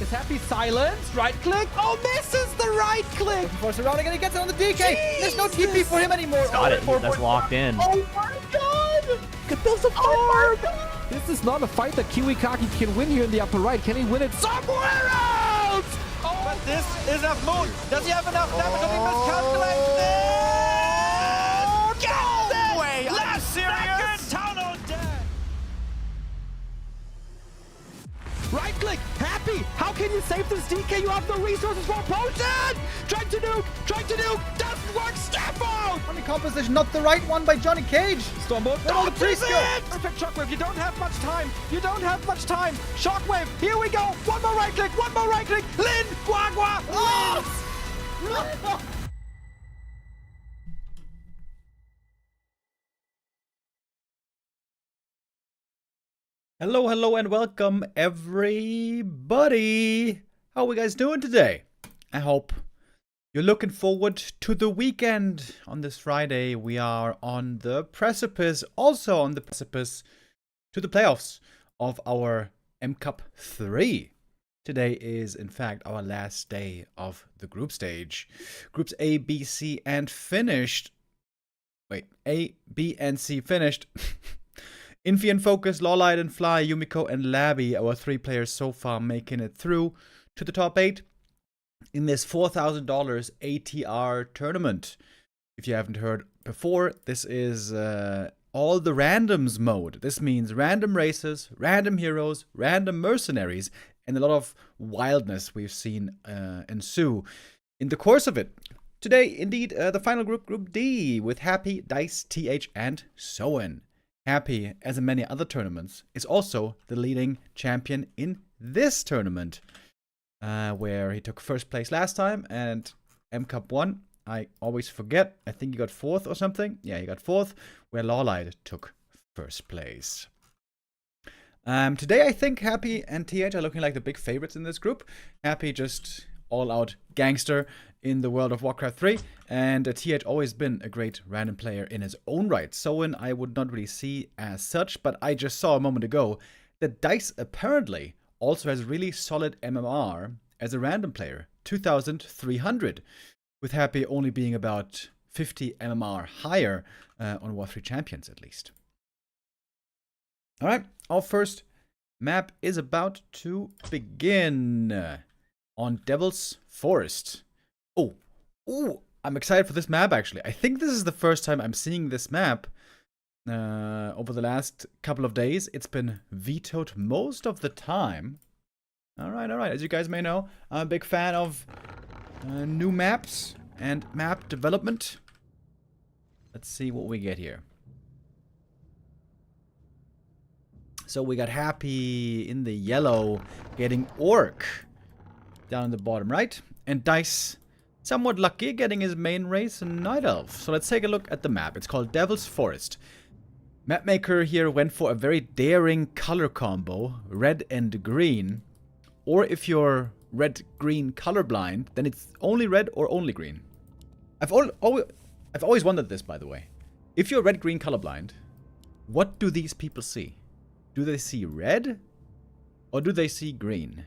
Is Happy silenced? Right click. Oh, misses the right click. Force around again. He gets it on the DK. There's no TP for him anymore. Got it. That's locked in. Oh my god. There's a farm. This is not a fight that Kiwikaki can win here in the upper right. Can he win it somewhere else? Oh, but this is enough moon. Does he have enough damage? Does he miscalculate this? No way! Last serious? tunnel dead. Right click, Happy. How can you save this DK? You have no resources for a potion. Trying to nuke. Doesn't work. Step out. Funny composition, not the right one by Johnny Cage. Stormbolt, Where all the priests go? Perfect shockwave. You don't have much time. Shockwave. Here we go. One more right click. Lin, Guagua. Oh! Hello, and welcome, everybody. How are we guys doing today? I hope you're looking forward to the weekend. On this Friday, we are on the precipice, to the playoffs of our M Cup 3. Today is, in fact, our last day of the group stage. Groups A, B, C, and finished. Wait, A, B, and C finished. Infi and Focus, Lawlight and Fly, Yumiko and Labby, our 3 players so far making it through to the top 8 in this $4,000 ATR tournament. If you haven't heard before, this is all the randoms mode. This means random races, random heroes, random mercenaries, and a lot of wildness we've seen ensue in the course of it. Today, indeed, the final group, Group D, with Happy, Dise, TH, and Soin. Happy, as in many other tournaments, is also the leading champion in this tournament, where he took first place last time and M Cup 1. I always forget. I think he got 4th or something. Yeah, he got 4th, where Lawlight took first place. Today, I think Happy and TH are looking like the big favorites in this group. Happy just all-out gangster in the world of Warcraft 3, and TH always been a great random player in his own right. Soin I would not really see as such, but I just saw a moment ago that Dise apparently also has really solid MMR as a random player, 2,300, with Happy only being about 50 MMR higher on War 3 Champions at least. Alright, our first map is about to begin on Devil's Forest. Oh, I'm excited for this map, actually. I think this is the first time I'm seeing this map over the last couple of days. It's been vetoed most of the time. All right. As you guys may know, I'm a big fan of new maps and map development. Let's see what we get here. So we got Happy in the yellow, getting Orc down in the bottom right, and Dise somewhat lucky getting his main race Night Elf. So let's take a look at the map. It's called Devil's Forest. Mapmaker here went for a very daring color combo, red and green. Or if you're red-green colorblind, then it's only red or only green. I've always wondered this, by the way. If you're red-green colorblind, what do these people see? Do they see red? Or do they see green?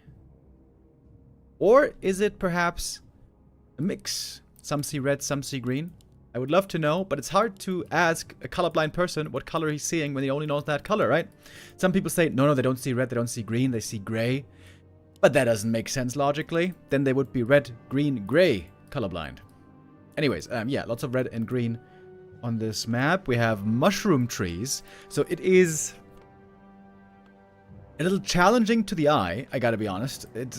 Or is it perhaps a mix? Some see red, some see green. I would love to know, but it's hard to ask a colorblind person what color he's seeing when he only knows that color, right? Some people say, no, they don't see red, they don't see green, they see gray. But that doesn't make sense logically. Then they would be red, green, gray colorblind. Anyways, yeah, lots of red and green on this map. We have mushroom trees. So it is a little challenging to the eye, I gotta be honest. It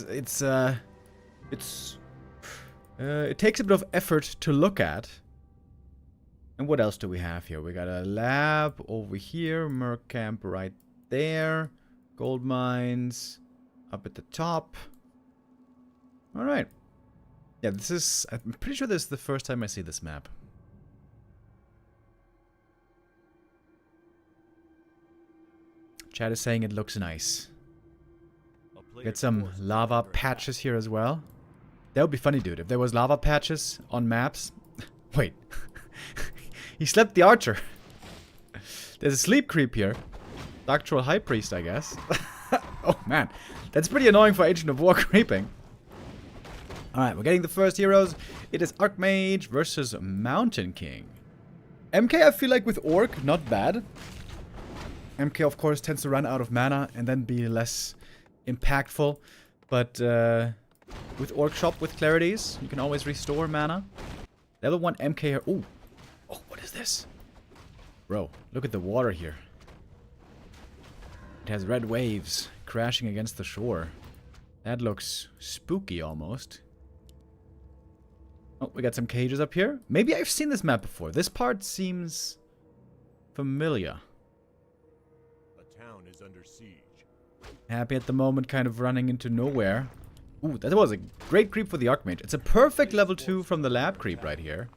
takes a bit of effort to look at. And what else do we have here? We got a lab over here, Merc camp right there, gold mines up at the top. All right. Yeah, I'm pretty sure this is the first time I see this map. Chat is saying it looks nice. Get some lava patches here as well. That would be funny, dude, if there was lava patches on maps. Wait. He slept the archer. There's a sleep creep here. Doctoral High Priest, I guess. Oh, man. That's pretty annoying for Agent of War creeping. Alright, we're getting the first heroes. It is Archmage versus Mountain King. MK, I feel like with Orc, not bad. MK, of course, tends to run out of mana and then be less impactful. But with Orc Shop, with Clarities, you can always restore mana. Level 1 MK here. Ooh. Oh, what is this? Bro, look at the water here. It has red waves crashing against the shore. That looks spooky almost. Oh, we got some cages up here. Maybe I've seen this map before. This part seems familiar. A town is under siege. Happy at the moment, kind of running into nowhere. Ooh, that was a great creep for the Archmage. It's a perfect level 2 from the lab creep right here.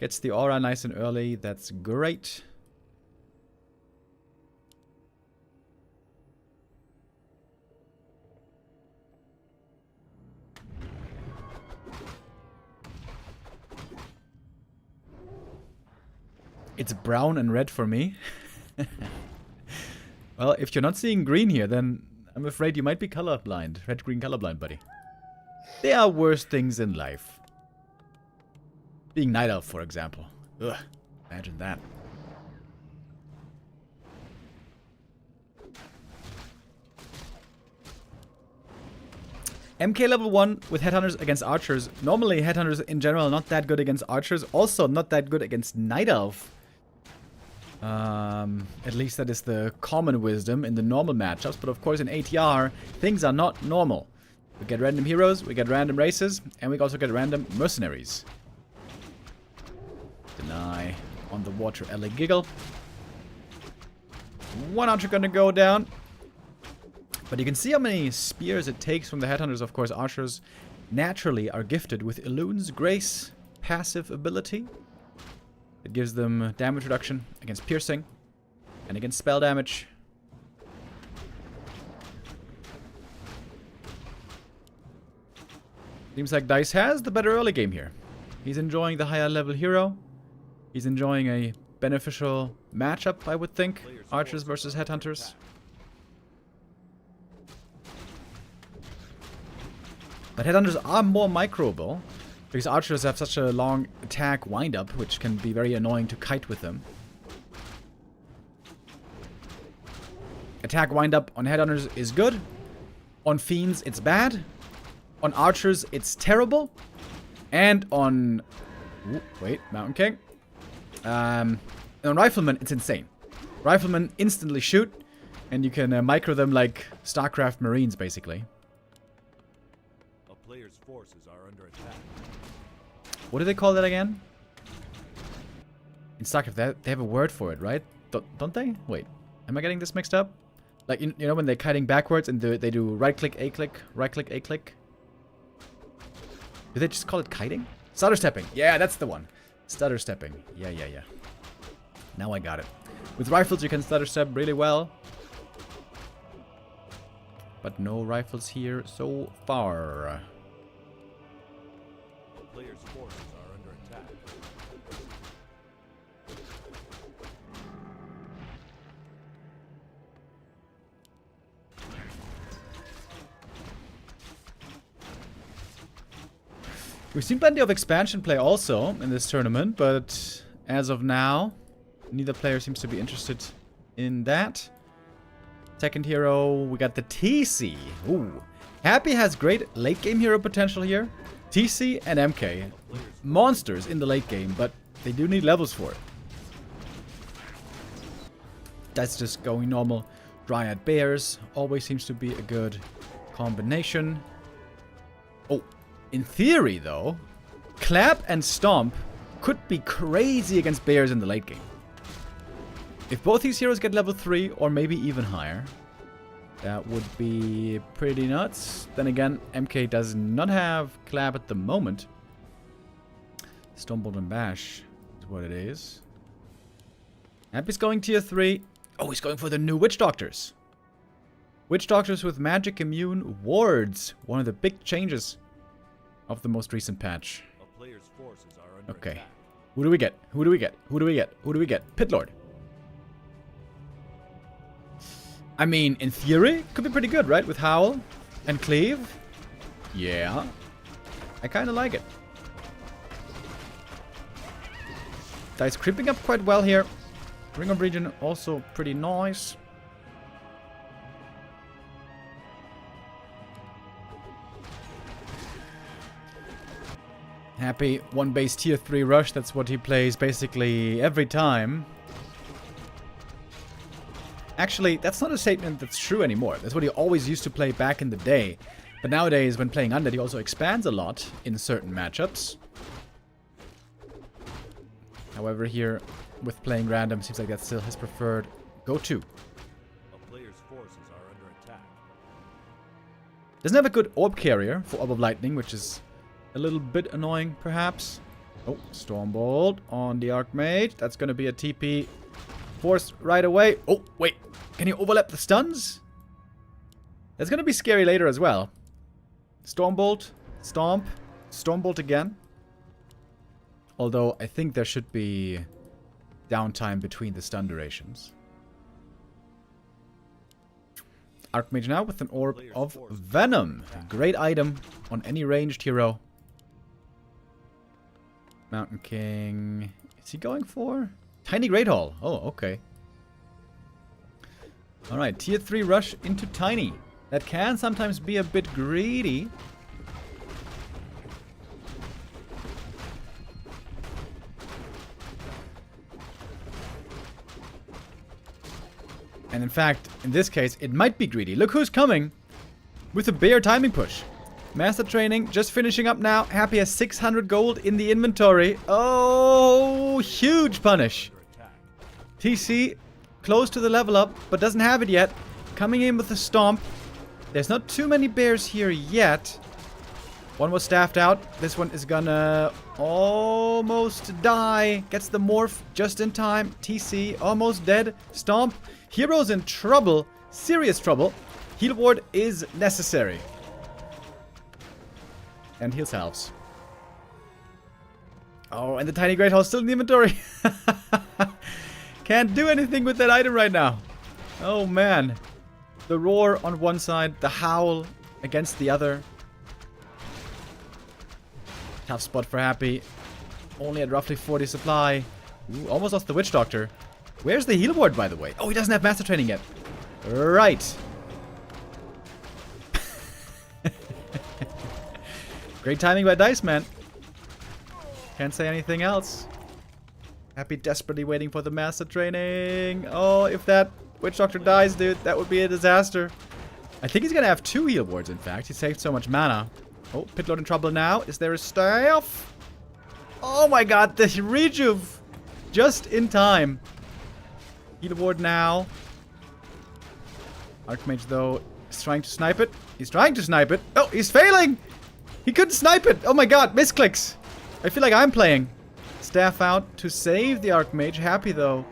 Gets the aura nice and early. That's great. It's brown and red for me. Well, if you're not seeing green here, then I'm afraid you might be colorblind. Red-green colorblind, buddy. There are worse things in life. Being Night Elf, for example. Ugh, imagine that. MK level 1 with Headhunters against Archers. Normally, Headhunters in general not that good against Archers. Also, not that good against Night Elf. At least that is the common wisdom in the normal matchups. But of course, in ATR, things are not normal. We get random heroes, we get random races, and we also get random mercenaries. Deny on the water Ellie Giggle. One archer gonna go down. But you can see how many spears it takes from the Headhunters. Of course, archers naturally are gifted with Elune's Grace passive ability. It gives them damage reduction against piercing and against spell damage. Seems like Dise has the better early game here. He's enjoying the higher level hero. He's enjoying a beneficial matchup, I would think. Archers versus Headhunters. But Headhunters are more microable, because Archers have such a long attack wind-up, which can be very annoying to kite with them. Attack wind-up on Headhunters is good. On Fiends, it's bad. On Archers, it's terrible. And on... Ooh, wait, Mountain King. And on Riflemen, it's insane. Riflemen instantly shoot, and you can micro them like StarCraft Marines, basically. A player's forces are under attack. What do they call that again? In StarCraft, they have a word for it, right? Don't they? Wait, am I getting this mixed up? Like, you know when they're kiting backwards and they do right-click, A-click, right-click, A-click? Do they just call it kiting? Stutter stepping. Yeah, that's the one. Stutter stepping. Yeah. Now I got it. With rifles, you can stutter step really well. But no rifles here so far. A player's forces are under attack. We've seen plenty of expansion play also in this tournament, but as of now, neither player seems to be interested in that. Second hero, we got the TC. Ooh. Happy has great late game hero potential here. TC and MK. Monsters in the late game, but they do need levels for it. That's just going normal. Dryad Bears always seems to be a good combination. Oh, in theory though, Clap and Stomp could be crazy against Bears in the late game. If both these heroes get level 3 or maybe even higher, that would be pretty nuts. Then again, MK does not have Clap at the moment. Stumbled and Bash is what it is. Happy's going tier 3. Oh, he's going for the new Witch Doctors. Witch Doctors with magic immune wards. One of the big changes of the most recent patch. A player's forces are under Okay. attack. Who do we get? Who do we get? Who do we get? Who do we get? Pit Lord. I mean, in theory, could be pretty good, right? With Howl and Cleave. Yeah. I kind of like it. Dise creeping up quite well here. Ring of Region also pretty nice. Happy one base tier 3 rush. That's what he plays basically every time. Actually, that's not a statement that's true anymore. That's what he always used to play back in the day. But nowadays, when playing Undead, he also expands a lot in certain matchups. However, here, with playing random, seems like that's still his preferred go-to. A player's forces are under attack. Doesn't have a good orb carrier for Orb of Lightning, which is a little bit annoying, perhaps. Oh, Stormbolt on the Archmage. That's going to be a TP force right away. Oh, wait. Can he overlap the stuns? That's going to be scary later as well. Stormbolt, Stomp, Stormbolt again. Although, I think there should be downtime between the stun durations. Archmage now with an Orb of Venom. Great item on any ranged hero. Mountain King. Is he going for? Tiny Great Hall. Oh, okay. Alright, tier 3 rush into Tiny. That can sometimes be a bit greedy. And in fact, in this case, it might be greedy. Look who's coming with a bear timing push. Master Training, just finishing up now. Happy has 600 gold in the inventory. Oh, huge punish. TC, close to the level up, but doesn't have it yet. Coming in with a stomp. There's not too many bears here yet. One was staffed out. This one is gonna almost die. Gets the morph just in time. TC, almost dead. Stomp. Hero's in trouble. Serious trouble. Heal ward is necessary. And heals halves. Oh, and the Tiny Great Hall still in the inventory. Can't do anything with that item right now. Oh, man. The Roar on one side, the Howl against the other. Tough spot for Happy. Only at roughly 40 supply. Ooh, almost lost the Witch Doctor. Where's the heal ward, by the way? Oh, he doesn't have Master Training yet. Right. Great timing by Dise, man. Can't say anything else. Happy desperately waiting for the Master Training. Oh, if that Witch Doctor dies, dude, that would be a disaster. I think he's gonna have 2 heal wards, in fact. He saved so much mana. Oh, Pitlord in trouble now. Is there a staff? Oh my god, the rejuve. Just in time. Heal ward now. Archmage, though, is trying to snipe it. He's trying to snipe it. Oh, he's failing! He couldn't snipe it! Oh my god, misclicks! I feel like I'm playing. Staff out to save the Archmage. Happy, though,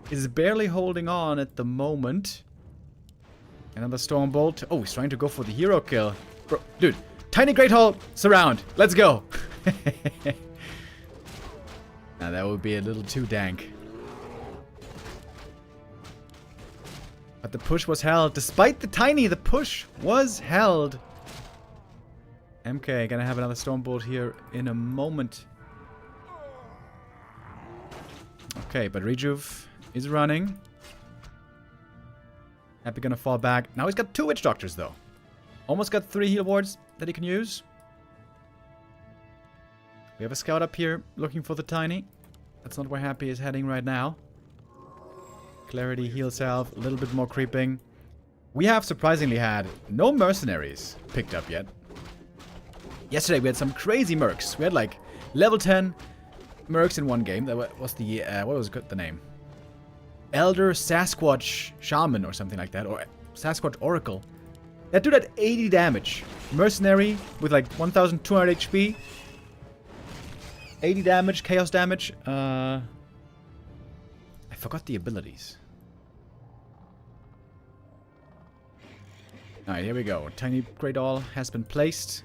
is barely holding on at the moment. Another Stormbolt. Oh, he's trying to go for the hero kill. Bro, dude, Tiny Great Hall, surround. Let's go. Now, that would be a little too dank. But the push was held. Despite the Tiny, the push was held. MK gonna have another Stormbolt here in a moment. Okay, but Rejuve is running. Happy gonna fall back. Now he's got 2 Witch Doctors, though. Almost got 3 heal wards that he can use. We have a scout up here looking for the Tiny. That's not where Happy is heading right now. Clarity, heal self, a little bit more creeping. We have surprisingly had no mercenaries picked up yet. Yesterday we had some crazy mercs. We had like level 10 mercs in one game. That was the, what was the name? Elder Sasquatch Shaman or something like that. Or Sasquatch Oracle. That dude had 80 damage. Mercenary with like 1200 HP. 80 damage, chaos damage. I forgot the abilities. Alright, here we go. Tiny Great Hall has been placed.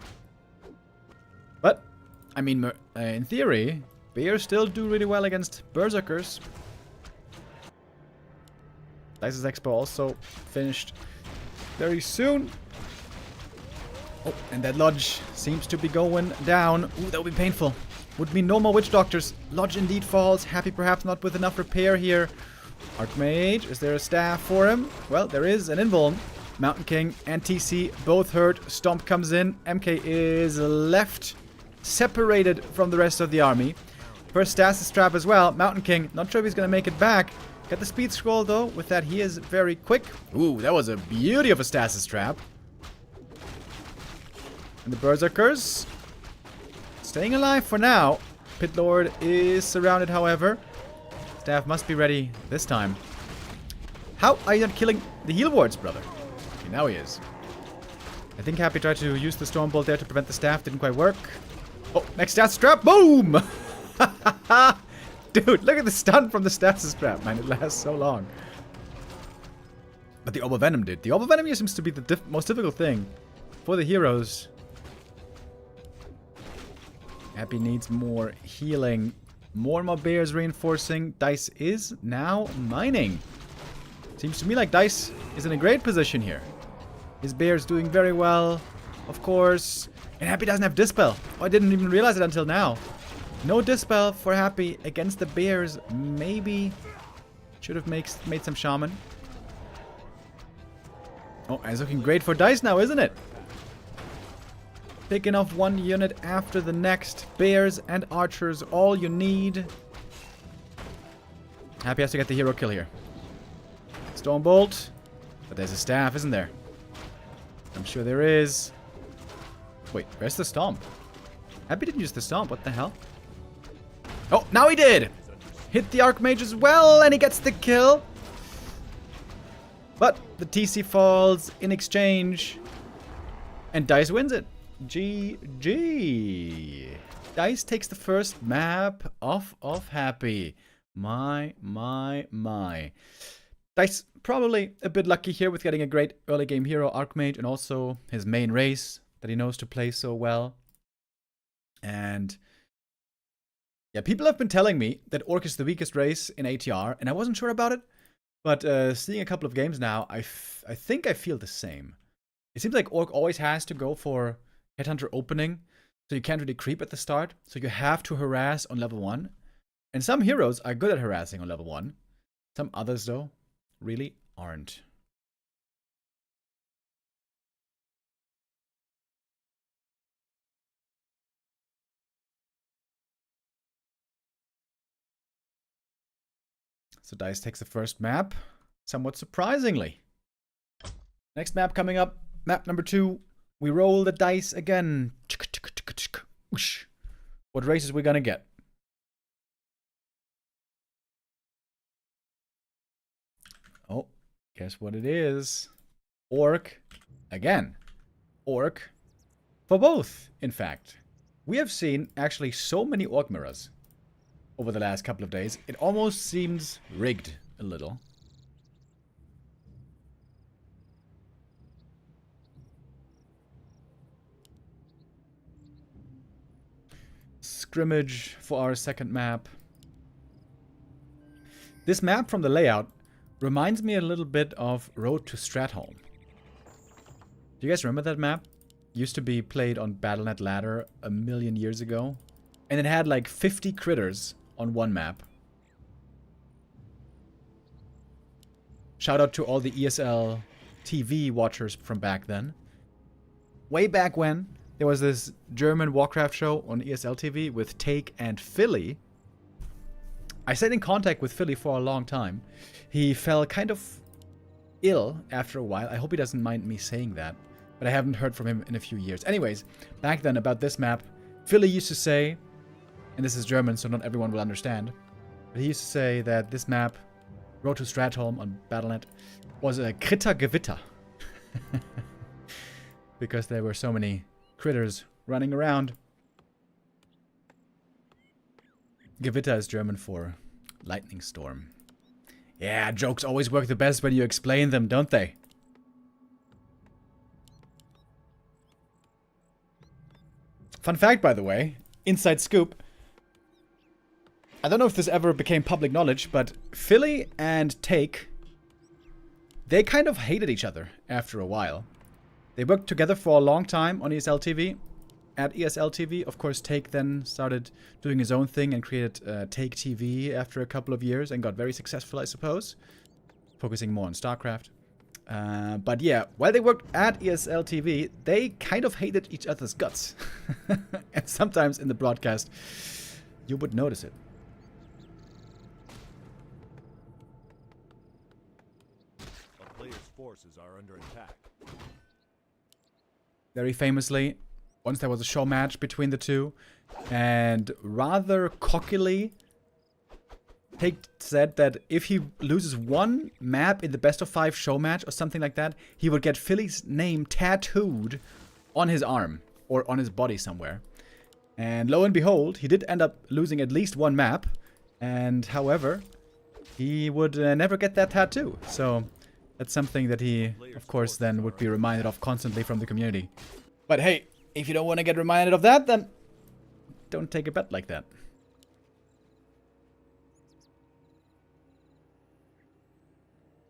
But, I mean, in theory, bears still do really well against berserkers. Dice's Expo also finished very soon. Oh, and that Lodge seems to be going down. Ooh, that would be painful. Would mean no more Witch Doctors. Lodge indeed falls. Happy perhaps not with enough repair here. Archmage, is there a staff for him? Well, there is an invuln. Mountain King and TC both hurt. Stomp comes in. MK is left, separated from the rest of the army. First Stasis Trap as well. Mountain King, not sure if he's going to make it back. Got the speed scroll though. With that, he is very quick. Ooh, that was a beauty of a Stasis Trap. And the Berserkers staying alive for now. Pit Lord is surrounded, however. Staff must be ready this time. How are you not killing the heal wards, brother? Okay, now he is. I think Happy tried to use the Stormbolt there to prevent the staff. Didn't quite work. Oh, next Stasis Trap. Boom! Dude, look at the stun from the Stasis Trap, man. It lasts so long. But the Orb Venom did. The Orb Venom here seems to be the most difficult thing for the heroes. Happy needs more healing. More and more bears reinforcing. Dise is now mining. Seems to me like Dise is in a great position here. His bear's doing very well, of course. And Happy doesn't have Dispel. Oh, I didn't even realize it until now. No Dispel for Happy against the bears. Maybe should have made some Shaman. Oh, it's looking great for Dise now, isn't it? Picking off one unit after the next. Bears and archers, all you need. Happy has to get the hero kill here. Stormbolt. But there's a staff, isn't there? I'm sure there is. Wait, where's the stomp? Happy didn't use the stomp. What the hell? Oh, now he did! Hit the Archmage as well, and he gets the kill. But the TC falls in exchange. And Dise wins it. GG. Dise takes the first map off of Happy. My. Dise probably a bit lucky here with getting a great early game hero, Archmage, and also his main race that he knows to play so well. And yeah, people have been telling me that Orc is the weakest race in ATR, and I wasn't sure about it. But seeing a couple of games now, I think I feel the same. It seems like Orc always has to go for Headhunter opening, so you can't really creep at the start. So you have to harass on level 1. And some heroes are good at harassing on level 1. Some others, though, really aren't. So Dise takes the first map, somewhat surprisingly. Next map coming up, map number 2. We roll the dice again. What races we gonna get? Oh, guess what it is? Orc again. Orc for both, in fact. We have seen actually so many Orc mirrors over the last couple of days. It almost seems rigged a little. Scrimmage for our second map. This map from the layout reminds me a little bit of Road to Stratholme. Do you guys remember that map? Used to be played on Battle.net Ladder a million years ago. And it had like 50 critters on one map. Shout out to all the ESL TV watchers from back then. Way back when, there was this German Warcraft show on ESL TV with Take and Philly. I stayed in contact with Philly for a long time. He fell kind of ill after a while. I hope he doesn't mind me saying that. But I haven't heard from him in a few years. Anyways, back then about this map, Philly used to say, and this is German, so not everyone will understand, but he used to say that this map, Road to Stratholme on Battle.net, was a Krittergewitter. Because there were so many critters running around. Gewitter is German for lightning storm. Yeah, jokes always work the best when you explain them, don't they? Fun fact, by the way, inside scoop. I don't know if this ever became public knowledge, but Philly and Take they kind of hated each other after a while. They worked together for a long time on ESL TV. At ESL TV, of course, Take then started doing his own thing and created Take TV after a couple of years and got very successful, I suppose. Focusing more on StarCraft. But yeah, while they worked at ESL TV, they kind of hated each other's guts. And sometimes in the broadcast, you would notice it. A player's forces are under attack. Very famously, once there was a show match between the two, and rather cockily, Take said that if he loses one map in the best of 5 show match or something like that, he would get Philly's name tattooed on his arm or on his body somewhere. And lo and behold, he did end up losing at least one map, and however, he would never get that tattoo. So that's something that he, of course, then would be reminded of constantly from the community. But hey, if you don't want to get reminded of that, then don't take a bet like that.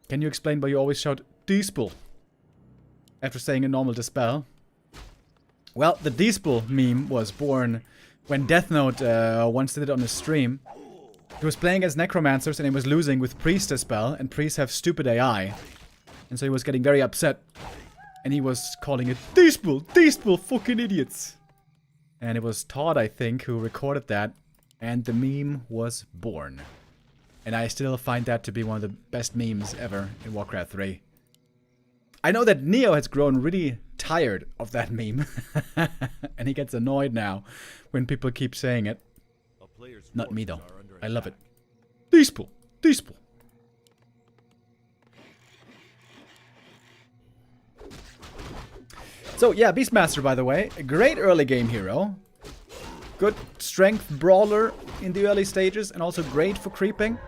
Can you explain why you always shout Dise after saying a normal dispel? Well, the Dise meme was born when Death Note once did it on his stream. He was playing as Necromancers and he was losing with Priest dispel, and Priests have stupid AI. And so he was getting very upset. And he was calling it Dise, fucking idiots. And it was Todd, I think, who recorded that. And the meme was born. And I still find that to be one of the best memes ever in Warcraft 3. I know that Neo has grown really tired of that meme. And he gets annoyed now when people keep saying it. Not me though. I love it. Dise. So yeah, Beastmaster, by the way, a great early game hero. Good strength brawler in the early stages and also great for creeping.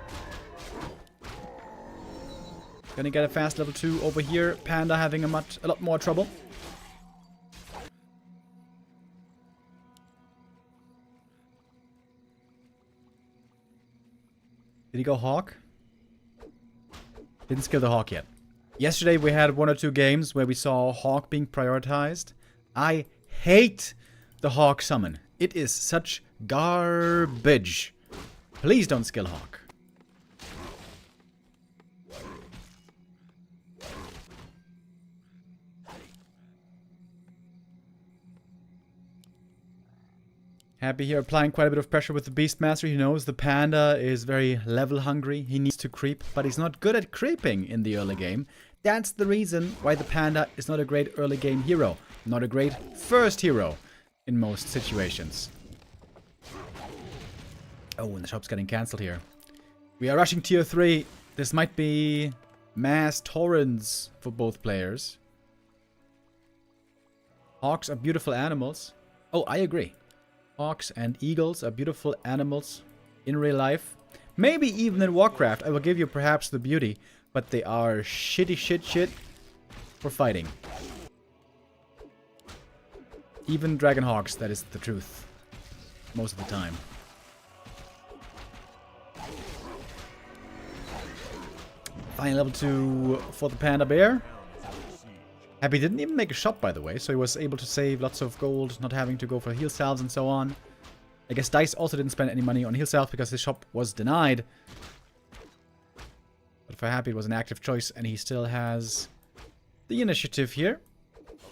Gonna get a fast level 2 over here. Panda having a lot more trouble. Did he go Hawk? Didn't skill the Hawk yet. Yesterday we had 1 or 2 games where we saw Hawk being prioritized. I hate the Hawk summon. It is such garbage. Please don't skill Hawk. Happy here applying quite a bit of pressure with the Beastmaster. He knows the Panda is very level hungry. He needs to creep, but he's not good at creeping in the early game. That's the reason why the Panda is not a great early game hero. Not a great first hero in most situations. Oh, and the shop's getting cancelled here. We are rushing tier 3. This might be mass torrents for both players. Hawks are beautiful animals. Oh, I agree. Hawks and eagles are beautiful animals in real life. Maybe even in Warcraft, I will give you perhaps the beauty, but they are shit for fighting. Even Dragon Hawks, that is the truth. Most of the time. Final level 2 for the Panda Bear. Happy didn't even make a shop, by the way, so he was able to save lots of gold, not having to go for heal salves and so on. I guess Dise also didn't spend any money on heal salves because his shop was denied. But for Happy, it was an active choice, and he still has the initiative here.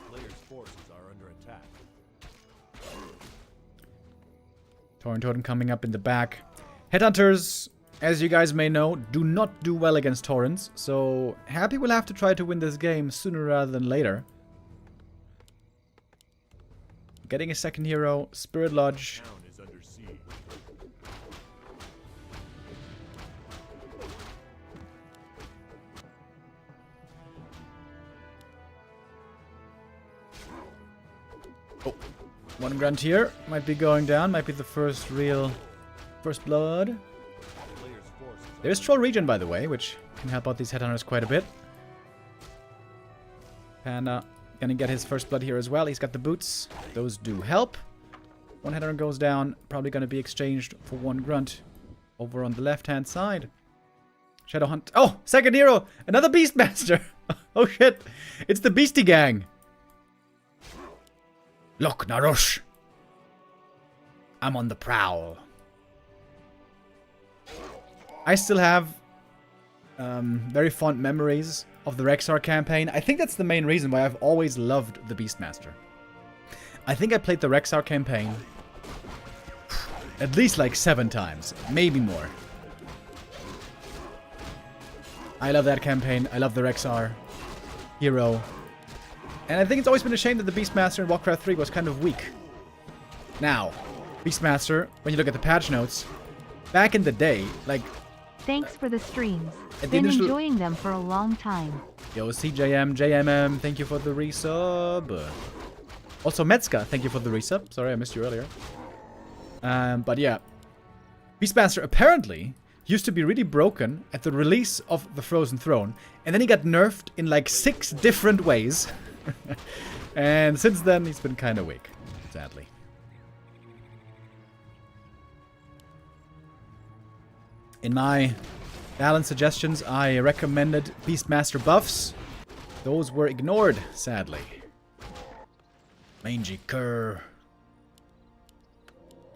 Player's forces are under attack. Torrent Totem coming up in the back. Headhunters, as you guys may know, do not do well against Torrents, so Happy will have to try to win this game sooner rather than later. Getting a second hero, Spirit Lodge. Town is under siege. Oh, one grunt here. Might be going down. Might be the first blood. There is Troll Regen, by the way, which can help out these Headhunters quite a bit. Panda gonna get his first blood here as well. He's got the boots. Those do help. One Headhunter goes down. Probably gonna be exchanged for one grunt over on the left-hand side. Shadow Hunt. Oh, second hero. Another Beastmaster. Oh shit. It's the Beastie Gang. Look, Narush. I'm on the prowl. I still have very fond memories of the Rexar campaign. I think that's the main reason why I've always loved the Beastmaster. I think I played the Rexar campaign at least like 7 times, maybe more. I love that campaign. I love the Rexar hero. And I think it's always been a shame that the Beastmaster in Warcraft 3 was kind of weak. Now, Beastmaster, when you look at the patch notes, back in the day, like... Thanks for the streams. At the Been initial- enjoying them for a long time. Yo, CJM, JMM, thank you for the resub. Also, Metzka, thank you for the resub. Sorry, I missed you earlier. But yeah. Beastmaster apparently used to be really broken at the release of the Frozen Throne. And then he got nerfed in like 6 different ways. And since then, he's been kind of weak, sadly. In my balance suggestions, I recommended Beastmaster buffs. Those were ignored, sadly. Mangy cur.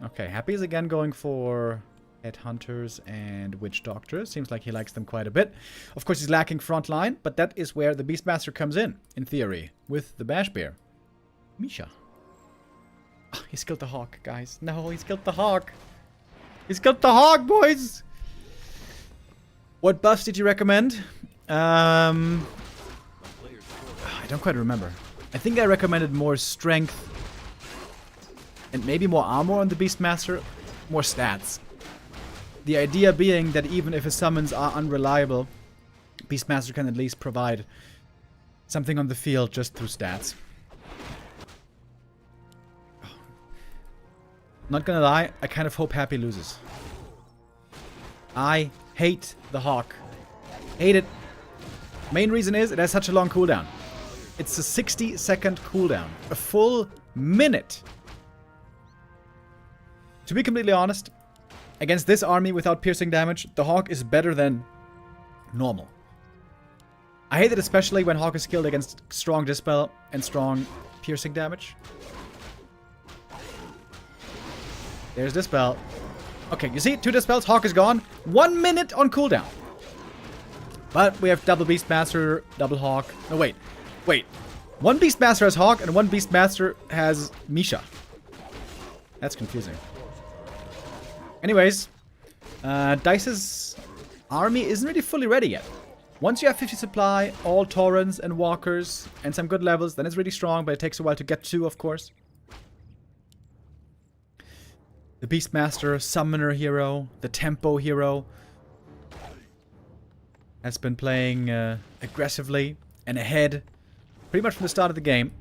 Okay, Happy is again going for Headhunters and Witch Doctors. Seems like he likes them quite a bit. Of course, he's lacking frontline, but that is where the Beastmaster comes in theory, with the Bash Bear. Misha. Oh, he's killed the Hawk, guys. No, he's killed the Hawk. He's killed the Hawk, boys! What buffs did you recommend? I don't quite remember. I think I recommended more strength and maybe more armor on the Beastmaster, more stats. The idea being that even if his summons are unreliable, Beastmaster can at least provide something on the field just through stats. Not gonna lie, I kind of hope Happy loses. I hate the Hawk. Hate it. Main reason is it has such a long cooldown. It's a 60-second cooldown. A full minute. To be completely honest, against this army without piercing damage, the Hawk is better than normal. I hate it especially when Hawk is killed against strong Dispel and strong piercing damage. There's Dispel. Okay, you see? 2 Dispels, Hawk is gone. 1 minute on cooldown. But we have double Beastmaster, double Hawk. No, wait. Wait. 1 Beastmaster has Hawk and 1 Beastmaster has Misha. That's confusing. Anyways, Dice's army isn't really fully ready yet. Once you have 50 supply, all Taurens and Walkers, and some good levels, then it's really strong, but it takes a while to get to, of course. The Beastmaster, Summoner hero, the Tempo hero, has been playing aggressively and ahead pretty much from the start of the game.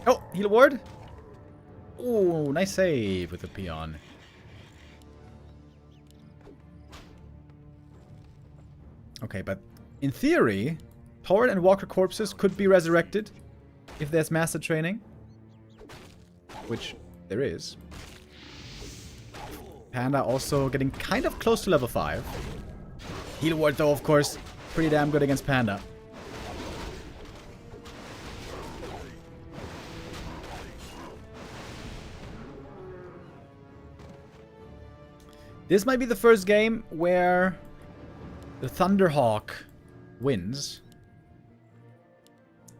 Oh, heal ward. Oh, nice save with the peon. Okay, but in theory, Tauren and Walker corpses could be resurrected if there's master training. Which there is. Panda also getting kind of close to level 5. Heal ward though, of course, pretty damn good against Panda. This might be the first game where the Thunderhawk wins.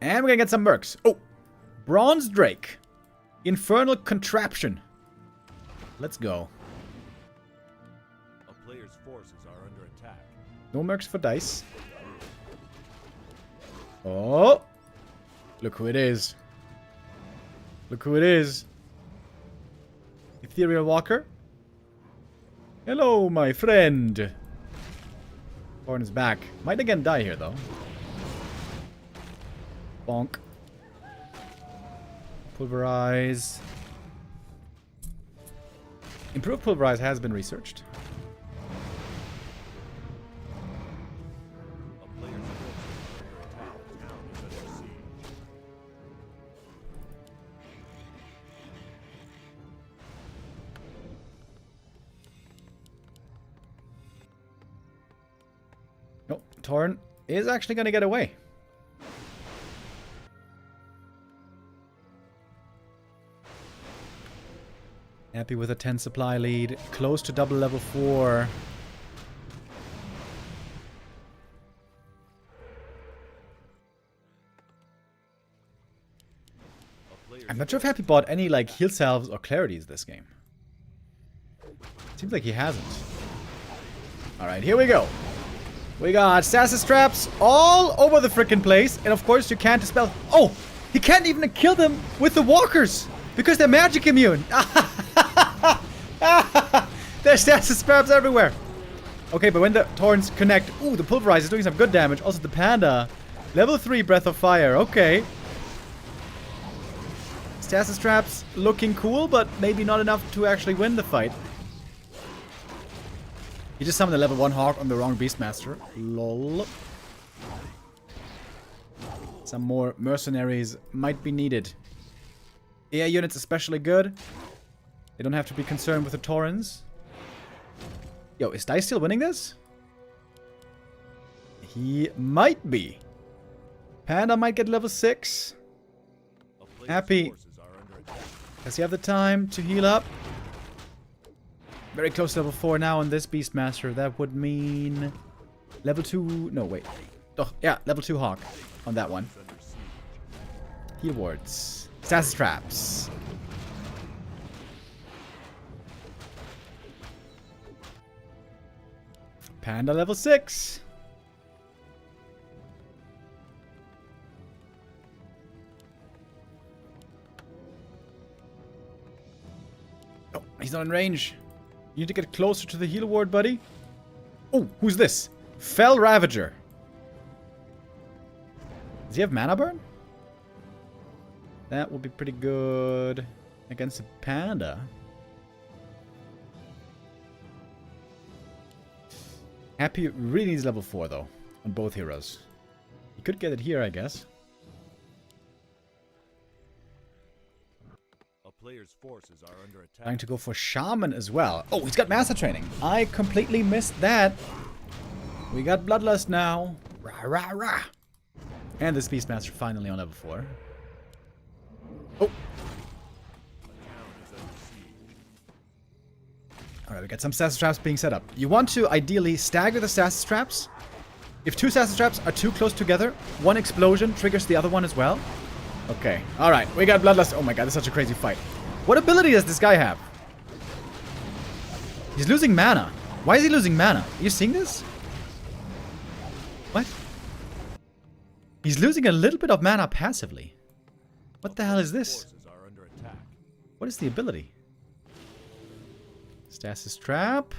And we're gonna get some mercs. Oh! Bronze Drake. Infernal Contraption. Let's go. A player's forces are under attack. No mercs for Dice. Oh! Look who it is. Look who it is. Ethereal Walker. Hello, my friend. Thorn is back. Might again die here, though. Bonk. Pulverize. Improved Pulverize has been researched. A player's forces are under attack. The town is under siege. No, Torn is actually going to get away. Happy with a 10 supply lead. Close to double level 4. I'm not sure if Happy bought any like heal salves or clarities this game. Seems like he hasn't. Alright, here we go. We got stasis traps all over the frickin' place. And of course you can't dispel... Oh! He can't even kill them with the walkers! Because they're magic immune! There's stasis traps everywhere! Okay, but when the Torrents connect... Ooh, the Pulverize is doing some good damage. Also the Panda. Level 3 Breath of Fire. Okay. Stasis traps looking cool, but maybe not enough to actually win the fight. He just summoned a level 1 Hawk on the wrong Beastmaster. Lol. Some more mercenaries might be needed. AI units especially good. They don't have to be concerned with the Torrents. Yo, is Dise still winning this? He might be. Panda might get level 6. Happy. Does he have the time to heal up? Very close to level 4 now on this Beastmaster. That would mean... Level 2... No, wait. Oh, yeah, level 2 Hawk on that one. Heal wards. Stasis traps. Panda level 6. Oh, he's not in range. You need to get closer to the heal ward, buddy. Oh, who's this? Fell Ravager. Does he have mana burn? That will be pretty good against a Panda. Happy really needs level 4 though on both heroes. He could get it here, I guess. A player's forces are under attack. Trying to go for Shaman as well. Oh, he's got Master Training. I completely missed that. We got Bloodlust now. Rah, rah, rah. And this Beastmaster finally on level 4. Oh. Alright, we got some stasis traps being set up. You want to ideally stagger the stasis traps. If 2 stasis traps are too close together, one explosion triggers the other one as well. Okay, alright, we got Bloodlust. Oh my god, this is such a crazy fight. What ability does this guy have? He's losing mana. Why is he losing mana? Are you seeing this? What? He's losing a little bit of mana passively. What the hell is this? What is the ability? Stasis trap.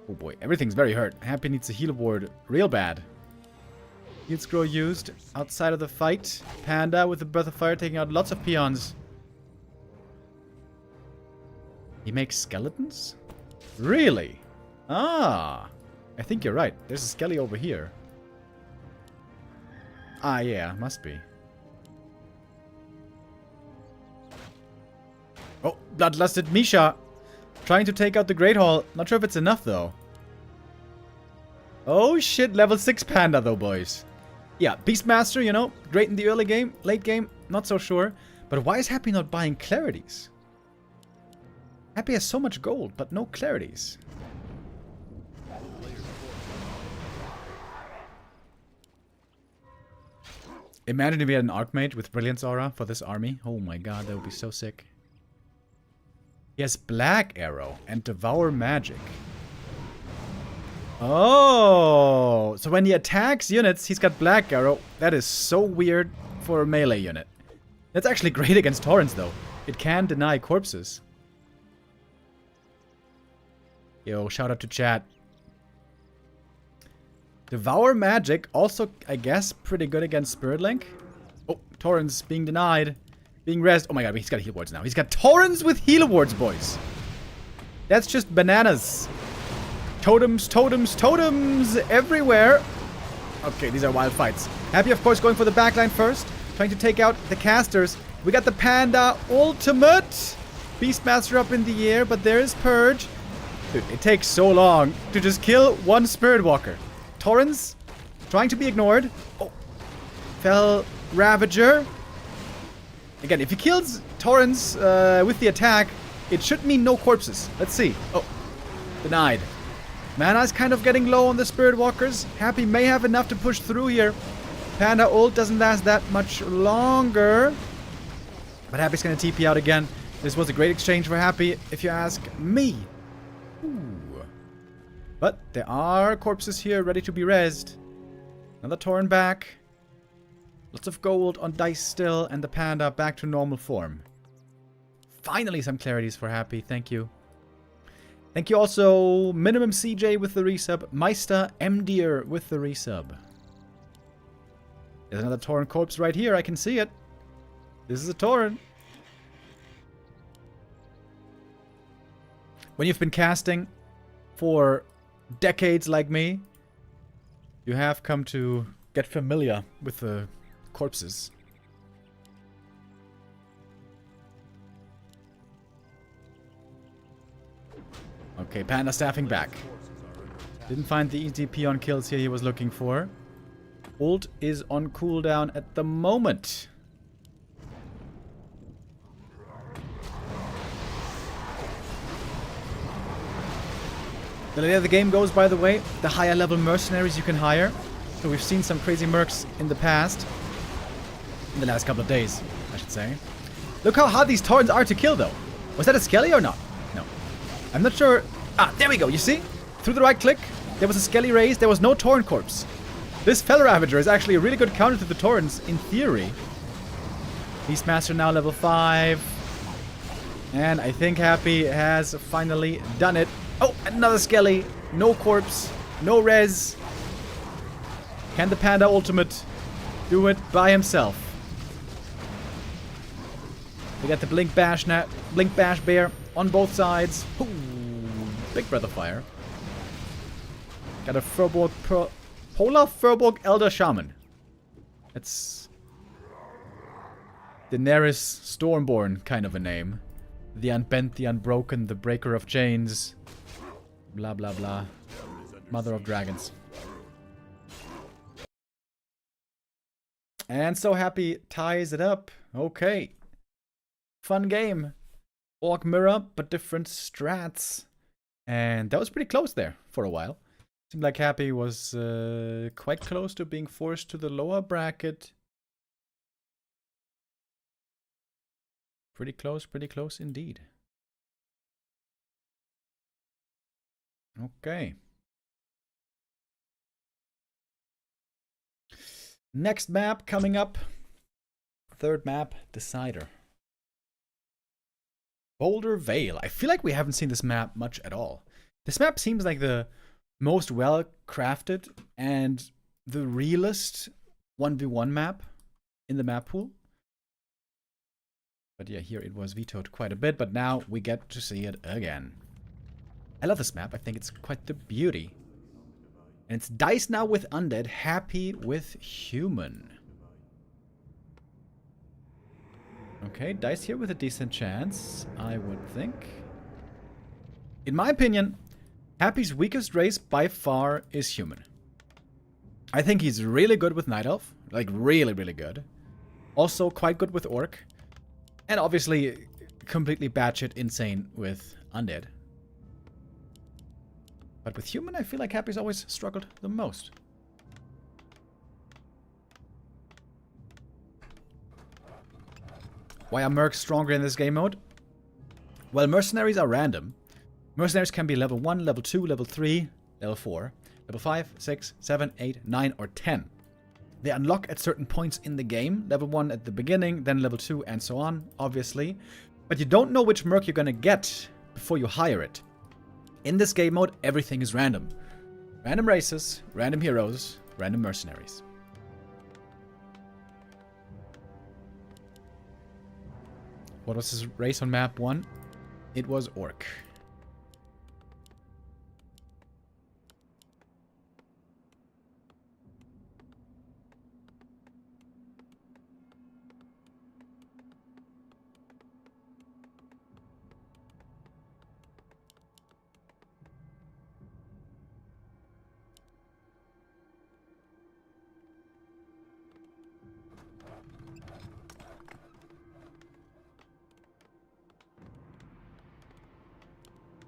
Oh boy, everything's very hurt. Happy needs a heal ward real bad. Heal scroll used outside of the fight. Panda with the Breath of Fire taking out lots of peons. He makes skeletons? Really? Ah, I think you're right. There's a skelly over here. Ah, yeah, must be. Oh, Bloodlusted Misha. Trying to take out the Great Hall. Not sure if it's enough, though. Oh, shit. Level 6 Panda, though, boys. Yeah, Beastmaster, you know. Great in the early game. Late game, not so sure. But why is Happy not buying clarities? Happy has so much gold, but no clarities. Imagine if we had an Archmage with Brilliance Aura for this army. Oh my god, that would be so sick. He has Black Arrow and Devour Magic. Oh, so when he attacks units, he's got Black Arrow. That is so weird for a melee unit. That's actually great against Torrents, though. It can deny corpses. Yo, shout out to chat. Devour Magic, also, I guess, pretty good against Spirit Link. Oh, Torrents being denied. Being rezzed. Oh my god, he's got heal wards now. He's got Torrents with heal wards, boys. That's just bananas. Totems, totems, totems everywhere. Okay, these are wild fights. Happy, of course, going for the backline first. Trying to take out the casters. We got the Panda Ultimate. Beastmaster up in the air, but there is Purge. Dude, it takes so long to just kill one Spirit Walker. Torrens trying to be ignored. Oh. Fell Ravager. Again, if he kills Torrens with the attack, it should mean no corpses. Let's see. Oh. Denied. Mana's kind of getting low on the Spirit Walkers. Happy may have enough to push through here. Panda ult doesn't last that much longer. But Happy's going to TP out again. This was a great exchange for Happy, if you ask me. Ooh. But there are corpses here ready to be rezzed. Another Torn back. Lots of gold on Dise still, and the Panda back to normal form. Finally some clarities for Happy, thank you. Thank you also, Minimum CJ with the resub, Meister Mdeer with the resub. There's another Torn corpse right here, I can see it. This is a Torn. When you've been casting for decades like me, you have come to get familiar with the corpses. Okay, Panda staffing back. Didn't find the ETP on kills here he was looking for. Ult is on cooldown at the moment. The later the game goes, by the way, the higher level mercenaries you can hire. So we've seen some crazy mercs in the past. In the last couple of days, I should say. Look how hard these Torrents are to kill, though. Was that a Skelly or not? No. I'm not sure. Ah, there we go. You see? Through the right click, there was a Skelly raised. There was no Torrent corpse. This Fel Ravager is actually a really good counter to the Torrents, in theory. Beastmaster now level 5. And I think Happy has finally done it. Oh, another Skelly. No corpse. No res. Can the Panda ultimate do it by himself? We got the Blink Bash Bear on both sides. Ooh, big breath of fire. Got a Polar Furbolg Elder Shaman. That's Daenerys Stormborn kind of a name. The Unbent, the Unbroken, the Breaker of Chains. Blah, blah, blah. Mother of Dragons. And so Happy ties it up. Okay. Fun game. Orc mirror, but different strats. And that was pretty close there for a while. Seemed like Happy was quite close to being forced to the lower bracket. Pretty close indeed. Okay. Next map coming up. Third map, Decider. Boulder Vale. I feel like we haven't seen this map much at all. This map seems like the most well-crafted and the realest 1v1 map in the map pool. But yeah, here it was vetoed quite a bit, but now we get to see it again. I love this map. I think it's quite the beauty. And it's Dise now with Undead, Happy with Human. Okay, Dise here with a decent chance, I would think. In my opinion, Happy's weakest race by far is Human. I think he's really good with Night Elf. Like, really, really good. Also, quite good with Orc. And obviously, completely batshit insane with Undead. But with Human, I feel like Happy's always struggled the most. Why are mercs stronger in this game mode? Well, mercenaries are random. Mercenaries can be level 1, level 2, level 3, level 4, level 5, 6, 7, 8, 9, or 10. They unlock at certain points in the game. Level 1 at the beginning, then level 2, and so on, obviously. But you don't know which merc you're gonna get before you hire it. In this game mode, everything is random. Random races, random heroes, random mercenaries. What was his race on map 1? It was Orc.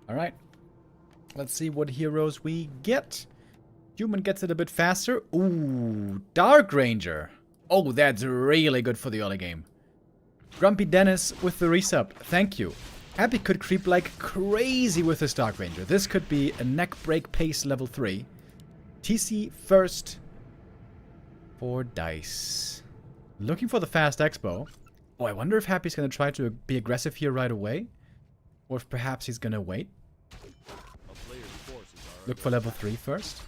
Alright. Let's see what heroes we get. Human gets it a bit faster. Ooh, Dark Ranger. Oh, that's really good for the early game. Grumpy Dennis with the resub. Thank you. Happy could creep like crazy with this Dark Ranger. This could be a neck break pace level 3. TC first for Dise. Looking for the fast expo. Oh, I wonder if Happy's going to try to be aggressive here right away. Or if perhaps he's going to wait. Look for level 3 first.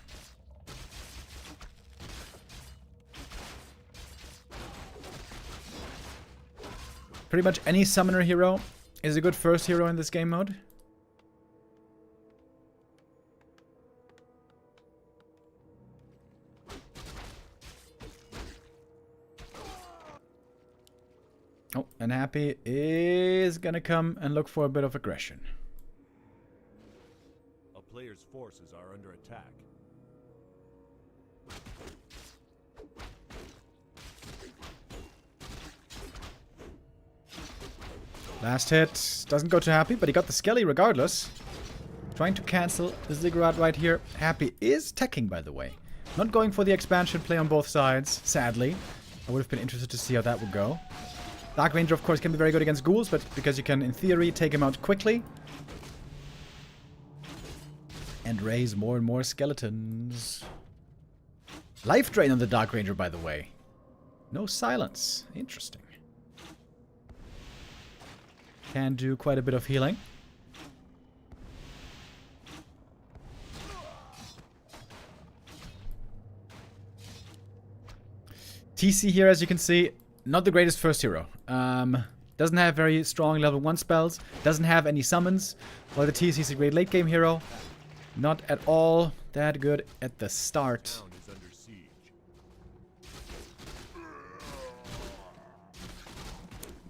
Pretty much any summoner hero is a good first hero in this game mode. Oh, and Happy is gonna come and look for a bit of aggression. A player's forces are under attack. Last hit doesn't go too Happy, but he got the Skelly regardless. Trying to cancel the Ziggurat right here. Happy is teching, by the way. Not going for the expansion play on both sides, sadly. I would have been interested to see how that would go. Dark Ranger, of course, can be very good against ghouls, but because you can, in theory, take him out quickly. And raise more and more skeletons. Life drain on the Dark Ranger, by the way. No silence. Interesting. Can do quite a bit of healing. TC here, as you can see, not the greatest first hero. Doesn't have very strong level 1 spells. Doesn't have any summons. While the TC is a great late game hero. Not at all that good at the start.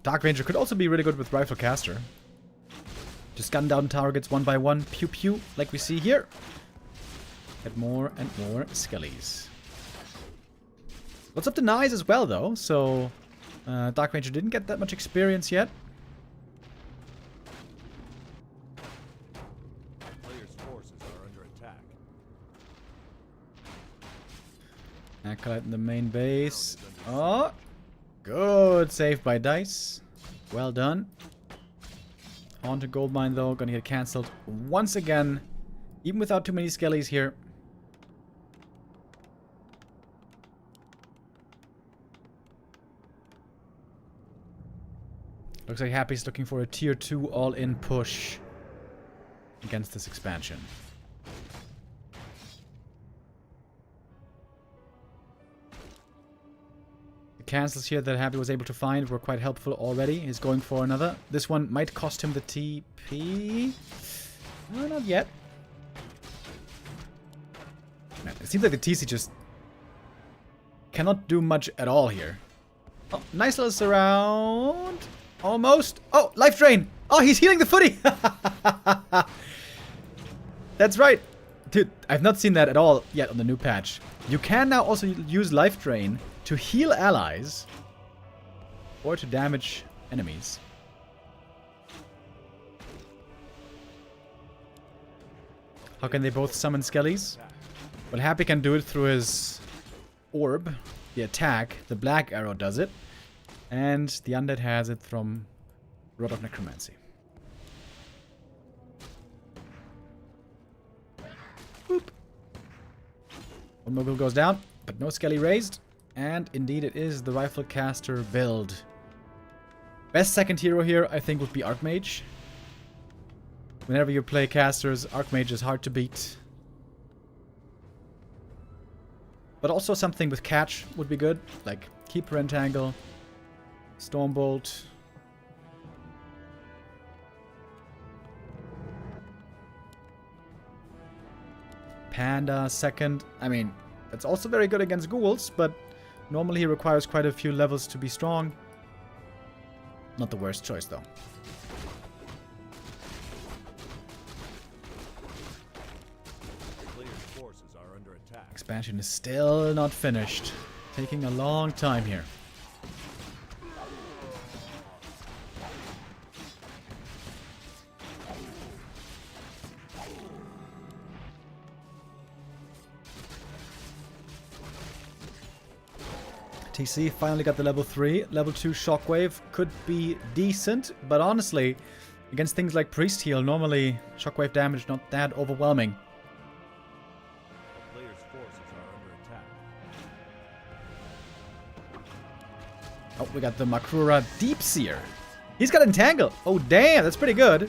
Dark Ranger could also be really good with Rifle Caster. Just gun down targets one by one. Pew pew, like we see here. Get more and more skellies. Lots of denies as well, though. So, Dark Ranger didn't get that much experience yet. Player's forces are under attack. Acolyte in the main base. Oh! Good save by Dise. Well done. On to Goldmine though. Gonna get cancelled once again. Even without too many skellies here. Looks like Happy's looking for a tier 2 all-in push against this expansion. Cancels here that Happy was able to find were quite helpful already. He's going for another. This one might cost him the TP. No, not yet. Man, it seems like the TC just cannot do much at all here. Oh, nice little surround. Almost. Oh, life drain. Oh, he's healing the footy. That's right. Dude, I've not seen that at all yet on the new patch. You can now also use life drain to heal allies or to damage enemies. How can they both summon skellies? Well, Happy can do it through his orb, the attack. The black arrow does it. And the undead has it from Rod of Necromancy. Boop. One mobile goes down, but no skelly raised. And indeed it is the Rifle Caster build. Best second hero here, I think, would be Archmage. Whenever you play casters, Archmage is hard to beat. But also something with catch would be good, like Keeper Entangle, Stormbolt. Panda second. I mean, that's also very good against ghouls, but normally he requires quite a few levels to be strong. Not the worst choice, though. Player's forces are under attack. Expansion is still not finished. Taking a long time here. TC finally got the level 3. Level 2 Shockwave could be decent, but honestly, against things like Priest Heal, normally Shockwave damage not that overwhelming. A player's forces are under attack. Oh, we got the Makrura Deep Seer. He's got Entangle. Oh, damn, that's pretty good.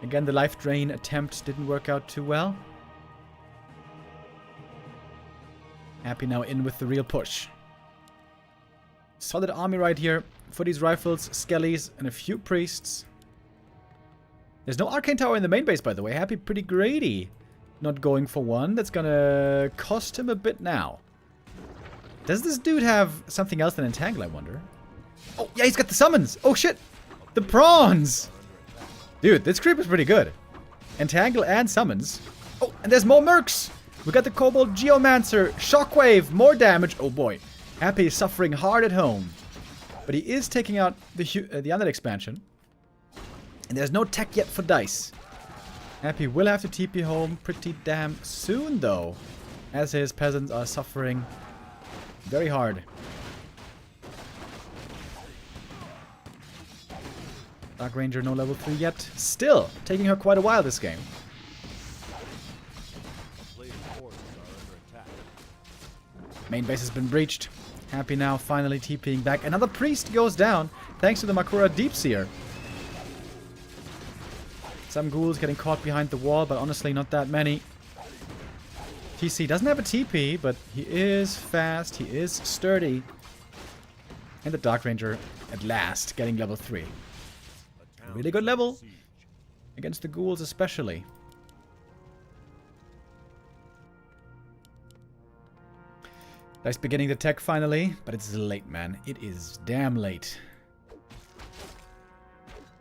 Again, the life drain attempt didn't work out too well. Happy now in with the real push. Solid army right here for these rifles, skellies, and a few priests. There's no arcane tower in the main base, by the way. Happy pretty greedy not going for one. That's gonna cost him a bit now. Does this dude have something else than Entangle, I wonder? Oh, yeah, he's got the summons. Oh, shit. The prawns. Dude, this creep is pretty good. Entangle and summons. Oh, and there's more mercs. We got the Kobold Geomancer. Shockwave. More damage. Oh, boy. Happy is suffering hard at home. But he is taking out the Undead expansion. And there's no tech yet for Dise. Happy will have to TP home pretty damn soon, though. As his peasants are suffering very hard. Dark Ranger, no level 3 yet. Still taking her quite a while this game. Player's forces are under attack. Main base has been breached. Happy now finally TPing back. Another priest goes down thanks to the Makrura Deep Seer. Some ghouls getting caught behind the wall, but honestly not that many. TC doesn't have a TP, but he is fast, he is sturdy. And the Dark Ranger at last getting level 3. Really good level. Against the ghouls especially. Nice beginning the tech finally, but it's late, man. It is damn late.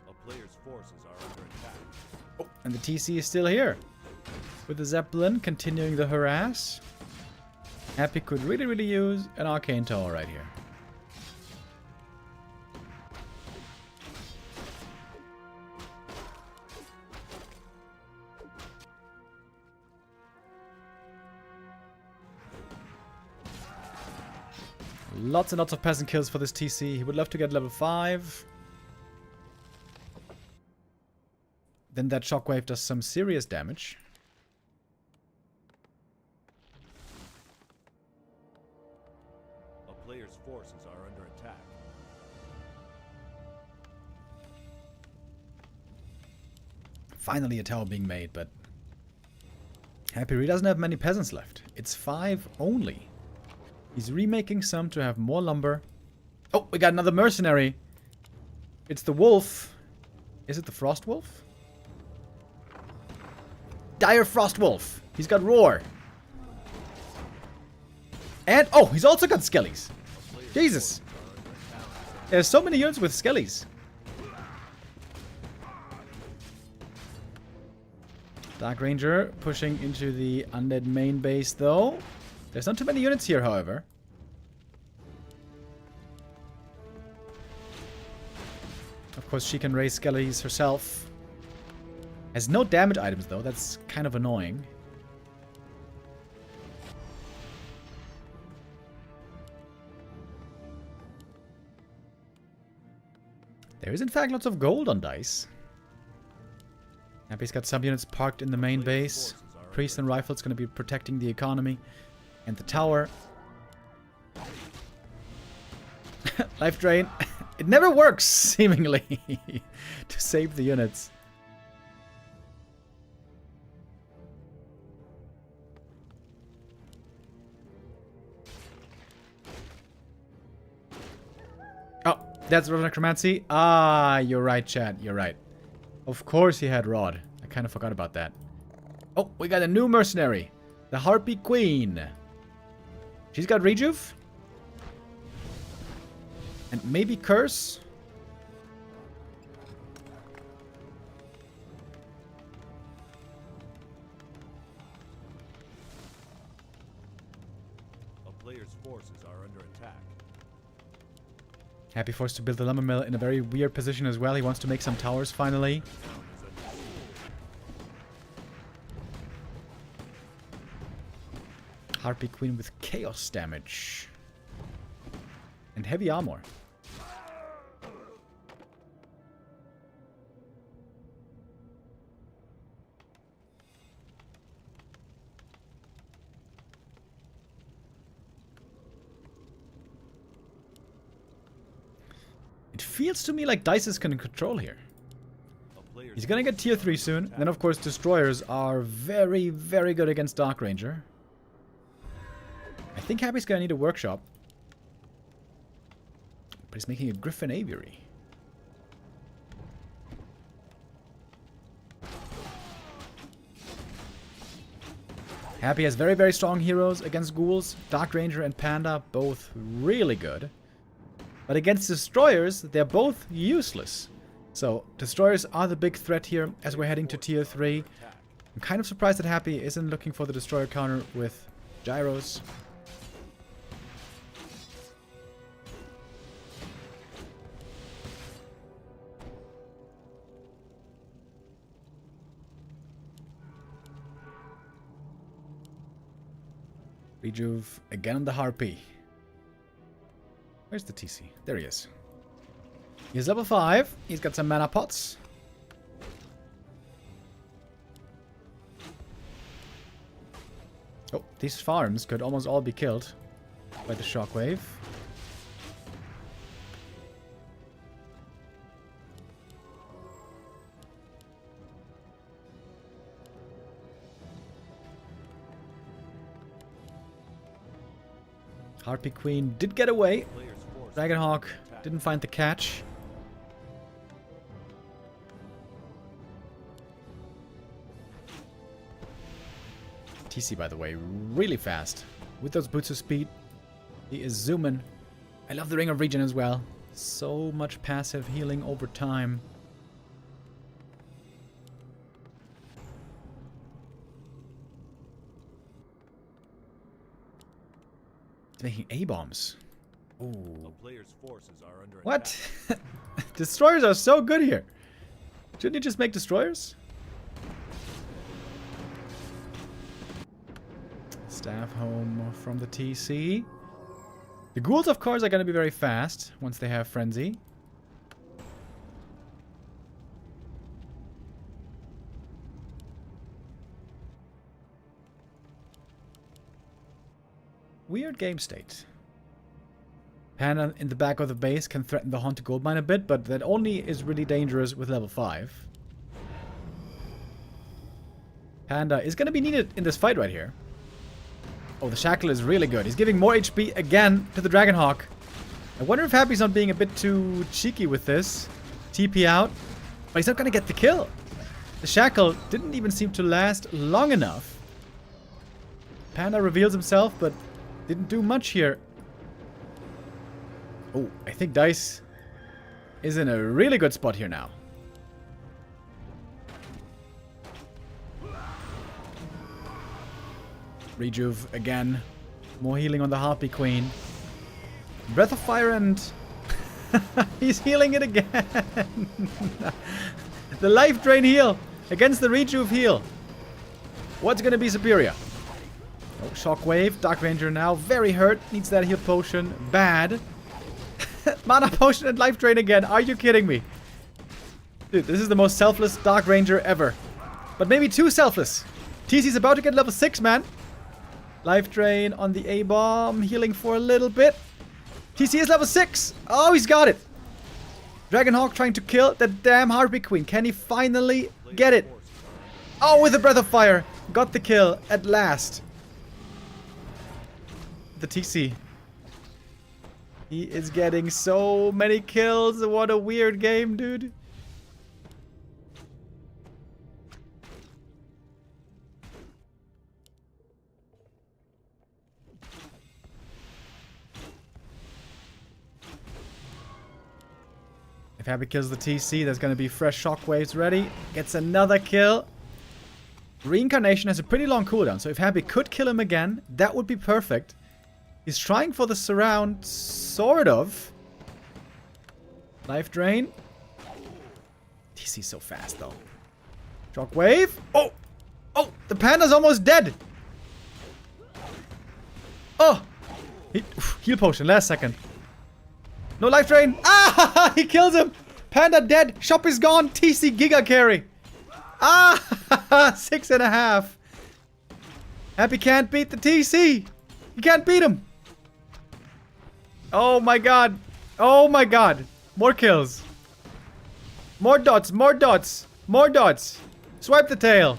A player's forces are under attack. Oh, and the TC is still here. With the Zeppelin continuing the harass. Happy could really use an Arcane Tower right here. Lots and lots of peasant kills for this TC. He would love to get level 5. Then that Shockwave does some serious damage. A player's forces are under attack. Finally a tower being made, but Happy really doesn't have many peasants left. It's 5 only. He's remaking some to have more lumber. Oh, we got another mercenary. It's the wolf. Is it the frost wolf? Dire frost wolf. He's got roar. And, oh, he's also got skellies. Jesus. There's so many units with skellies. Dark Ranger pushing into the undead main base, though. There's not too many units here, however. Of course, she can raise skellies herself. Has no damage items, though. That's kind of annoying. There is, in fact, lots of gold on Dise. Happy's got some units parked in the main base. Priest and Rifle's going to be protecting the economy. And the tower. Life drain. It never works, seemingly, to save the units. Oh, that's Necromancy. Ah, you're right, chat. You're right. Of course he had Rod. I kind of forgot about that. Oh, we got a new mercenary. The Harpy Queen. She's got Rejuve. And maybe Curse. A player's forces are under attack. Happy forced to build the lumber mill in a very weird position as well. He wants to make some towers finally. Harpy Queen with chaos damage. And heavy armor. It feels to me like Dise is going to control here. He's going to get tier 3 soon. Then, of course, Destroyers are very, very good against Dark Ranger. I think Happy's going to need a workshop. But he's making a Griffin Aviary. Happy has very, very strong heroes against Ghouls. Dark Ranger and Panda, both really good. But against Destroyers, they're both useless. So, Destroyers are the big threat here as we're heading to tier 3. I'm kind of surprised that Happy isn't looking for the Destroyer counter with Gyros. Rejuve again on the Harpy. Where's the TC? There he is. He's level 5. He's got some mana pots. Oh, these farms could almost all be killed by the shockwave. Harpy Queen did get away. Dragonhawk didn't find the catch. TC, by the way, really fast. With those boots of speed, he is zooming. I love the Ring of Regen as well. So much passive healing over time. He's making A-bombs. Ooh. What? Destroyers are so good here. Shouldn't you just make Destroyers? Staff home from the TC. The Ghouls, of course, are going to be very fast once they have Frenzy. Weird game state. Panda in the back of the base can threaten the Haunted Goldmine a bit, but that only is really dangerous with level 5. Panda is going to be needed in this fight right here. Oh, the Shackle is really good. He's giving more HP again to the Dragonhawk. I wonder if Happy's not being a bit too cheeky with this. TP out. But he's not going to get the kill. The Shackle didn't even seem to last long enough. Panda reveals himself, but didn't do much here. Oh, I think Dise is in a really good spot here now. Rejuve again. More healing on the Harpy Queen. Breath of Fire and... he's healing it again. The Life Drain heal against the Rejuve heal. What's going to be superior? Oh, Shockwave. Dark Ranger now very hurt. Needs that heal potion. Bad. Mana potion and Life Drain again. Are you kidding me? Dude, this is the most selfless Dark Ranger ever. But maybe too selfless. TC's about to get level 6, man. Life Drain on the A-bomb. Healing for a little bit. TC is level 6. Oh, he's got it. Dragonhawk trying to kill the damn Harpy Queen. Can he finally get it? Oh, with the Breath of Fire. Got the kill at last. The TC. He is getting so many kills. What a weird game, dude. If Happy kills the TC, there's going to be fresh shockwaves ready. Gets another kill. Reincarnation has a pretty long cooldown, so if Happy could kill him again, that would be perfect. He's trying for the surround, sort of. Life Drain. TC's so fast, though. Shockwave. Oh! Oh! The Panda's almost dead! Oh! Heal potion, last second. No life drain. Ah! He kills him! Panda dead. Shop is gone. TC Giga Carry. Ah! 6.5. Happy can't beat the TC. You can't beat him. Oh my god. Oh my god. More kills. More dots. More dots. More dots. Swipe the tail.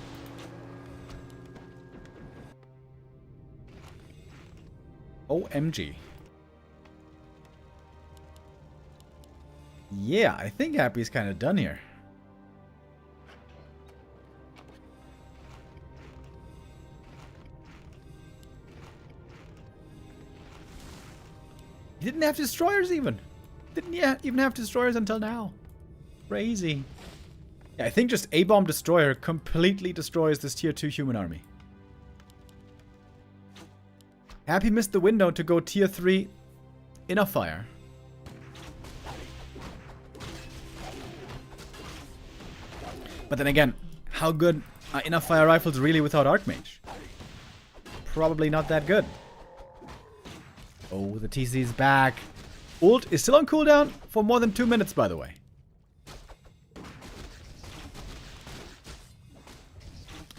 OMG. Yeah, I think Happy's kind of done here. He didn't have destroyers even. Didn't even have destroyers until now. Crazy. Yeah, I think just A-bomb destroyer completely destroys this tier 2 human army. Happy missed the window to go tier 3 inner fire. But then again, how good are inner fire rifles really without Archmage? Probably not that good. Oh, the TC is back. Ult is still on cooldown for more than 2 minutes, by the way.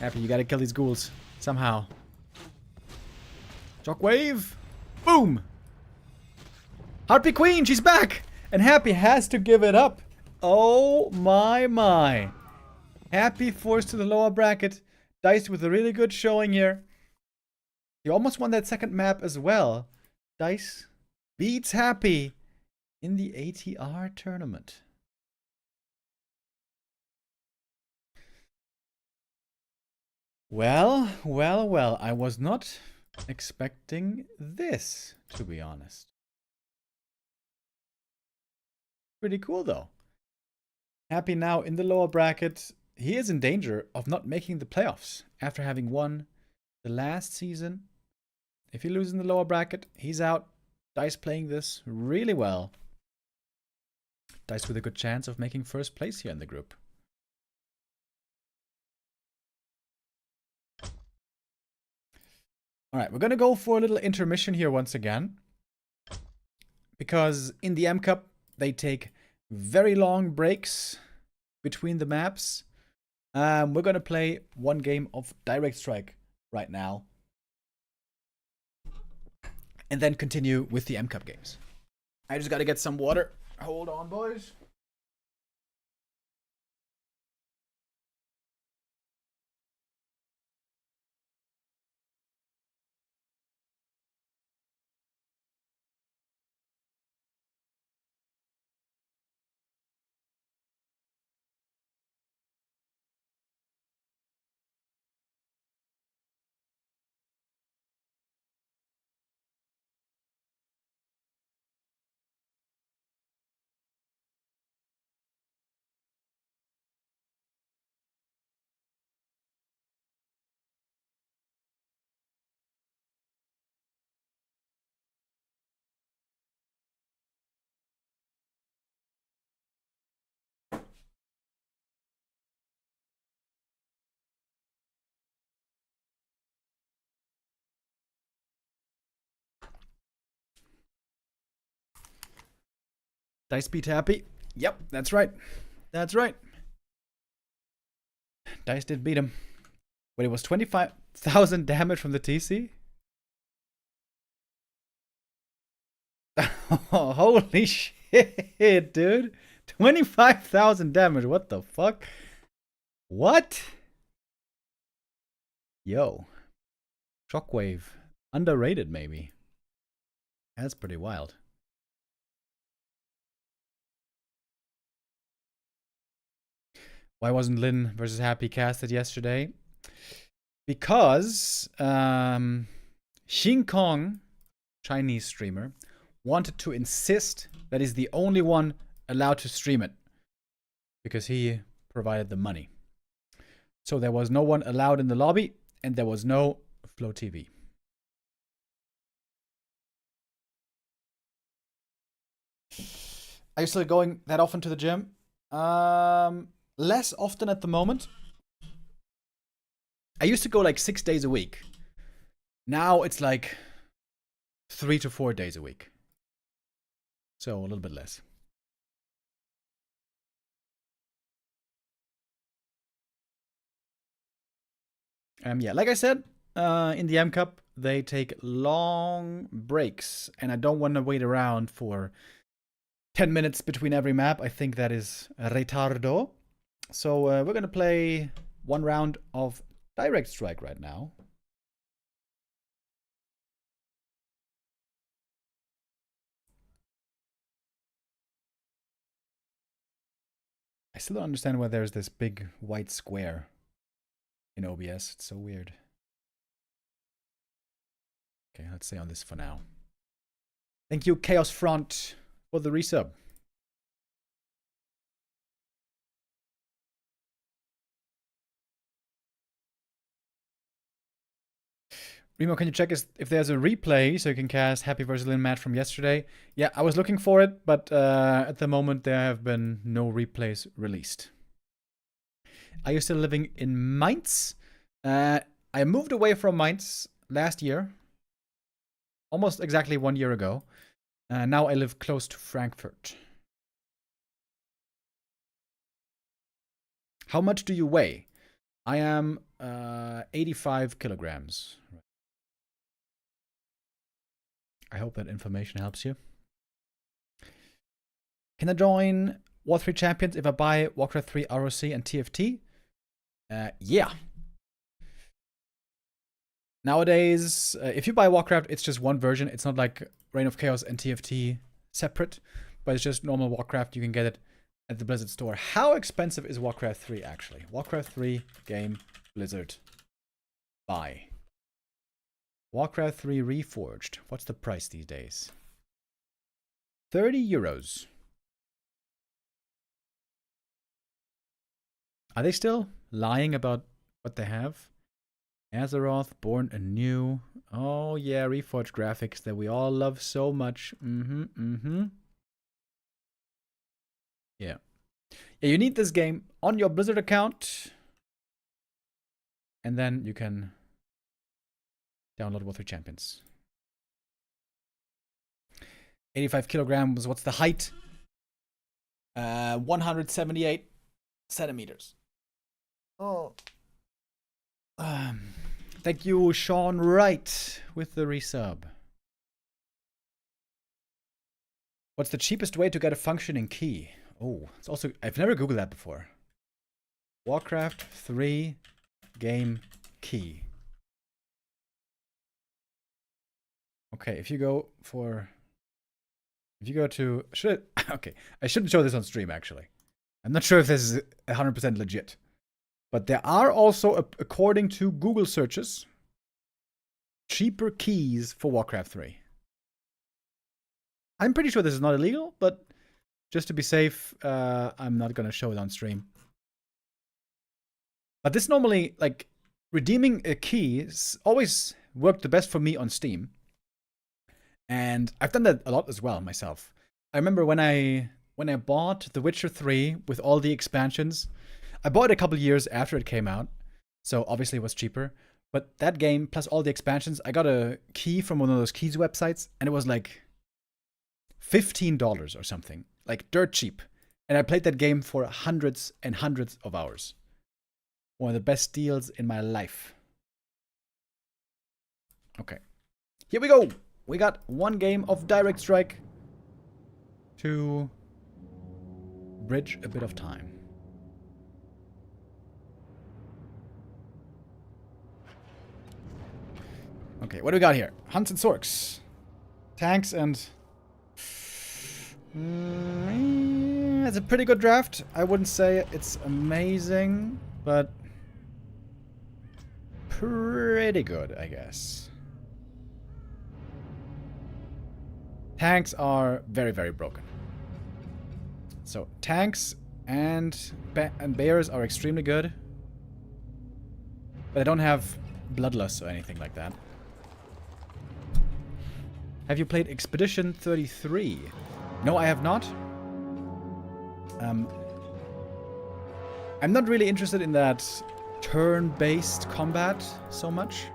Happy, you gotta kill these ghouls. Somehow. Shockwave! Boom! Harpy Queen, she's back! And Happy has to give it up. Oh my. Happy forced to the lower bracket. Dise with a really good showing here. He almost won that second map as well. Dise beats Happy in the ATR tournament. Well. I was not expecting this, to be honest. Pretty cool, though. Happy now in the lower bracket. He is in danger of not making the playoffs after having won the last season. If he loses in the lower bracket, he's out. Dise playing this really well. Dise with a good chance of making first place here in the group. Alright, we're going to go for a little intermission here once again. Because in the M Cup, they take very long breaks between the maps. We're going to play one game of Direct Strike right now. And then continue with the M Cup games. I just got to get some water. Hold on, boys. Dise beat Happy. Yep, that's right. That's right. Dise did beat him. But it was 25,000 damage from the TC? Oh, holy shit, dude. 25,000 damage. What the fuck? What? Yo. Shockwave. Underrated, maybe. That's pretty wild. Why wasn't Lin versus Happy casted yesterday? Because Xing Kong, Chinese streamer, wanted to insist that he's the only one allowed to stream it. Because he provided the money. So there was no one allowed in the lobby, and there was no Flow TV. Are you still going that often to the gym? Less often at the moment. I used to go like 6 days a week. Now it's like 3 to 4 days a week. So a little bit less. Yeah, like I said, in the M Cup, they take long breaks, and I don't want to wait around for 10 minutes between every map. I think that is retardo. So we're going to play one round of Direct Strike right now. I still don't understand why there's this big white square in OBS. It's so weird. Okay, let's stay on this for now. Thank you, Chaos Front, for the resub. Remo, can you check if there's a replay so you can cast Happy vs. Lin match from yesterday? Yeah, I was looking for it, but at the moment there have been no replays released. Are you still living in Mainz? I moved away from Mainz last year. Almost exactly 1 year ago. Now I live close to Frankfurt. How much do you weigh? I am 85 kilograms. I hope that information helps you. Can I join Warcraft 3 Champions if I buy Warcraft 3 ROC and TFT? Yeah. Nowadays, if you buy Warcraft, it's just one version. It's not like Reign of Chaos and TFT separate, but it's just normal Warcraft. You can get it at the Blizzard store. How expensive is Warcraft 3 actually? Warcraft 3 game Blizzard buy. Warcraft 3 Reforged. What's the price these days? 30 euros. Are they still lying about what they have? Azeroth, Born Anew. Oh yeah, Reforged graphics that we all love so much. Yeah. Yeah, you need this game on your Blizzard account. And then you can download Warcraft 3 Champions. 85 kilograms. What's the height? 178 centimeters. Oh. Thank you, Sean Wright, with the resub. What's the cheapest way to get a functioning key? Oh, it's also, I've never Googled that before. Warcraft 3 game key. Okay, if you go to, okay, I shouldn't show this on stream actually. I'm not sure if this is 100% legit. But there are also, according to Google searches, cheaper keys for Warcraft 3. I'm pretty sure this is not illegal, but just to be safe, I'm not going to show it on stream. But this normally, like, redeeming a key always worked the best for me on Steam. And I've done that a lot as well myself. I remember when I bought The Witcher 3 with all the expansions, I bought it a couple years after it came out, so obviously it was cheaper. But that game, plus all the expansions, I got a key from one of those keys websites, and it was like $15 or something. Like dirt cheap. And I played that game for hundreds and hundreds of hours. One of the best deals in my life. Okay. Here we go! We got one game of Direct Strike to bridge a bit of time. Okay, what do we got here? Hunts and Sorks. Tanks and... it's a pretty good draft. I wouldn't say it's amazing, but... pretty good, I guess. Tanks are very, very broken. So, tanks and bears are extremely good. But I don't have bloodlust or anything like that. Have you played Expedition 33? No, I have not. I'm not really interested in that turn-based combat so much.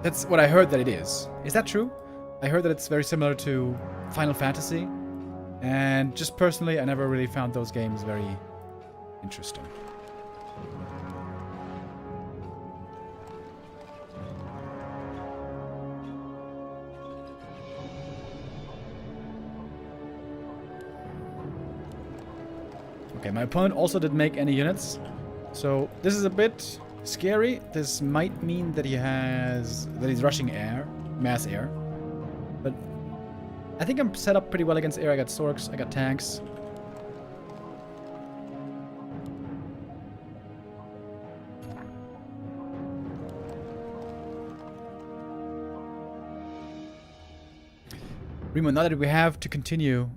That's what I heard that it is. Is that true? I heard that it's very similar to Final Fantasy. And just personally, I never really found those games very interesting. Okay, my opponent also didn't make any units. So this is a bit scary. This might mean that he's rushing air, mass air. But I think I'm set up pretty well against air. I got Sorks, I got tanks. Remo, now that we have to continue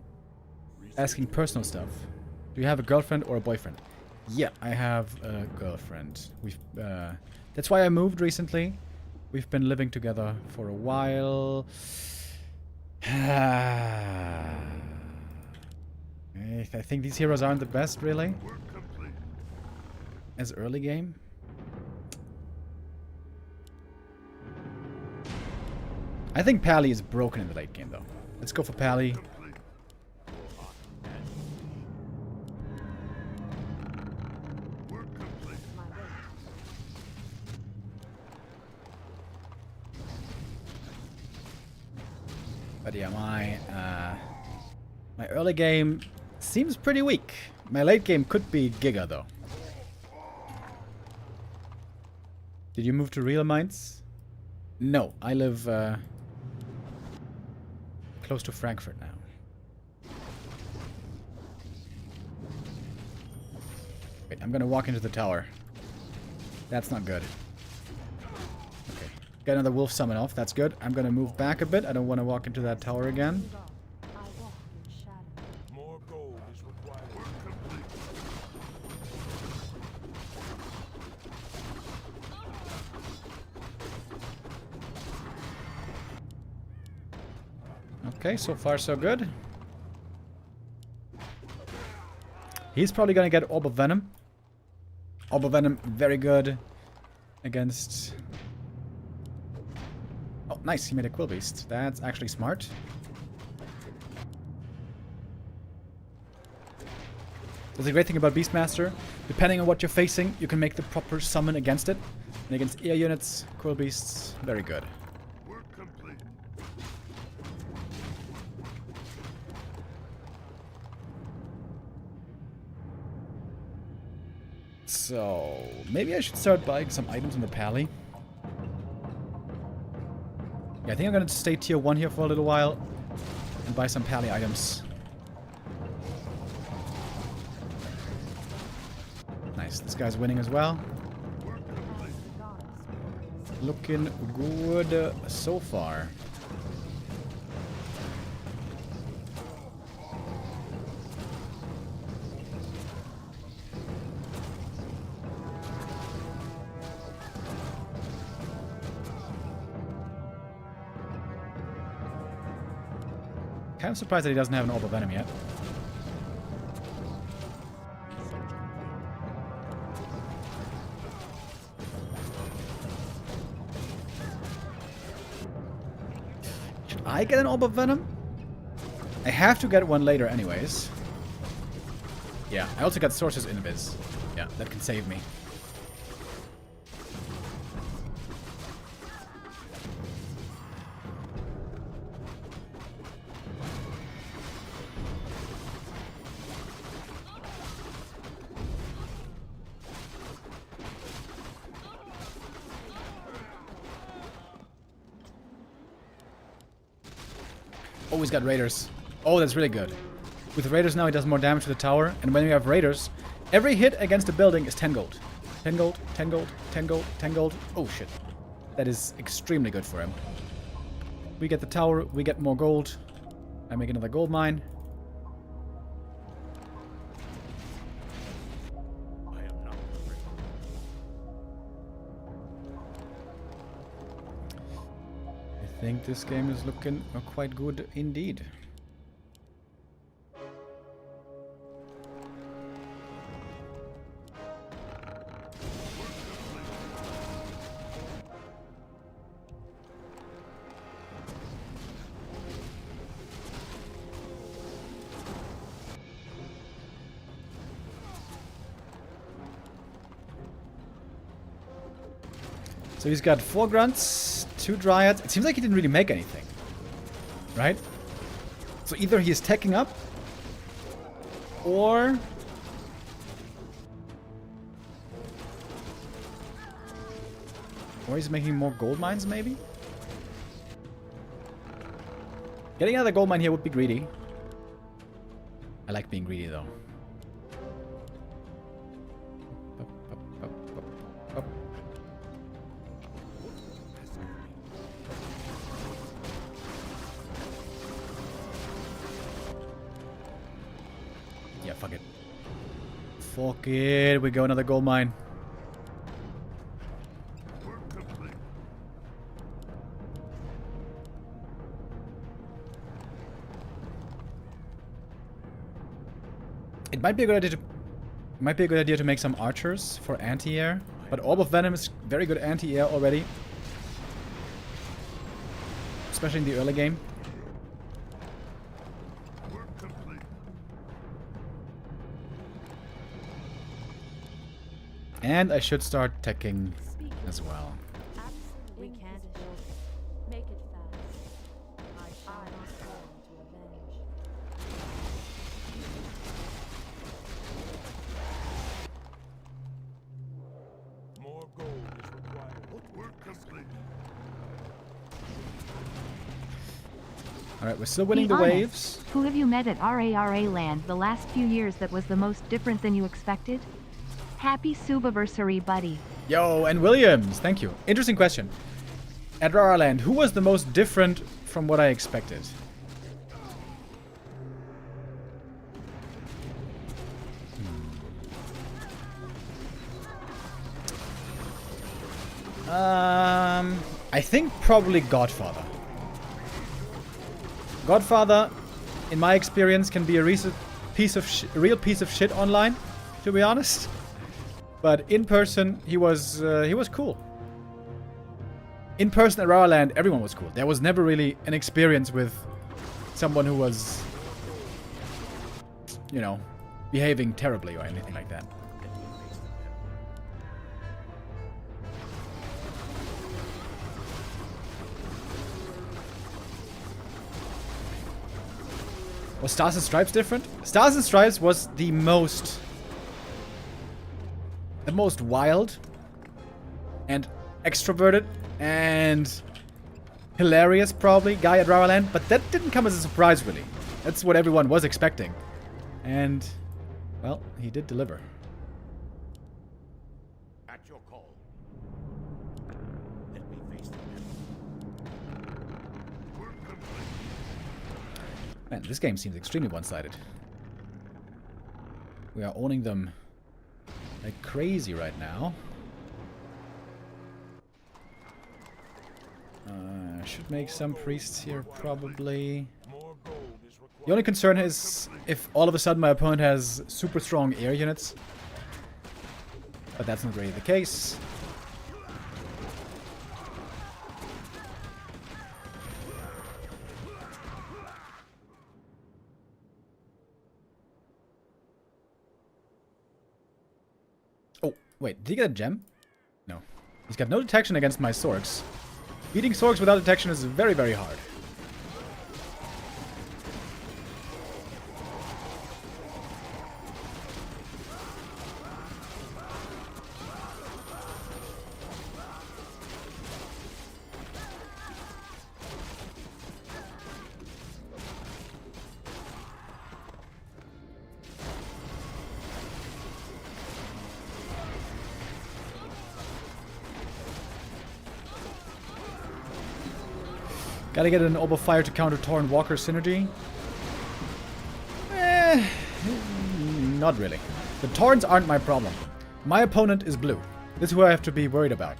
asking personal stuff, do you have a girlfriend or a boyfriend? Yeah, I have a girlfriend. That's why I moved recently. We've been living together for a while. I think these heroes aren't the best, really. As early game. I think Pally is broken in the late game, though. Let's go for Pally. But yeah, my early game seems pretty weak. My late game could be Giga, though. Did you move to Real Mainz? No, I live close to Frankfurt now. Wait, I'm gonna walk into the tower. That's not good. Okay, got another wolf summon off. That's good. I'm gonna move back a bit. I don't want to walk into that tower again. More gold is required. Work complete. Okay, so far so good. He's probably gonna get Orb of Venom. Orb of Venom, very good against... Oh, nice, he made a Quill Beast. That's actually smart. That's the great thing about Beastmaster. Depending on what you're facing, you can make the proper summon against it. And against air units, Quill Beasts, very good. Work complete. So, maybe I should start buying some items in the Pally. Yeah, I think I'm gonna stay tier 1 here for a little while and buy some Pally items. Nice, this guy's winning as well. Looking good so far. Kind of surprised that he doesn't have an Orb of Venom yet. Should I get an Orb of Venom? I have to get one later anyways. Yeah, I also got Source's Invis. Yeah, that can save me. Oh, he's got Raiders. Oh, that's really good. With Raiders now, he does more damage to the tower. And when we have Raiders, every hit against a building is 10 gold. 10 gold, 10 gold, 10 gold, 10 gold. Oh, shit. That is extremely good for him. We get the tower, we get more gold. I make another gold mine. I am not afraid. I think this game is looking quite good indeed. So he's got 4 grunts, 2 dryads. It seems like he didn't really make anything. Right? So either he's teching up, or he's making more gold mines, maybe? Getting another gold mine here would be greedy. I like being greedy, though. Yeah, fuck it. Fuck it. We go another gold mine. It might be a good idea to make some archers for anti-air, but Orb of Venom is very good anti-air already, especially in the early game. And I should start teching as well. We can't build it. Make it fast. I shall not fall to avenge. More gold is required. Work complete. Alright, we're still winning Be the honest. waves. Who have you met at Raraland the last few years that was the most different than you expected? Happy Subaversary, buddy. Yo, and Williams, thank you. Interesting question. At Raraland, who was the most different from what I expected? I think probably Godfather. Godfather, in my experience, can be a real piece of shit online, to be honest. But in person, he was cool. In person at Raraland, everyone was cool. There was never really an experience with someone who was, you know, behaving terribly or anything like that. Was Stars and Stripes different? Stars and Stripes was the most wild and extroverted and hilarious probably guy at Raraland, but that didn't come as a surprise really. That's what everyone was expecting. And well, he did deliver. At your call. Let me face the Man, this game seems extremely one-sided. We are owning them like crazy right now. I should make some priests here, probably. more gold is required. The only concern is if all of a sudden my opponent has super strong air units. But that's not really the case. Oh, wait, did he get a gem? No. He's got no detection against my Sorks. Beating Sorks without detection is very, very hard. Gotta get an Orb of Fire to counter Torrent Walker synergy. Not really. The Torrents aren't my problem. My opponent is blue. This is who I have to be worried about.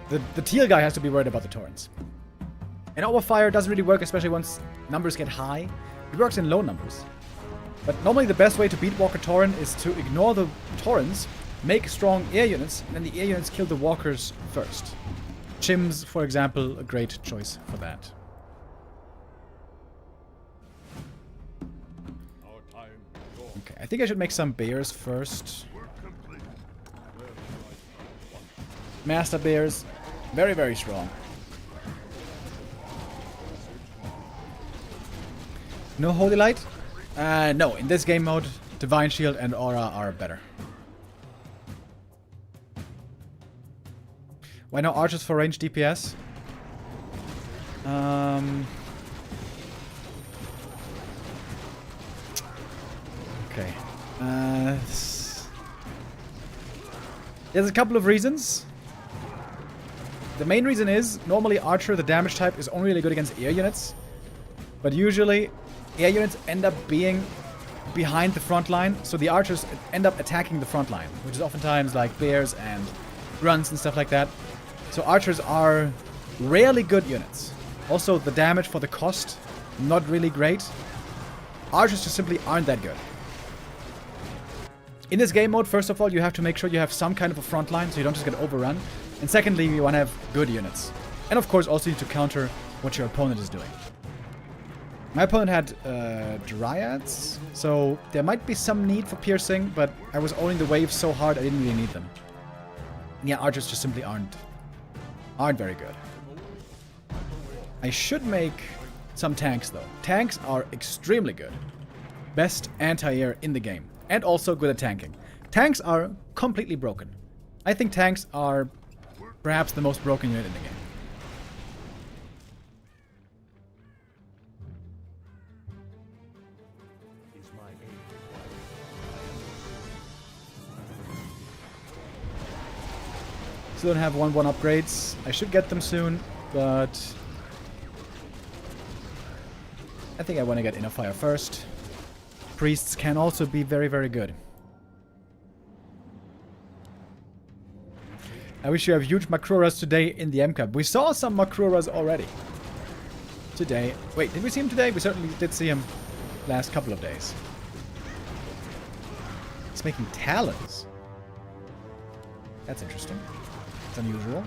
The teal guy has to be worried about the Torrents. And Orb of Fire doesn't really work, especially once numbers get high. It works in low numbers. But normally the best way to beat Walker Torrent is to ignore the Torrents, make strong air units, and then the air units kill the Walkers first. Chims, for example, a great choice for that. Our time is gone. Okay, I think I should make some bears first. Master Bears, very, very strong. No Holy Light? No, in this game mode, Divine Shield and Aura are better. Why no archers for range DPS? Okay. There's a couple of reasons. The main reason is, normally Archer, the damage type, is only really good against air units. But usually, air units end up being behind the front line, so the archers end up attacking the front line, which is oftentimes like bears and grunts and stuff like that. So archers are rarely good units. Also, the damage for the cost, not really great. Archers just simply aren't that good. In this game mode, first of all, you have to make sure you have some kind of a front line so you don't just get overrun. And secondly, you want to have good units. And of course, also you need to counter what your opponent is doing. My opponent had Dryads, so there might be some need for piercing, but I was owning the waves so hard I didn't really need them. Yeah, archers just simply aren't very good. I should make some tanks though. Tanks are extremely good. Best anti-air in the game. And also good at tanking. Tanks are completely broken. I think tanks are perhaps the most broken unit in the game. Still don't have 1-1 upgrades. I should get them soon, but I think I want to get Inner Fire first. Priests can also be very, very good. I wish you have huge Makruras today in the M-Cup. We saw some Makruras already. Today. Wait, did we see him today? We certainly did see him last couple of days. He's making talons. That's interesting. It's unusual.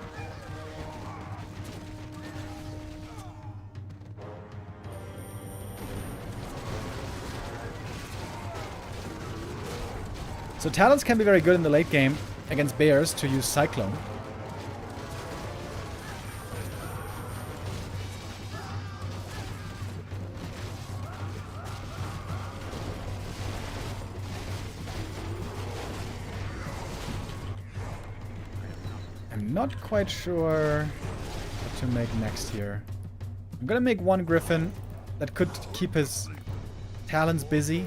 So talons can be very good in the late game against bears to use Cyclone. I'm not quite sure what to make next here. I'm gonna make one Griffin that could keep his talons busy.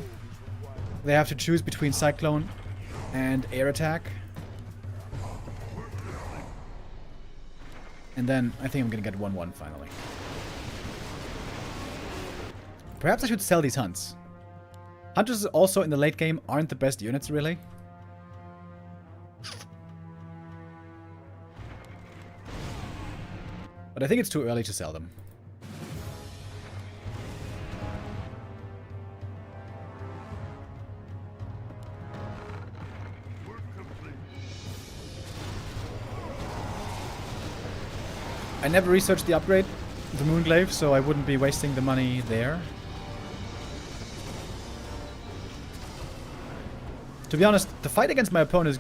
They have to choose between Cyclone and air attack. And then I think I'm gonna get 1-1 finally. Perhaps I should sell these hunts. Hunters also in the late game aren't the best units really. But I think it's too early to sell them. I never researched the upgrade, the Moonglaive, so I wouldn't be wasting the money there. To be honest, the fight against my opponent is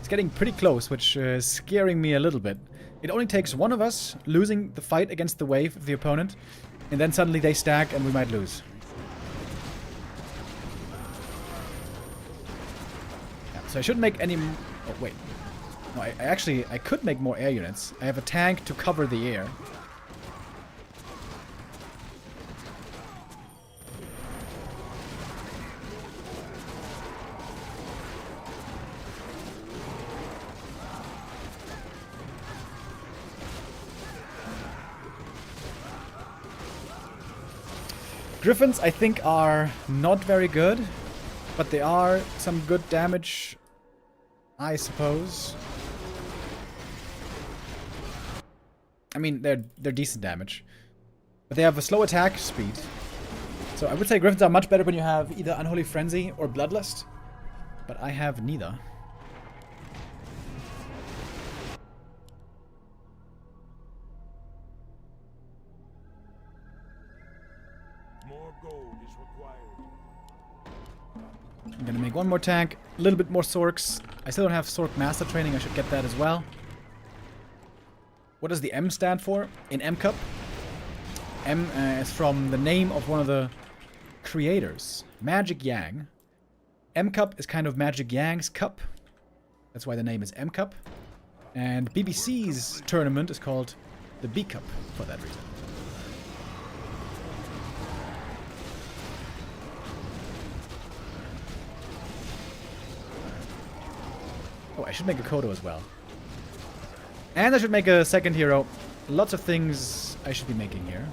getting pretty close, which is scaring me a little bit. It only takes one of us losing the fight against the wave of the opponent, and then suddenly they stack and we might lose. Yeah, so I shouldn't make any... Oh, wait. No, I could make more air units. I have a tank to cover the air. Griffins, I think, are not very good, but they are some good damage, I suppose. I mean, they're decent damage. But they have a slow attack speed. So I would say Griffins are much better when you have either Unholy Frenzy or Bloodlust. But I have neither. More gold is required. I'm gonna make one more tank, a little bit more Sorks. I still don't have Sork Master Training, I should get that as well. What does the M stand for in M Cup? M is from the name of one of the creators, Magic Yang. M Cup is kind of Magic Yang's cup. That's why the name is M Cup. And BBC's tournament is called the B Cup for that reason. Oh, I should make a Kodo as well. And I should make a second hero. Lots of things I should be making here.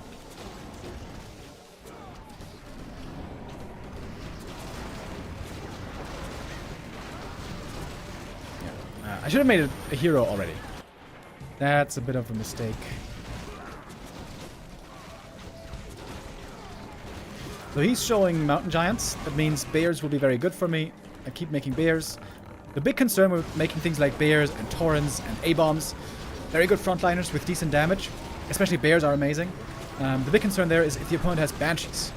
Yeah. I should have made a hero already. That's a bit of a mistake. So he's showing mountain giants. That means bears will be very good for me. I keep making bears. The big concern with making things like bears and torrents and A-bombs, very good frontliners with decent damage. Especially bears are amazing. The big concern there is if the opponent has banshees.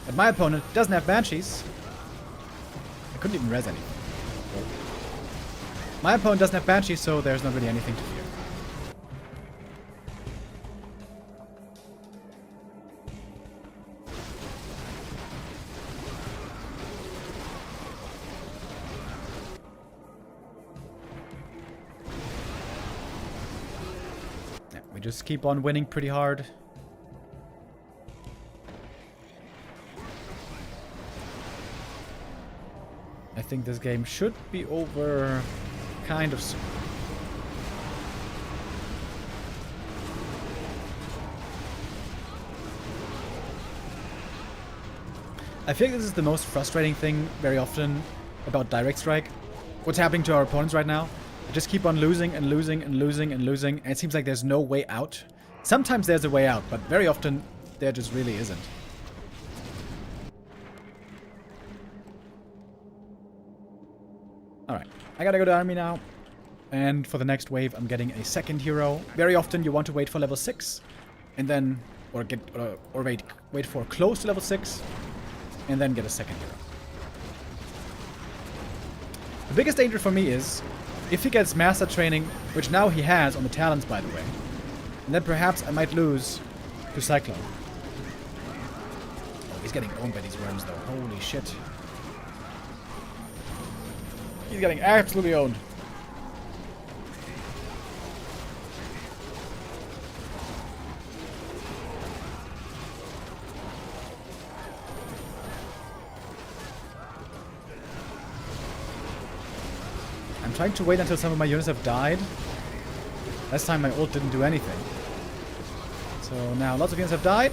But my opponent doesn't have banshees. I couldn't even res anything. My opponent doesn't have banshees, so there's not really anything to fear. We just keep on winning pretty hard. I think this game should be over kind of soon. I feel like this is the most frustrating thing very often about Direct Strike. What's happening to our opponents right now? They just keep on losing and losing and losing and losing, and it seems like there's no way out. Sometimes there's a way out, but very often there just really isn't. Alright, I gotta go to army now. And for the next wave, I'm getting a second hero. Very often you want to wait for level 6, and then, or wait for close to level 6, and then get a second hero. The biggest danger for me is if he gets master training, which now he has on the talents, by the way, and then perhaps I might lose to Cyclone. Oh, he's getting owned by these worms, though. Holy shit. He's getting absolutely owned. I'm trying to wait until some of my units have died. Last time my ult didn't do anything. So now lots of units have died.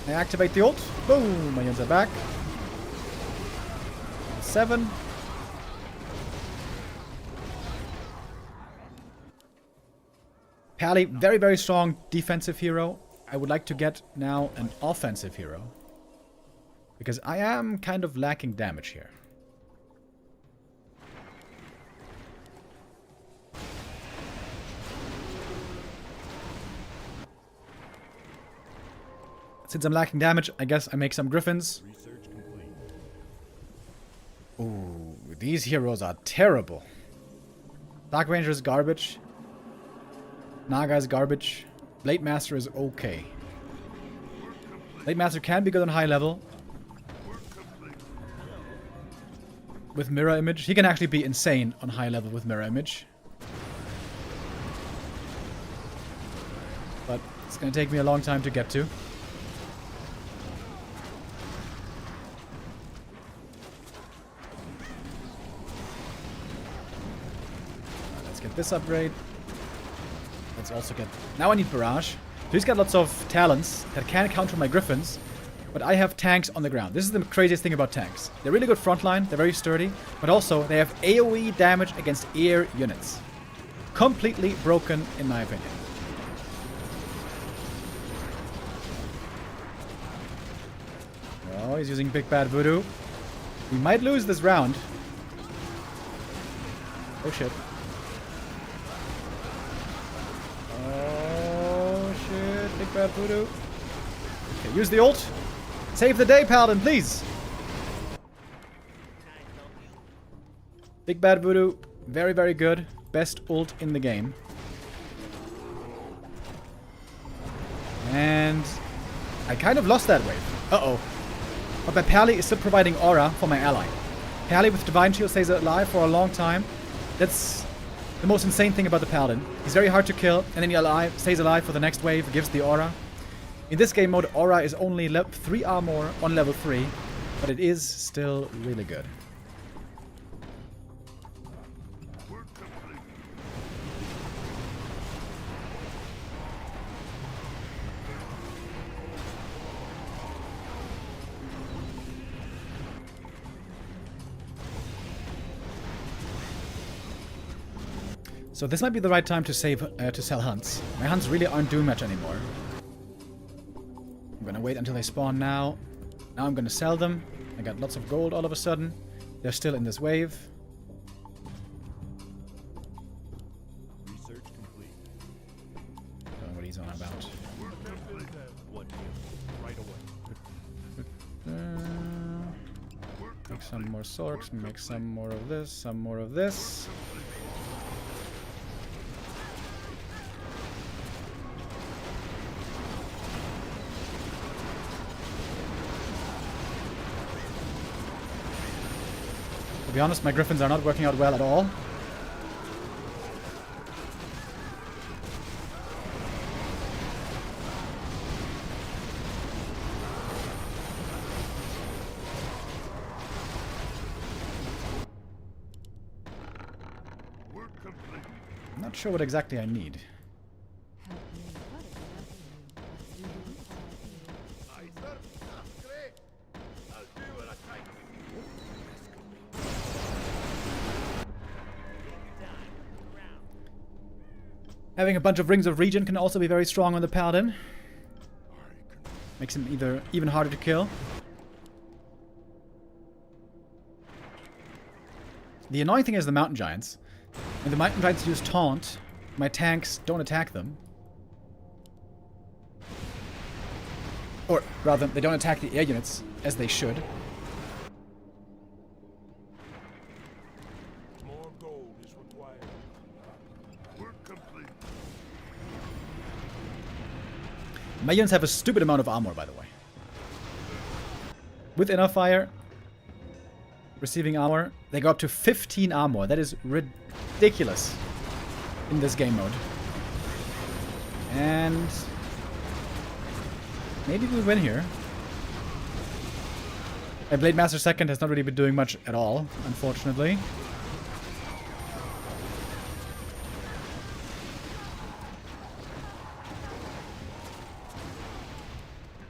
I activate the ult. Boom! My units are back. 7. Pally, very, very strong defensive hero. I would like to get now an offensive hero. Because I am kind of lacking damage here. Since I'm lacking damage, I guess I make some griffins. Research complete. Ooh, these heroes are terrible. Dark Ranger is garbage. Naga is garbage. Blade Master is okay. Blade Master can be good on high level. With mirror image. He can actually be insane on high level with mirror image. But it's gonna take me a long time to get to. Let's get this upgrade. Let's also get... Now I need Barrage. He's got lots of talents that can counter my Griffins, but I have tanks on the ground. This is the craziest thing about tanks. They're really good frontline, they're very sturdy, but also they have AoE damage against air units. Completely broken, in my opinion. Oh, he's using Big Bad Voodoo. We might lose this round. Oh shit. Big Bad Voodoo. Okay, use the ult. Save the day, Paladin, please. Big Bad Voodoo. Very, very good. Best ult in the game. And I kind of lost that wave. Uh-oh. But my Pally is still providing aura for my ally. Pally with Divine Shield stays alive for a long time. That's the most insane thing about the Paladin. He's very hard to kill, and then he stays alive for the next wave, gives the aura. In this game mode, aura is only 3 armor on level 3, but it is still really good. So this might be the right time to sell hunts. My hunts really aren't doing much anymore. I'm gonna wait until they spawn now. Now I'm gonna sell them. I got lots of gold all of a sudden. They're still in this wave. Research complete. Don't know what he's on about. One kill. Right away. Make some more sorks, make some more of this, some more of this. To be honest, my griffins are not working out well at all. I'm not sure what exactly I need. Help me. What exactly? Having a bunch of Rings of Regen can also be very strong on the Paladin. Makes him even harder to kill. The annoying thing is the Mountain Giants. When the Mountain Giants use Taunt, my tanks don't attack them. Or rather, they don't attack the air units, as they should. More gold is required. Work complete. My units have a stupid amount of armor, by the way. With Inner Fire, receiving armor, they go up to 15 armor. That is ridiculous in this game mode. And maybe we win here. My Blade Master 2nd has not really been doing much at all, unfortunately.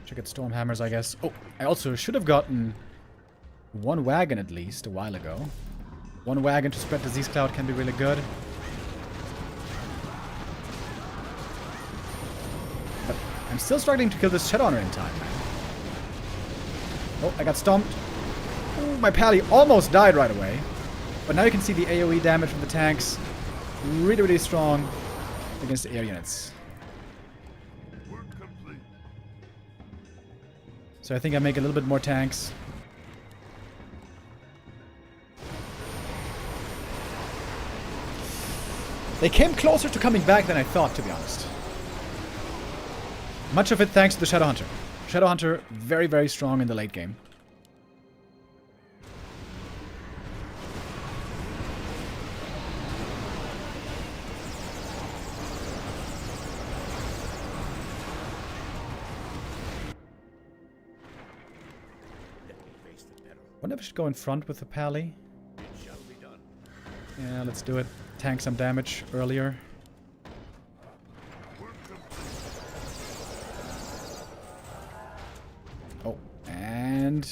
Should get Stormhammers, I guess. Oh, I also should have gotten one wagon at least a while ago. One wagon to spread Disease Cloud can be really good. But I'm still struggling to kill this Shadowhunter in time, man. Oh, I got stomped. Ooh, my Pally almost died right away. But now you can see the AoE damage from the tanks. Really, really strong against the air units. So I think I make a little bit more tanks. They came closer to coming back than I thought, to be honest. Much of it thanks to the Shadowhunter. Shadowhunter, very, very strong in the late game. Wonder if I should go in front with the Pally. Yeah, let's do it. Tank some damage earlier. Oh, and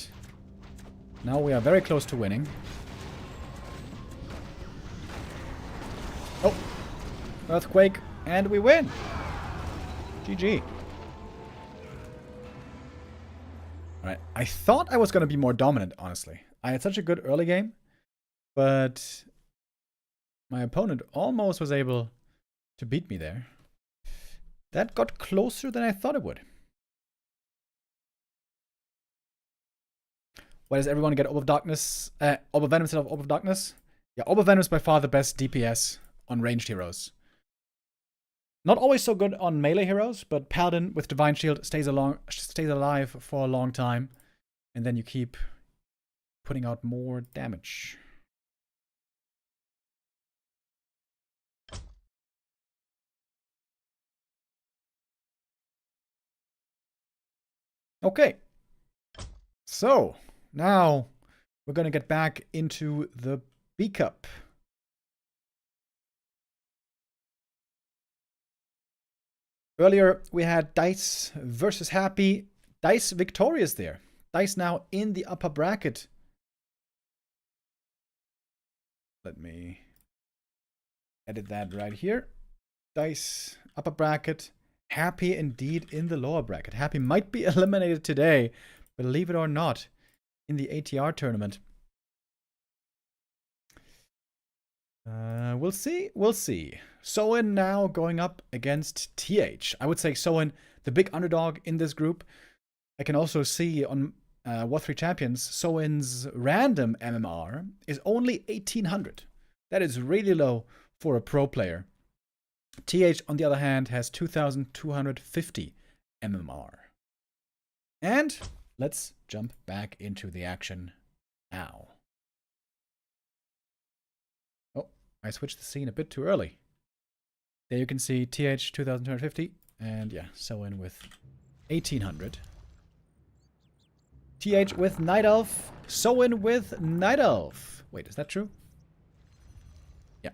now we are very close to winning. Oh, Earthquake, and we win. GG. Alright, I thought I was going to be more dominant, honestly. I had such a good early game, but my opponent almost was able to beat me there. That got closer than I thought it would. Why does everyone get Orb of Darkness? Orb of Venom instead of Orb of Darkness? Yeah, Orb of Venom is by far the best DPS on ranged heroes. Not always so good on melee heroes, but Paladin with Divine Shield stays alive for a long time. And then you keep putting out more damage. Okay. So, now we're going to get back into the B Cup. Earlier, we had Dise versus Happy. Dise victorious there. Dise now in the upper bracket. Let me edit that right here. Dise, upper bracket. Happy indeed in the lower bracket. Happy might be eliminated today, believe it or not, in the ATR tournament. We'll see. We'll see. Soin now going up against TH. I would say Soin, the big underdog in this group. I can also see on Warcraft III Champions, Soin's random MMR is only 1800. That is really low for a pro player. TH, on the other hand, has 2250 MMR. And let's jump back into the action now. Oh, I switched the scene a bit too early. There you can see TH 2250, and yeah, Soin with 1800. TH with Night Elf, Soin with Night Elf. Wait, is that true? Yeah,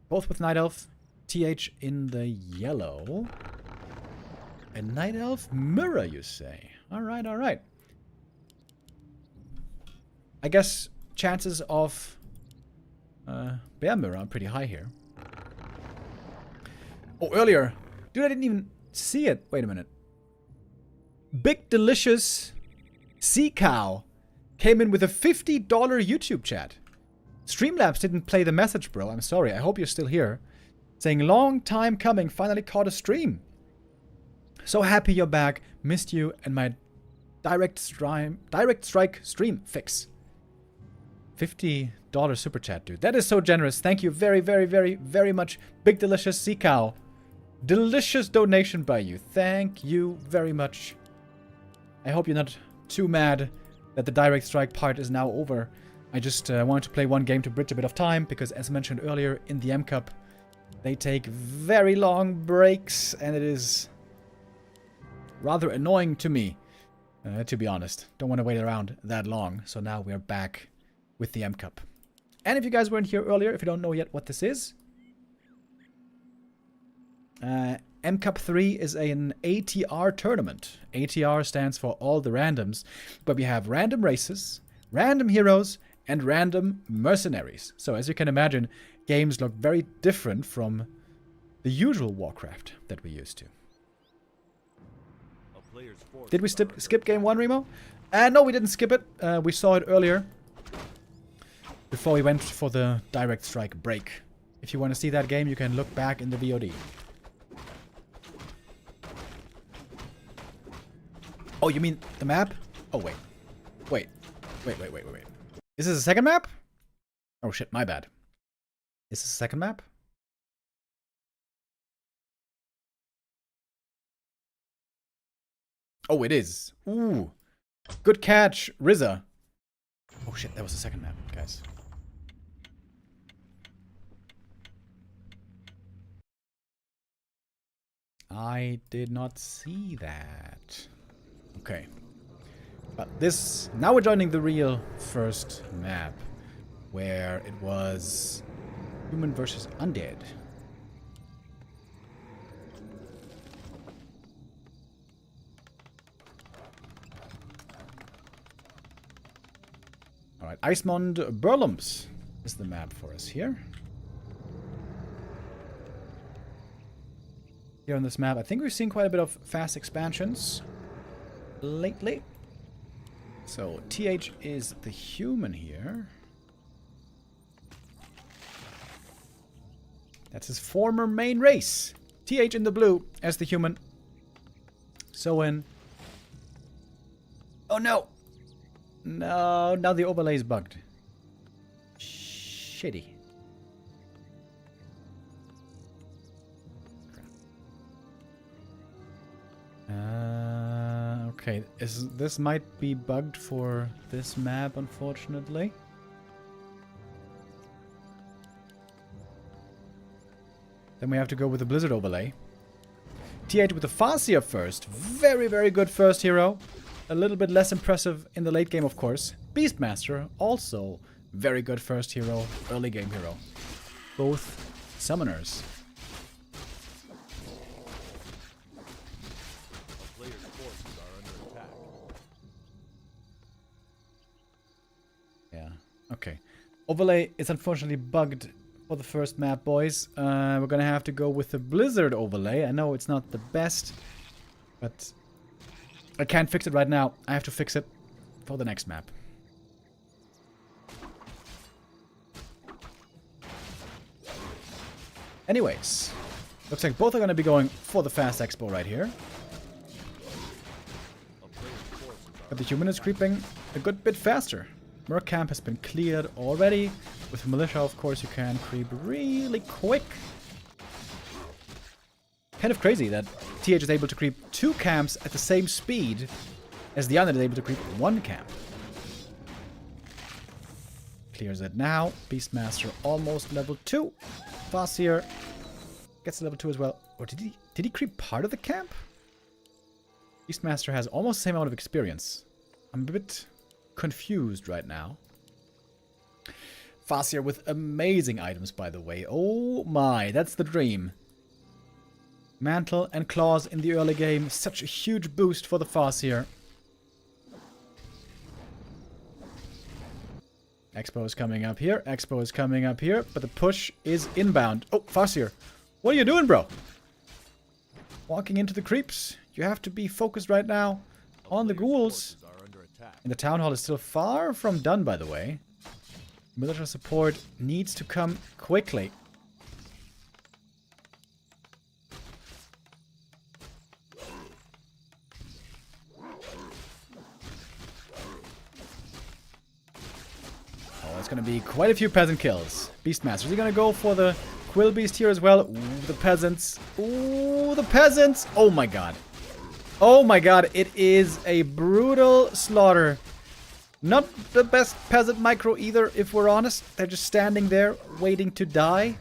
both with Night Elf. TH in the yellow. And Night Elf mirror, you say? Alright, alright. I guess chances of Bear Mirror are pretty high here. Oh, earlier. Dude, I didn't even see it. Wait a minute. Big Delicious Sea Cow came in with a $50 YouTube chat. Streamlabs didn't play the message, bro. I'm sorry. I hope you're still here. Saying, long time coming, finally caught a stream. So happy you're back. Missed you and my direct strike stream fix. $50 super chat, dude. That is so generous. Thank you very, very, very, very much. Big Delicious Sea Cow. Delicious donation by you. Thank you very much. I hope you're not too mad that the direct strike part is now over. I just wanted to play one game to bridge a bit of time because, as mentioned earlier, in the M Cup, they take very long breaks, and it is rather annoying to me, to be honest. Don't want to wait around that long, so now we're back with the M Cup. And if you guys weren't here earlier, if you don't know yet what this is, M Cup 3 is an ATR tournament. ATR stands for all the randoms, but we have random races, random heroes, and random mercenaries. So as you can imagine, games look very different from the usual Warcraft that we're used to. Did we skip game 1, Remo? No, we didn't skip it. We saw it earlier before we went for the direct strike break. If you want to see that game, you can look back in the VOD. Oh, you mean the map? Oh, wait. Wait. Is this a second map? Oh shit, my bad. Is this a second map? Oh, it is. Ooh. Good catch, Rizza. Oh shit, that was the second map, guys. I did not see that. Okay. But this... Now we're joining the real first map, where it was human versus undead. Alright, Icemond Burlums is the map for us here. Here on this map, I think we've seen quite a bit of fast expansions lately. So, TH is the human here. That's his former main race. TH in the blue as the human. Soin. Oh no! No, now the overlay is bugged. Shitty. Okay, this might be bugged for this map, unfortunately. Then we have to go with the Blizzard overlay. TH with the Farseer first. Very, very good first hero. A little bit less impressive in the late game, of course. Beastmaster, also very good first hero, early game hero. Both summoners. A player's forces are under attack. Yeah, okay. Overlay is unfortunately bugged for the first map, boys. We're gonna have to go with the Blizzard overlay. I know it's not the best, but I can't fix it right now. I have to fix it for the next map. Anyways, looks like both are gonna be going for the fast expo right here. But the human is creeping a good bit faster. Merc camp has been cleared already. With militia, of course, you can creep really quick. Kind of crazy that TH is able to creep 2 camps at the same speed as the other is able to creep 1 camp. Clears it now. Beastmaster almost level 2. Farseer gets level 2 as well. Or did he creep part of the camp? Beastmaster has almost the same amount of experience. I'm a bit confused right now. Farseer with amazing items, by the way. Oh my, that's the dream. Mantle and Claws in the early game. Such a huge boost for the Farseer. Expo is coming up here. Expo is coming up here. But the push is inbound. Oh, Farseer. What are you doing, bro? Walking into the creeps. You have to be focused right now on the ghouls. And the town hall is still far from done, by the way. Military support needs to come quickly. Oh, it's going to be quite a few peasant kills. Beastmaster, is he going to go for the Quill Beast here as well? Ooh, the peasants. Ooh, the peasants. Oh my god. Oh my god, it is a brutal slaughter. Not the best peasant micro either, if we're honest. They're just standing there, waiting to die.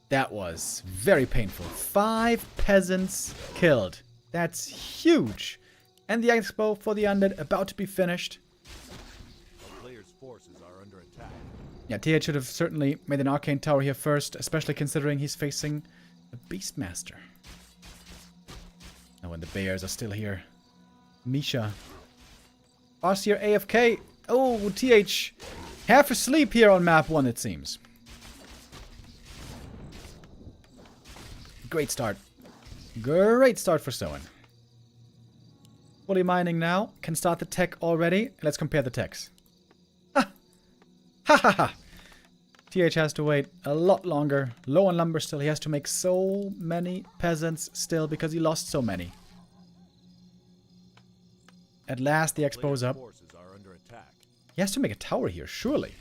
That was very painful. 5 peasants killed. That's huge. And the expo for the undead about to be finished. The player's forces are under attack. Yeah, TH should have certainly made an arcane tower here first, especially considering he's facing a Beastmaster. Oh, and the bears are still here. Misha. Farseer AFK. Oh, TH. Half asleep here on map 1, it seems. Great start. Great start for Soin. Fully mining now. Can start the tech already. Let's compare the techs. Ha! Ha ha ha! TH has to wait a lot longer. Low on lumber still. He has to make so many peasants still because he lost so many. At last, the expo's up. He has to make a tower here, surely.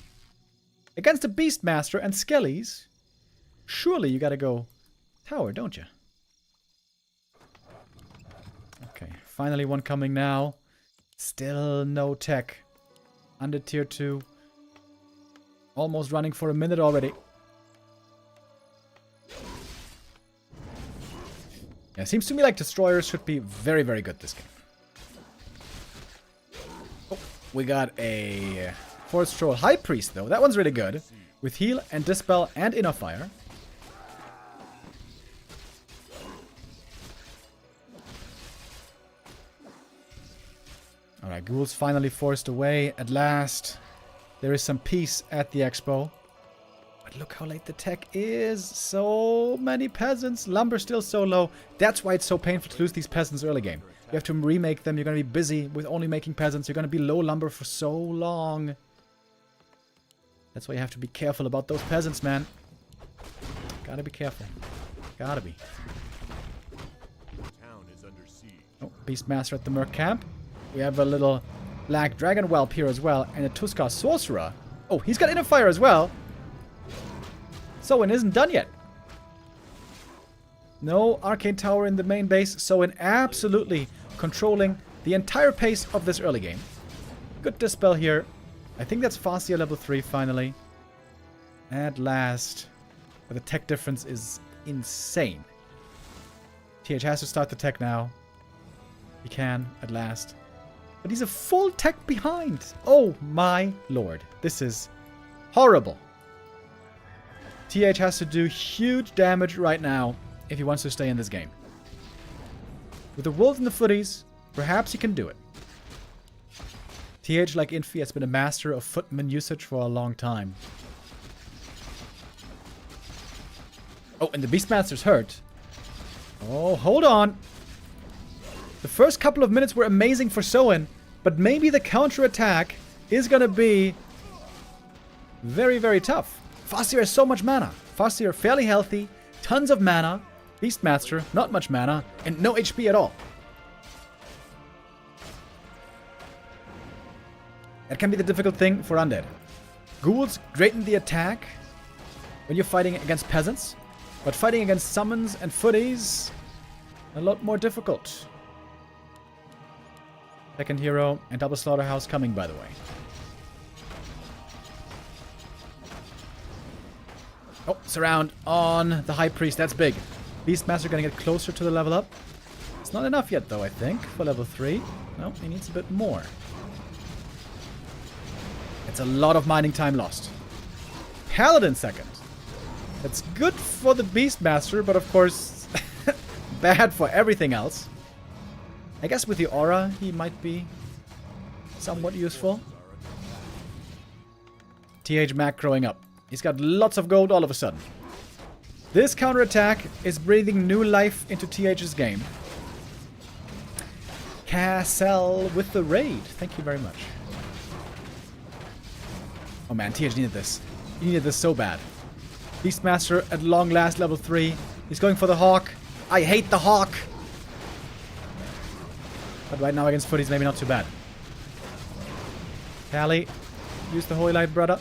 Against a Beastmaster and Skellies, surely you gotta go tower, don't you? Okay, finally one coming now. Still no tech. Under tier 2. Almost running for a minute already. Yeah, seems to me like destroyers should be very, very good this game. We got a Forest Troll High Priest, though. That one's really good. With heal and dispel and inner fire. Alright, ghouls finally forced away. At last, there is some peace at the expo. But look how late the tech is. So many peasants. Lumber still so low. That's why it's so painful to lose these peasants early game. You have to remake them. You're going to be busy with only making peasants. You're going to be low lumber for so long. That's why you have to be careful about those peasants, man. Gotta be careful. Gotta be. Town is under siege. Oh, Beastmaster at the Merc camp. We have a little Black Dragon Whelp here as well. And a Tuskar Sorcerer. Oh, he's got inner fire as well. Soin isn't done yet. No Arcane Tower in the main base. Soin absolutely controlling the entire pace of this early game. Good dispel here. I think that's Farseer level 3 finally. At last. But the tech difference is insane. TH has to start the tech now. He can, at last. But he's a full tech behind. Oh my lord. This is horrible. TH has to do huge damage right now if he wants to stay in this game. With the wolves and the footies, perhaps he can do it. TH, like Infi, has been a master of footman usage for a long time. Oh, and the Beastmaster's hurt. Oh, hold on. The first couple of minutes were amazing for Soin, but maybe the counter-attack is going to be very, very tough. Farseer has so much mana. Farseer fairly healthy, tons of mana. Beastmaster, not much mana, and no HP at all. That can be the difficult thing for Undead. Ghouls greaten the attack when you're fighting against peasants, but fighting against summons and footies, a lot more difficult. Second hero and double slaughterhouse coming, by the way. Oh, surround on the High Priest. That's big. Beastmaster gonna get closer to the level up. It's not enough yet, though, I think, for level 3. No, he needs a bit more. It's a lot of mining time lost. Paladin second. That's good for the Beastmaster, but of course, bad for everything else. I guess with the aura, he might be somewhat useful. TH Mac growing up. He's got lots of gold all of a sudden. This counterattack is breathing new life into TH's game. Cassell with the raid. Thank you very much. Oh man, TH needed this. He needed this so bad. Beastmaster at long last level 3. He's going for the Hawk. I hate the Hawk. But right now against footies, maybe not too bad. Callie, use the Holy Light, brother.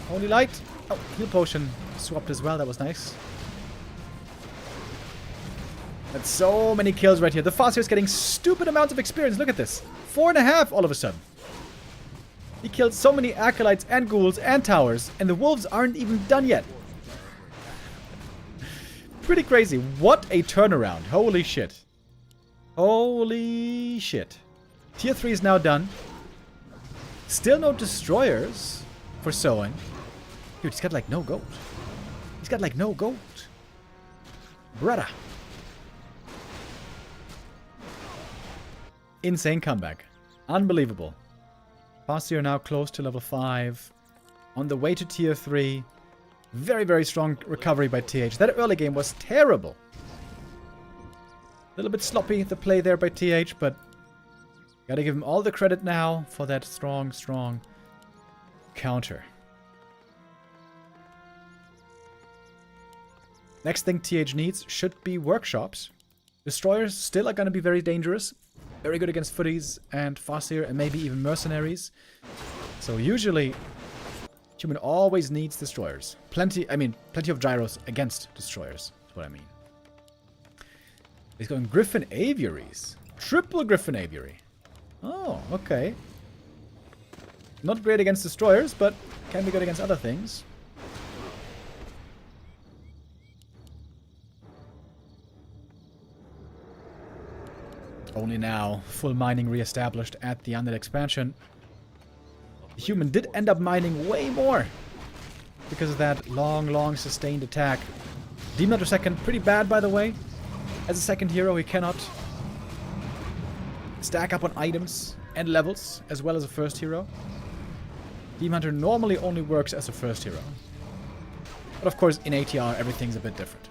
Holy Light. Oh, heal potion swapped as well. That was nice. That's so many kills right here. The Farseer is getting stupid amounts of experience. Look at this. 4.5 all of a sudden. He killed so many acolytes and ghouls and towers, and the wolves aren't even done yet. Pretty crazy. What a turnaround. Holy shit. Holy shit. Tier 3 is now done. Still no destroyers for Soin. Dude, he's got like no gold. He's got like no gold. Brother. Insane comeback. Unbelievable. Farseer now close to level 5. On the way to tier 3. Very, very strong recovery by TH. That early game was terrible. A little bit sloppy, the play there by TH, but gotta give him all the credit now for that strong, strong counter. Next thing TH needs should be workshops. Destroyers still are gonna be very dangerous. Very good against footies and Farseer and maybe even mercenaries. So usually, human always needs destroyers. Plenty of gyros against destroyers. That's what I mean. He's going Griffin Aviaries. Triple Griffin Aviary. Oh, okay. Not great against destroyers, but can be good against other things. Only now, full mining re-established at the Undead expansion. The human did end up mining way more because of that long sustained attack. Demon Hunter second, pretty bad by the way. As a second hero, he cannot stack up on items and levels as well as a first hero. Demon Hunter normally only works as a first hero. But of course, in ATR, everything's a bit different.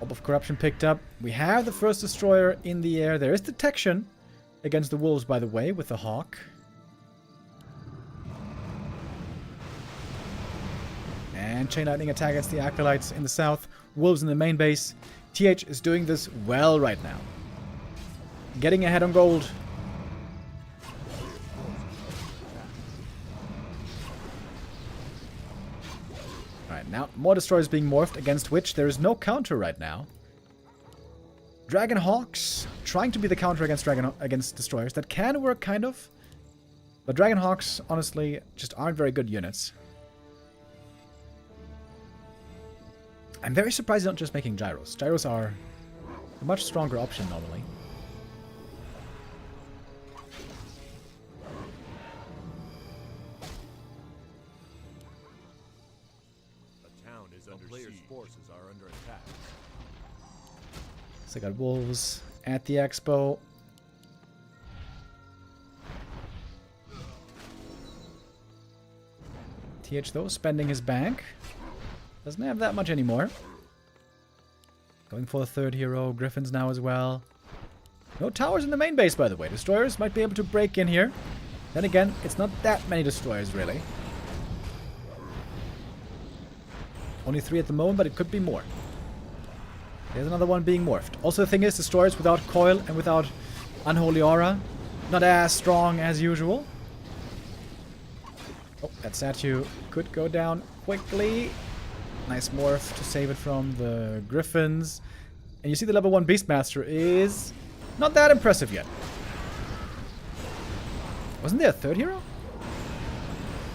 Orb of Corruption picked up. We have the first destroyer in the air. There is detection against the wolves, by the way, with the Hawk. And Chain Lightning attack against the Acolytes in the south. Wolves in the main base. TH is doing this well right now. getting ahead on gold. Alright, now more destroyers being morphed, against which there is no counter right now. Dragon Hawks trying to be the counter against destroyers. That can work, kind of. But Dragon Hawks, honestly, just aren't very good units. I'm very surprised they're not just making gyros. Gyros are a much stronger option normally. The town is under players' forces are under attack. So I got wolves at the expo. TH though spending his bank. Doesn't have that much anymore. Going for a third hero. Griffins now as well. No towers in the main base, by the way. Destroyers might be able to break in here. Then again, it's not that many destroyers, really. Only 3 at the moment, but it could be more. There's another one being morphed. Also, the thing is, destroyers without coil and without unholy aura, not as strong as usual. Oh, that statue could go down quickly. Nice morph to save it from the griffins. And you see the level 1 Beastmaster is not that impressive yet. Wasn't there a third hero?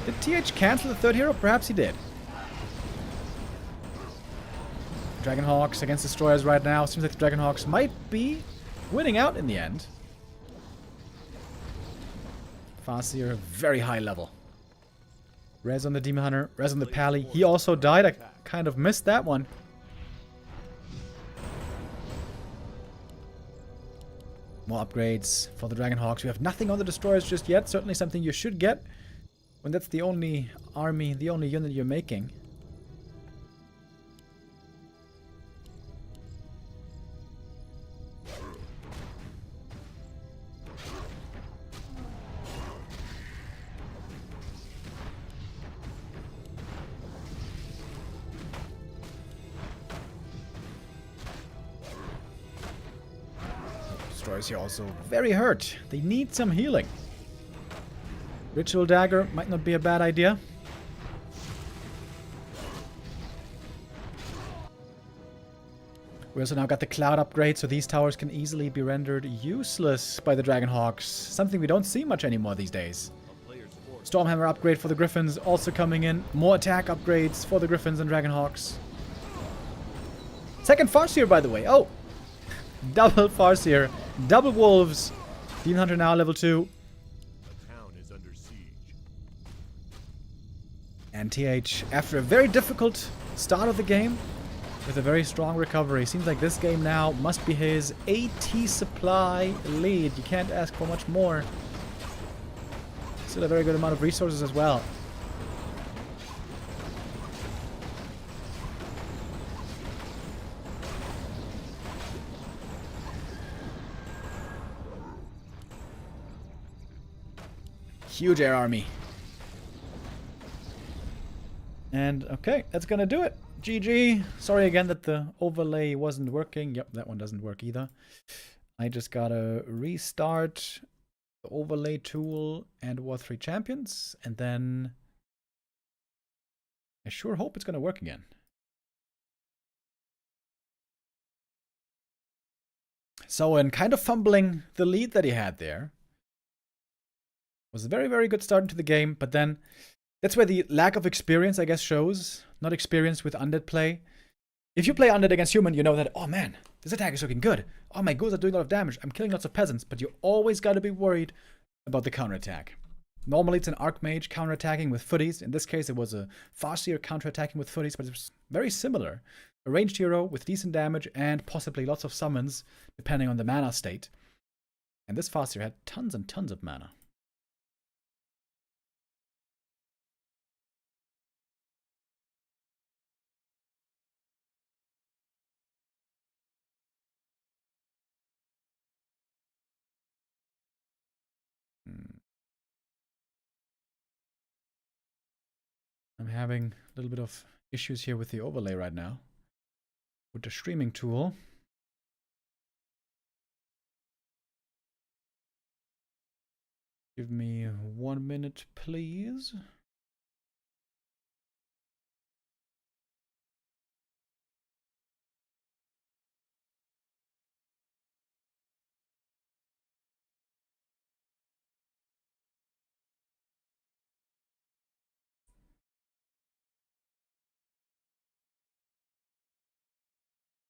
Did TH cancel the third hero? Perhaps he did. Dragon Hawks against destroyers right now. Seems like the Dragon Hawks might be winning out in the end. Farseer, very high level. Res on the Demon Hunter, res on the Pally. He also died. I kind of missed that one. More upgrades for the Dragon Hawks. We have nothing on the destroyers just yet. Certainly something you should get when that's the only army, the only unit you're making. Destroyers here also very hurt. They need some healing. Ritual Dagger might not be a bad idea. We also now got the Cloud upgrade, so these towers can easily be rendered useless by the Dragon Hawks. Something we don't see much anymore these days. Stormhammer upgrade for the Griffins also coming in. More attack upgrades for the Griffins and Dragon Hawks. Second Farseer, by the way. Oh! Double Farseer. Double Wolves. Demon Hunter now level 2. The town is under siege. And TH, after a very difficult start of the game, with a very strong recovery. Seems like this game now must be his AT supply lead. You can't ask for much more. Still a very good amount of resources as well. Huge air army. And okay, that's gonna do it. GG. Sorry again that the overlay wasn't working. Yep, that one doesn't work either. I just gotta restart the overlay tool and War 3 Champions, and then I sure hope it's gonna work again. Soin kind of fumbling the lead that he had there. Was a very, very good start into the game, but then that's where the lack of experience, I guess, shows. Not experience with undead play. If you play undead against human, you know that, oh man, this attack is looking good. Oh, my ghouls are doing a lot of damage. I'm killing lots of peasants. But you always got to be worried about the counterattack. Normally, it's an Archmage counterattacking with footies. In this case, it was a Farseer counterattacking with footies, but it's very similar. A ranged hero with decent damage and possibly lots of summons, depending on the mana state. And this Farseer had tons and tons of mana. I'm having a little bit of issues here with the overlay right now. With the streaming tool. Give me 1 minute, please.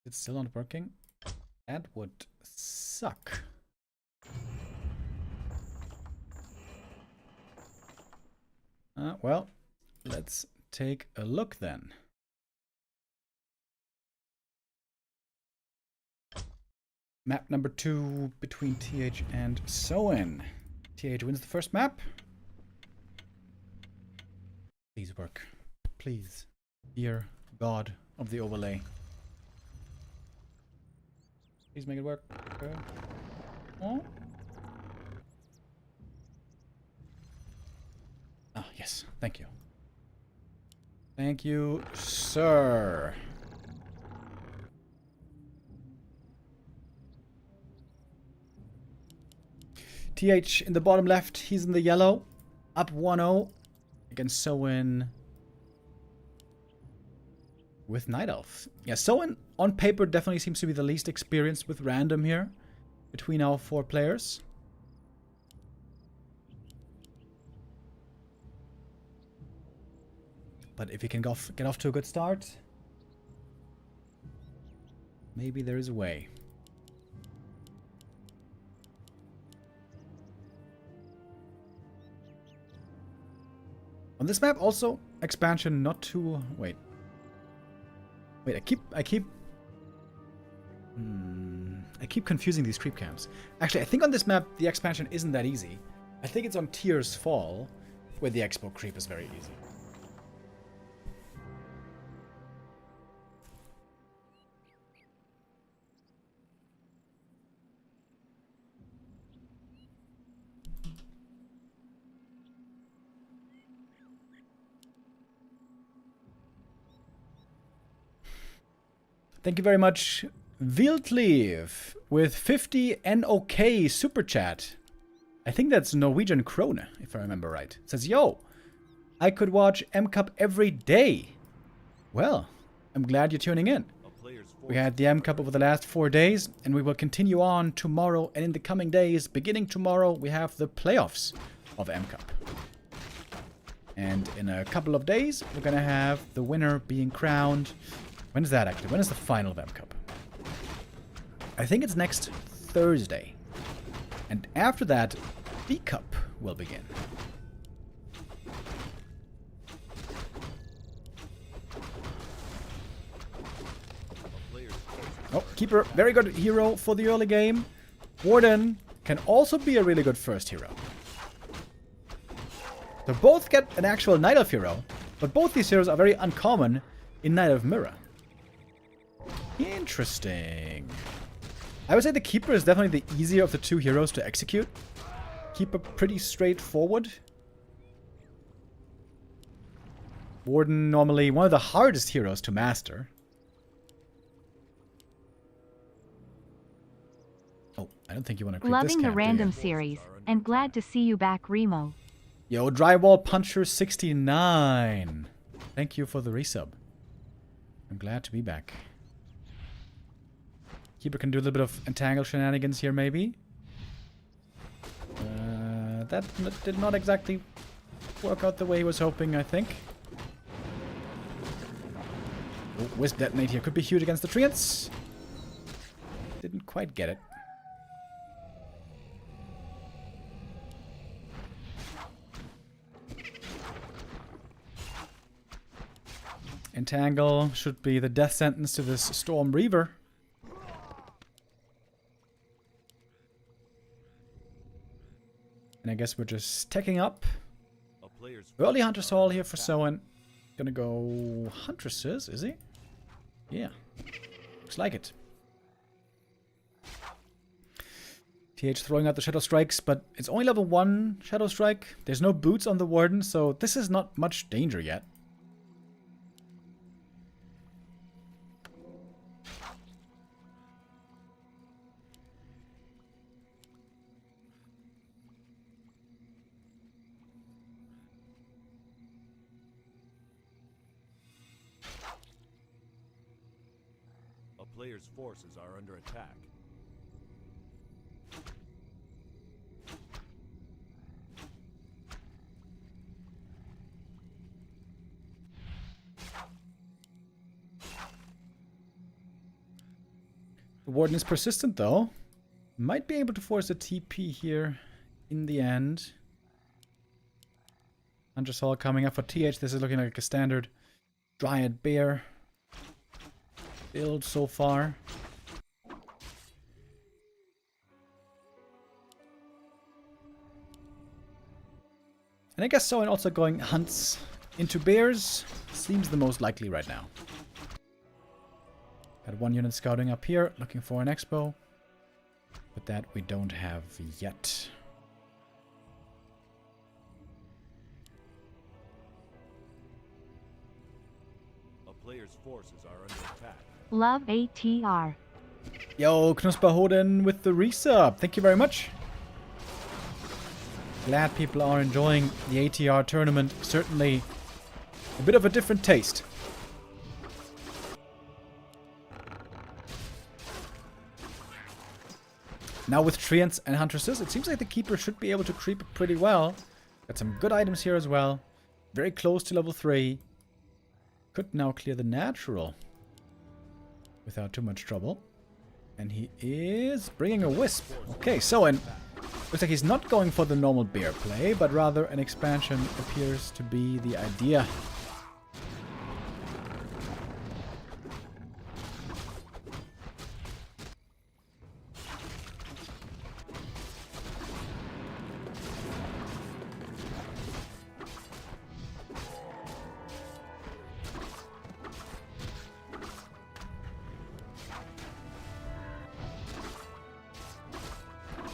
It's still not working. That would suck. Well, let's take a look then. Map number 2 between TH and Soin. TH wins the first map. Please work. Please. Dear God of the overlay. Please make it work. Okay. Oh. Ah, yes. Thank you. Thank you, sir. TH in the bottom left. He's in the yellow. Up 1-0 against Soin with Night Elf. Yeah, Soin on paper definitely seems to be the least experienced with random here between our 4 players. But if he can get off to a good start, maybe there is a way. On this map also, expansion not too... Wait, I keep confusing these creep camps. Actually, I think on this map, the expansion isn't that easy. I think it's on Tears Fall, where the expo creep is very easy. Thank you very much, Wildliv, with 50 NOK super chat. I think that's Norwegian krone, if I remember right. It says, yo, I could watch M Cup every day. Well, I'm glad you're tuning in. We had the M Cup over the last 4 days, and we will continue on tomorrow and in the coming days. Beginning tomorrow, we have the playoffs of M Cup. And in a couple of days, we're going to have the winner being crowned. When is that actually? When is the final of M Cup? I think it's next Thursday. And after that, B Cup will begin. Oh, Keeper, very good hero for the early game. Warden can also be a really good first hero. So both get an actual Night Elf hero, but both these heroes are very uncommon in Night Elf Mirror. Interesting. I would say the Keeper is definitely the easier of the 2 heroes to execute. Keeper pretty straightforward. Warden normally one of the hardest heroes to master. Oh, I don't think you want to creep this Loving the camp, do random you? series, and glad to see you back, Remo. Yo, Drywall Puncher 69. Thank you for the resub. I'm glad to be back. Keeper can do a little bit of entangle shenanigans here, maybe. That did not exactly work out the way he was hoping, I think. Oh, Wisp Detonate here could be huge against the Treants. Didn't quite get it. Entangle should be the death sentence to this Storm Reaver. And I guess we're just teching up. Early Hunter's Hall here for Soin. Gonna go Huntresses, is he? Yeah. Looks like it. TH throwing out the Shadow Strikes, but it's only level 1 Shadow Strike. There's no boots on the Warden, so this is not much danger yet. player's forces are under attack. The Warden is persistent though. Might be able to force a TP here in the end. Hunter's Hall coming up for TH. This is looking like a standard Dryad Bear build so far. And I guess Soin also going hunts into bears seems the most likely right now. Got one unit scouting up here, looking for an expo. But that we don't have yet. A player's forces are under attack. Love ATR. Yo, Knusperhoden with the resub. Thank you very much. Glad people are enjoying the ATR tournament. Certainly a bit of a different taste. Now with Treants and Huntresses, it seems like the Keeper should be able to creep pretty well. Got some good items here as well. Very close to level 3. Could now clear the natural without too much trouble. And he is bringing a Wisp. Okay, so looks like he's not going for the normal bear play, but rather an expansion appears to be the idea.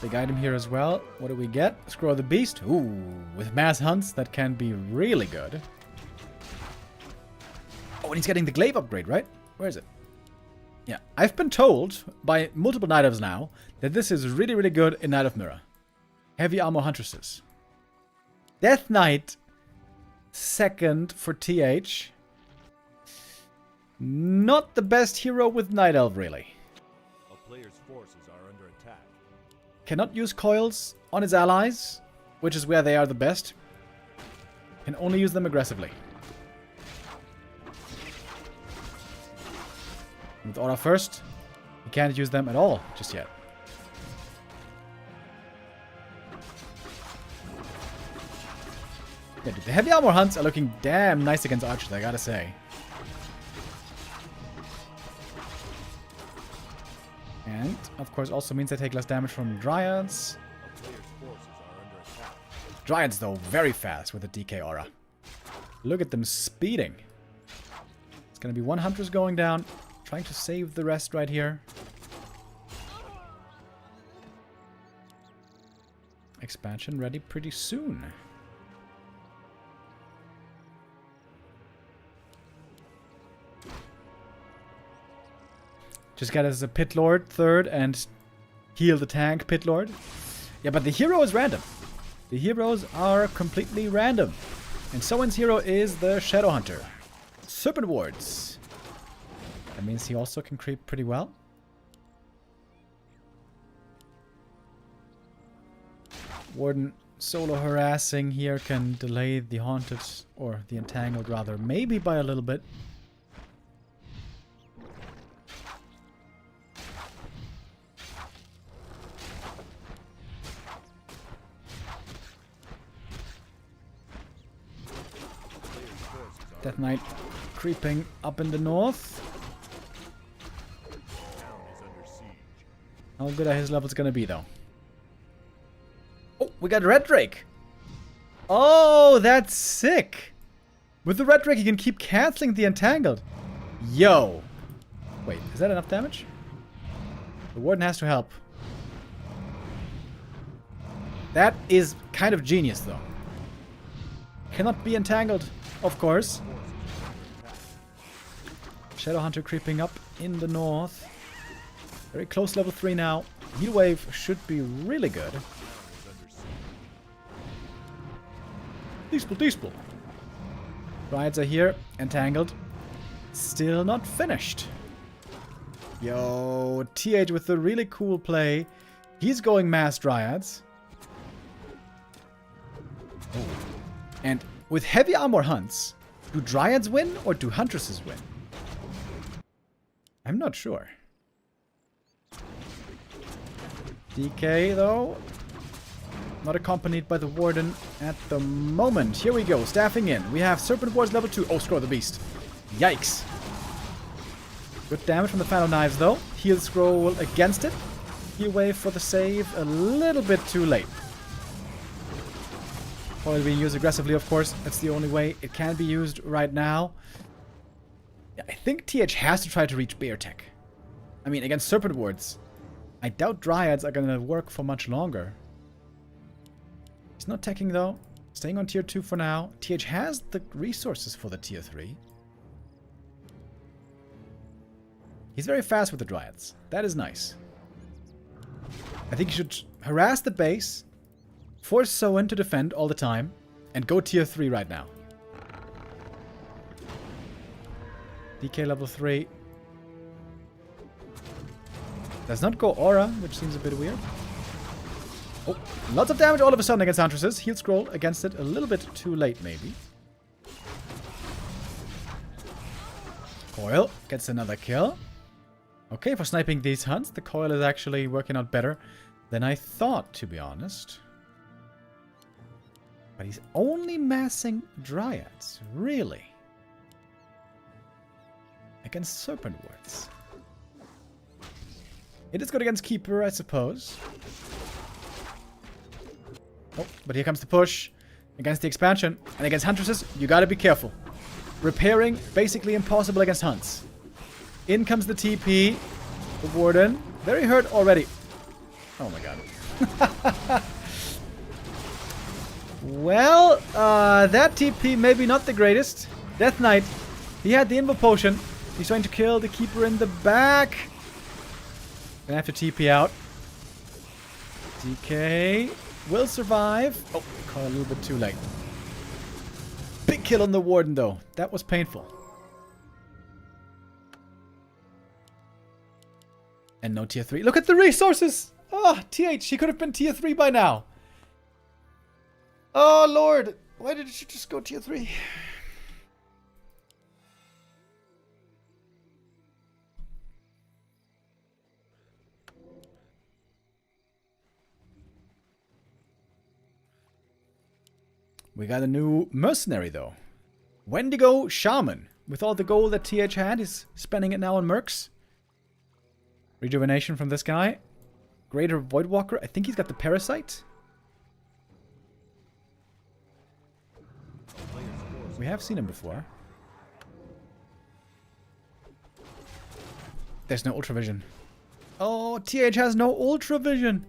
Big item here as well. What do we get? Scroll of the Beast. Ooh, with mass hunts, that can be really good. Oh, and he's getting the glaive upgrade, right? Where is it? Yeah, I've been told by multiple Night Elves now that this is really, really good in Knight of Mirror. Heavy Armor Huntresses. Death Knight, second for TH. Not the best hero with Night Elf, really. A player's forces are under attack. Cannot use coils on his allies, which is where they are the best. Can only use them aggressively. With Aura first, he can't use them at all just yet. Yeah, dude, the heavy armor hunts are looking damn nice against archers, I gotta say. And, of course, also means they take less damage from Dryads. A player's forces are under attack. Dryads, though, very fast with the DK aura. Look at them speeding. It's gonna be one Huntress going down, trying to save the rest right here. Expansion ready pretty soon. Just get us a Pit Lord third and heal the tank Pit Lord. Yeah, but the hero is random. The heroes are completely random. And Soin's hero is the Shadow Hunter. Serpent Wards. That means he also can creep pretty well. Warden solo harassing here can delay the Haunted, or the Entangled rather, maybe by a little bit. Death Knight creeping up in the north. Town is under siege. How good are his levels gonna be though? Oh, we got Red Drake! Oh, that's sick! With the Red Drake, you can keep canceling the Entangled. Yo! Wait, is that enough damage? The Warden has to help. That is kind of genius though. Cannot be entangled, of course. Shadow Hunter creeping up in the north. Very close level 3 now. Heat Wave should be really good. Peaceful. Dryads are here, entangled. Still not finished. Yo, TH with a really cool play. He's going Mass Dryads. Oh. And with heavy armor hunts, do Dryads win or do Huntresses win? I'm not sure. DK, though, not accompanied by the Warden at the moment. Here we go, staffing in. We have Serpent Wars level 2. Oh, scroll the beast. Yikes. Good damage from the Final Knives, though. Heal scroll against it. Heal wave for the save. A little bit too late. Coil being used aggressively, of course. That's the only way it can be used right now. Yeah, I think TH has to try to reach Bear Tech. I mean, against Serpent Wards, I doubt Dryads are going to work for much longer. He's not teching, though. Staying on tier 2 for now. TH has the resources for the tier 3. He's very fast with the Dryads. That is nice. I think he should harass the base, force Soin to defend all the time, and go tier 3 right now. DK level 3. Does not go Aura, which seems a bit weird. Oh, lots of damage all of a sudden against Huntresses. Heal scroll against it a little bit too late, maybe. Coil gets another kill. Okay, for sniping these hunts, the coil is actually working out better than I thought, to be honest. But he's only massing Dryads, really? Against Serpent Wards. It is good against Keeper, I suppose. Oh, but here comes the push. Against the expansion. And against Huntresses, you gotta be careful. Repairing, basically impossible against Hunts. In comes the TP. The Warden. Very hurt already. Oh my god. Well, that TP maybe not the greatest. Death Knight. He had the Invo Potion. He's trying to kill the Keeper in the back. Gonna have to TP out. DK will survive. Oh, caught a little bit too late. Big kill on the Warden, though. That was painful. And no tier 3. Look at the resources! Oh, TH, she could have been tier 3 by now. Oh, Lord. Why did she just go tier 3? We got a new mercenary, though. Wendigo Shaman. With all the gold that TH had, he's spending it now on mercs. Rejuvenation from this guy. Greater Voidwalker. I think he's got the Parasite. We have seen him before. There's no Ultra Vision. Oh, TH has no Ultra Vision.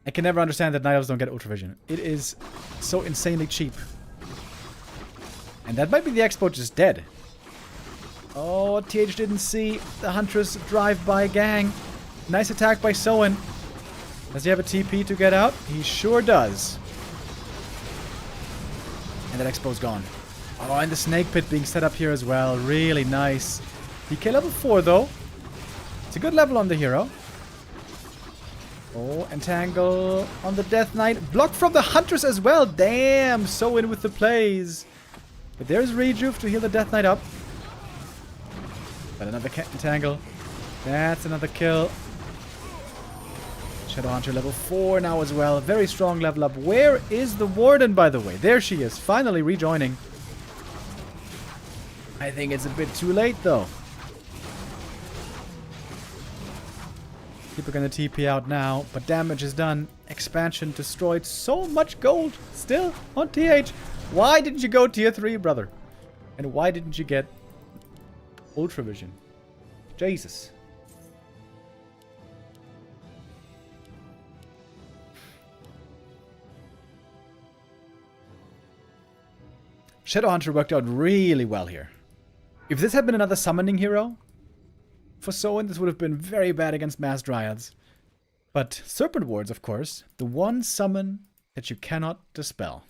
I can never understand that Night Elves don't get Ultra Vision. It is so insanely cheap. And that might be the Expo just dead. Oh, TH didn't see the Huntress drive-by gang. Nice attack by Soin. Does he have a TP to get out? He sure does. And that Expo's gone. Oh, and the Snake Pit being set up here as well. Really nice. DK level 4, though. It's a good level on the hero. Oh, Entangle on the Death Knight. Block from the Huntress as well. Damn, Soin with the plays. But there's Rejuve to heal the Death Knight up. But another Entangle. That's another kill. Shadowhunter level 4 now as well. Very strong level up. Where is the Warden, by the way? There she is. Finally rejoining. I think it's a bit too late, though. People are going to TP out now, but damage is done. Expansion destroyed. So much gold still on TH. Why didn't you go tier 3, brother? And why didn't you get Ultra Vision? Jesus. Shadowhunter worked out really well here. If this had been another summoning hero for Soin, this would have been very bad against Mass Dryads. But Serpent Wards, of course, the one summon that you cannot dispel.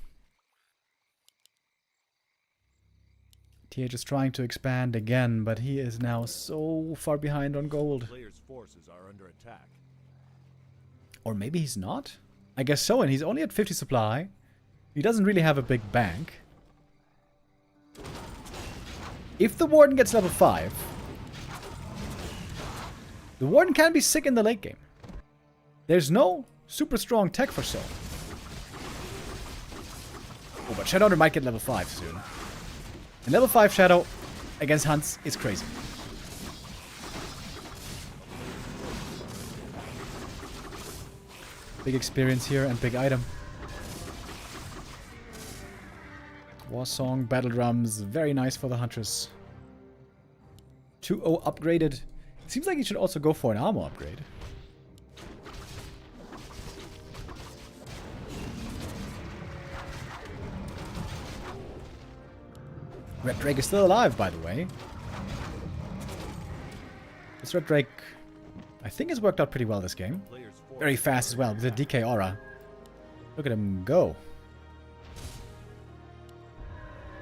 TH is trying to expand again, but he is now so far behind on gold. Players' forces are under attack. Or maybe he's not? I guess so, and he's only at 50 supply. He doesn't really have a big bank. If the Warden gets level 5, the Warden can be sick in the late game. There's no super strong tech for Soin. Oh, but Shadowhunter might get level 5 soon. And level 5 Shadow against Hunts is crazy. Big experience here and big item. War Song, Battle Drums, very nice for the Huntress. 2-0 upgraded. Seems like he should also go for an armor upgrade. Red Drake is still alive, by the way. This Red Drake, I think, has worked out pretty well this game. Very fast as well, with a DK aura. Look at him go.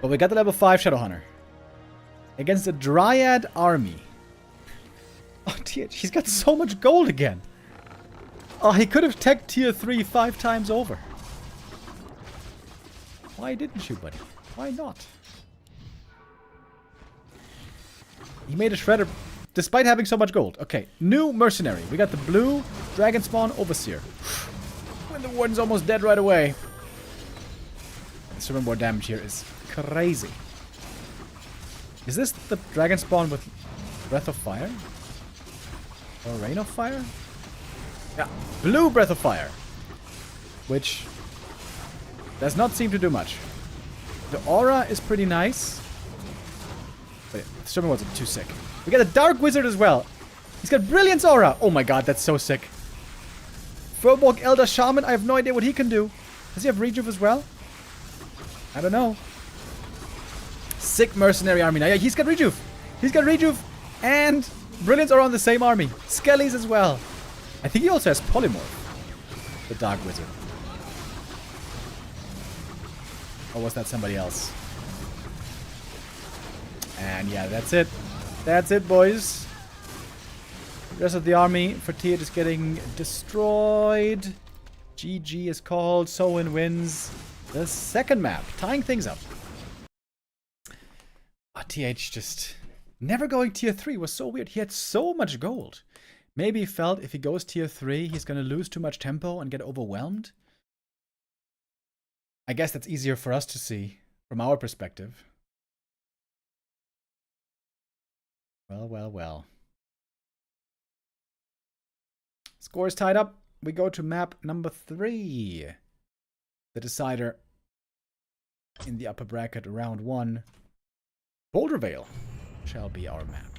But we got the level 5 Shadowhunter. Against a Dryad army. Oh, TH, he's got so much gold again. Oh, he could have teched tier 3 5 times over. Why didn't you, buddy? Why not? He made a shredder despite having so much gold. Okay, new mercenary. We got the blue dragon spawn overseer. When the warden's almost dead right away. The server more damage here is crazy. Is this the dragon spawn with breath of fire? Or rain of fire? Yeah, blue breath of fire. Which does not seem to do much. The aura is pretty nice. Wait, the server wasn't too sick. We got a Dark Wizard as well. He's got Brilliance Aura. Oh my god, that's so sick. Furbolg Elder Shaman, I have no idea what he can do. Does he have Rejuve as well? I don't know. Sick Mercenary Army. Now, yeah, he's got Rejuve. He's got Rejuve and Brilliance Aura on the same army. Skellies as well. I think he also has Polymorph. The Dark Wizard. Or was that somebody else? And yeah, that's it. That's it, boys. The rest of the army for TH is getting destroyed. GG is called. Soin wins the second map, tying things up. Oh, TH just never going tier 3 was so weird. He had so much gold. Maybe he felt if he goes tier 3, he's going to lose too much tempo and get overwhelmed. I guess that's easier for us to see from our perspective. Well, well, well. Score is tied up. We go to map number 3. The decider in the upper bracket, round 1. Boulder Vale shall be our map.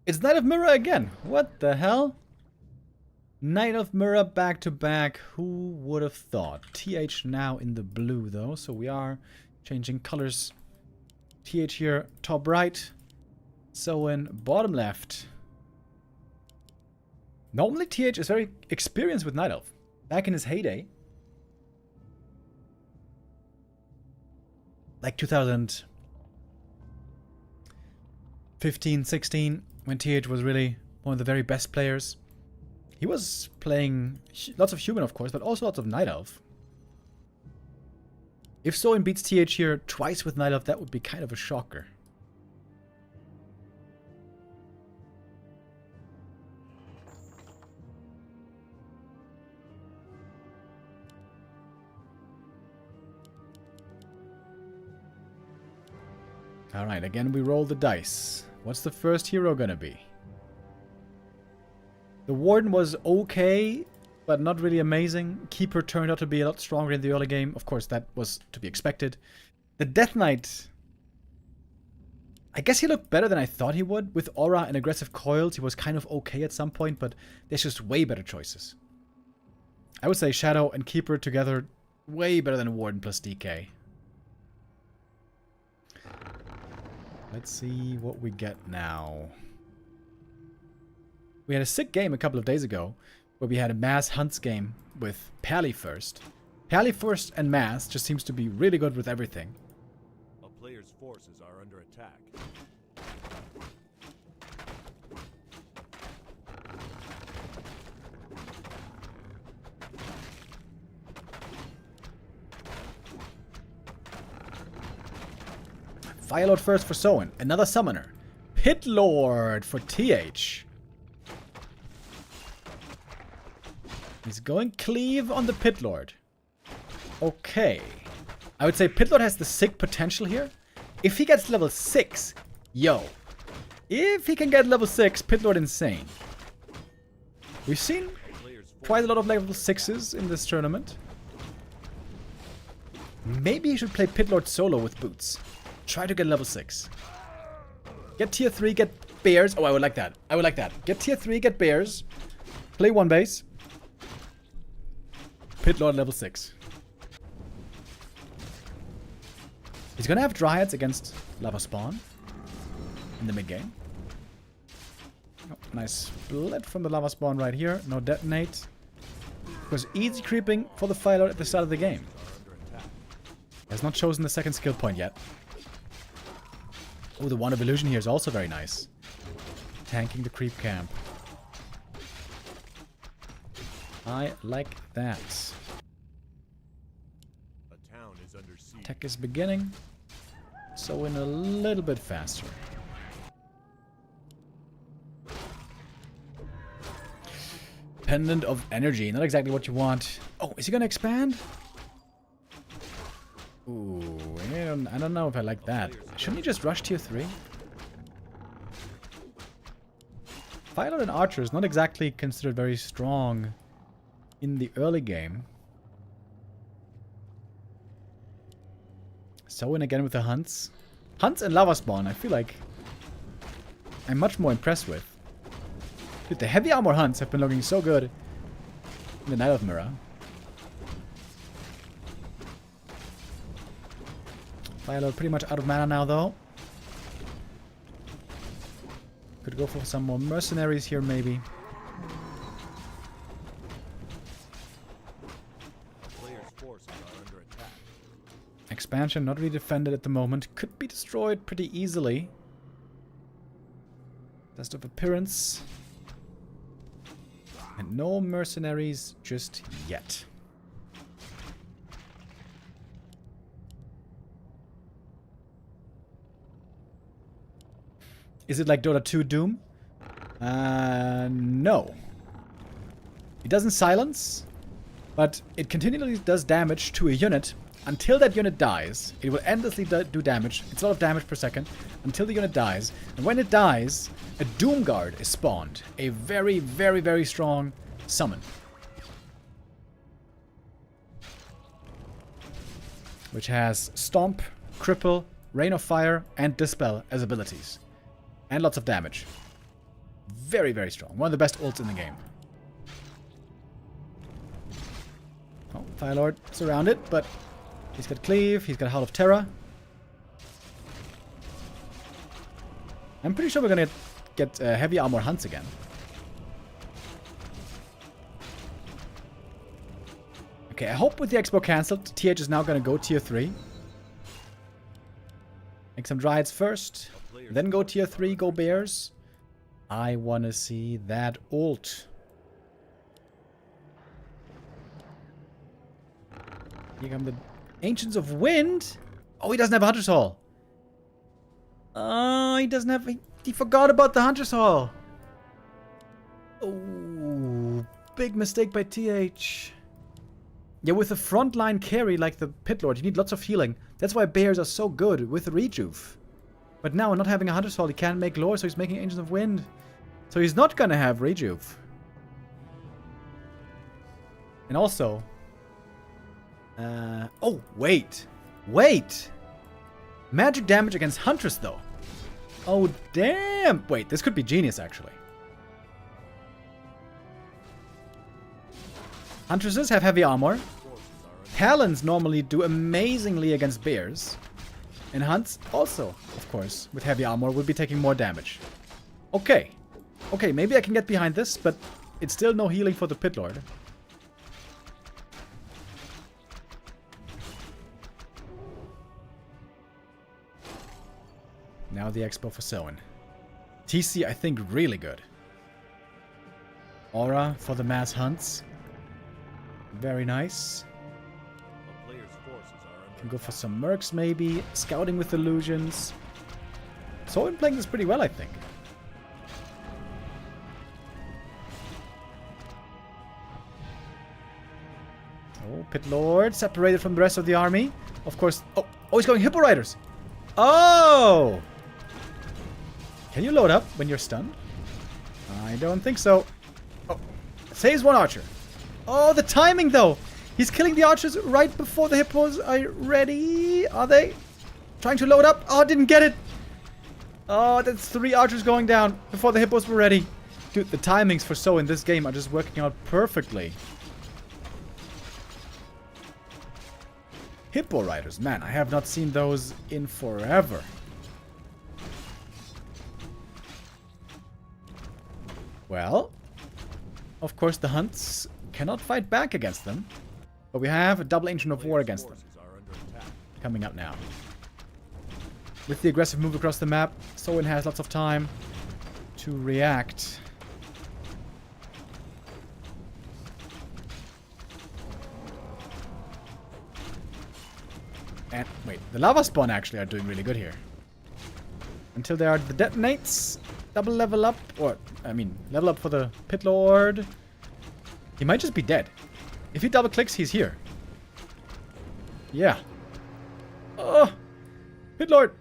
It's Knight of Mirror again. What the hell? Knight of Mirror back to back. Who would have thought? TH now in the blue though, so we are changing colors. TH here top right. Soin bottom left. Normally TH is very experienced with Night Elf. Back in his heyday. Like 2015, 16. When TH was really one of the very best players. He was playing lots of human, of course, but also lots of Night Elf. If Soin beats TH here twice with Night Elf, that would be kind of a shocker. Alright, again we roll the dice. What's the first hero gonna be? The Warden was okay, but not really amazing. Keeper turned out to be a lot stronger in the early game. Of course, that was to be expected. The Death Knight... I guess he looked better than I thought he would. With Aura and aggressive coils, he was kind of okay at some point, but there's just way better choices. I would say Shadow and Keeper together, way better than Warden plus DK. Let's see what we get now. We had a sick game a couple of days ago where we had a mass hunts game with Pally first. Pally first and mass just seems to be really good with everything. A player's forces are under attack. Firelord first for Soin. Another summoner. Pit Lord for TH. He's going cleave on the Pit Lord. Okay. I would say Pit Lord has the sick potential here. If he gets level 6, yo. If he can get level 6, Pit Lord insane. We've seen quite a lot of level 6s in this tournament. Maybe he should play Pit Lord solo with boots. Try to get level 6. Get tier 3, get bears. Oh, I would like that. I would like that. Get tier 3, get bears. Play one base. Pit Lord level 6. He's gonna have Dryads against Lava Spawn in the mid game. Oh, nice split from the Lava Spawn right here. No detonate. It was easy creeping for the Firelord at the start of the game. He has not chosen the second skill point yet. Oh, the Wand of Illusion here is also very nice. Tanking the creep camp. I like that. A town is under siege. Tech is beginning. So in a little bit faster. Pendant of Energy. Not exactly what you want. Oh, is he gonna expand? Ooh, I don't know if I like that. Shouldn't he just rush tier 3? Firelord and Archer is not exactly considered very strong in the early game. Soin again with the hunts. Hunts and Lava Spawn, I feel like I'm much more impressed with. Dude, the heavy armor hunts have been looking so good in the Night of Mirror. Firelord pretty much out of mana now, though. Could go for some more mercenaries here, maybe. Player's forces are under attack. Expansion not really defended at the moment. Could be destroyed pretty easily. Test of appearance. And no mercenaries just yet. Is it like Dota 2 Doom? No. It doesn't silence, but it continually does damage to a unit until that unit dies. It will endlessly do damage. It's a lot of damage per second until the unit dies. And when it dies, a Doom Guard is spawned. A very, very, very strong summon. Which has Stomp, Cripple, Rain of Fire, and Dispel as abilities. And lots of damage. Very, very strong. One of the best ults in the game. Oh, Firelord surrounded, but he's got Cleave, he's got Howl of Terror. I'm pretty sure we're gonna get heavy armor hunts again. Okay, I hope with the expo cancelled, TH is now gonna go tier 3. Make some Dryads first. Then go tier 3, go bears. I want to see that ult. Here come the Ancients of Wind. Oh, he doesn't have a Hunter's Hall. Oh, he doesn't have... He forgot about the Hunter's Hall. Oh, big mistake by TH. Yeah, with a frontline carry like the Pit Lord, you need lots of healing. That's why bears are so good with Rejuve. But now, not having a Hunter's Hall, he can't make lore, so he's making Ancients of Wind. So he's not gonna have Rejuve. And also... oh, wait. Wait! Magic damage against Huntress, though. Oh, damn! Wait, this could be genius, actually. Huntresses have heavy armor. Talons normally do amazingly against bears. And Hunts also, of course, with heavy armor, will be taking more damage. Okay. Okay, maybe I can get behind this, but it's still no healing for the Pit Lord. Now the Expo for Soin. TC, I think, really good. Aura for the mass hunts. Very nice. A player's forces are under Can go for some mercs maybe. Scouting with illusions. Soin playing this pretty well, I think. Oh, Pit Lord separated from the rest of the army. Of course. Oh, he's going Hippo Riders. Oh! Can you load up when you're stunned? I don't think so. Oh, saves one archer. Oh, the timing though. He's killing the archers right before the hippos are ready. Are they trying to load up? Oh, didn't get it. Oh, that's 3 archers going down before the hippos were ready. Dude, the timings for So in this game are just working out perfectly. Hippo Riders, man, I have not seen those in forever. Well, of course the Hunts cannot fight back against them. But we have a double Ancient of War against them. forces are under attack. Coming up now. With the aggressive move across the map, Soin has lots of time to react. And wait, the lava spawn actually are doing really good here. Until there are the detonates. Double level up, or I mean, level up for the Pit Lord. He might just be dead. If he double clicks, he's here. Yeah. Oh, Pit Lord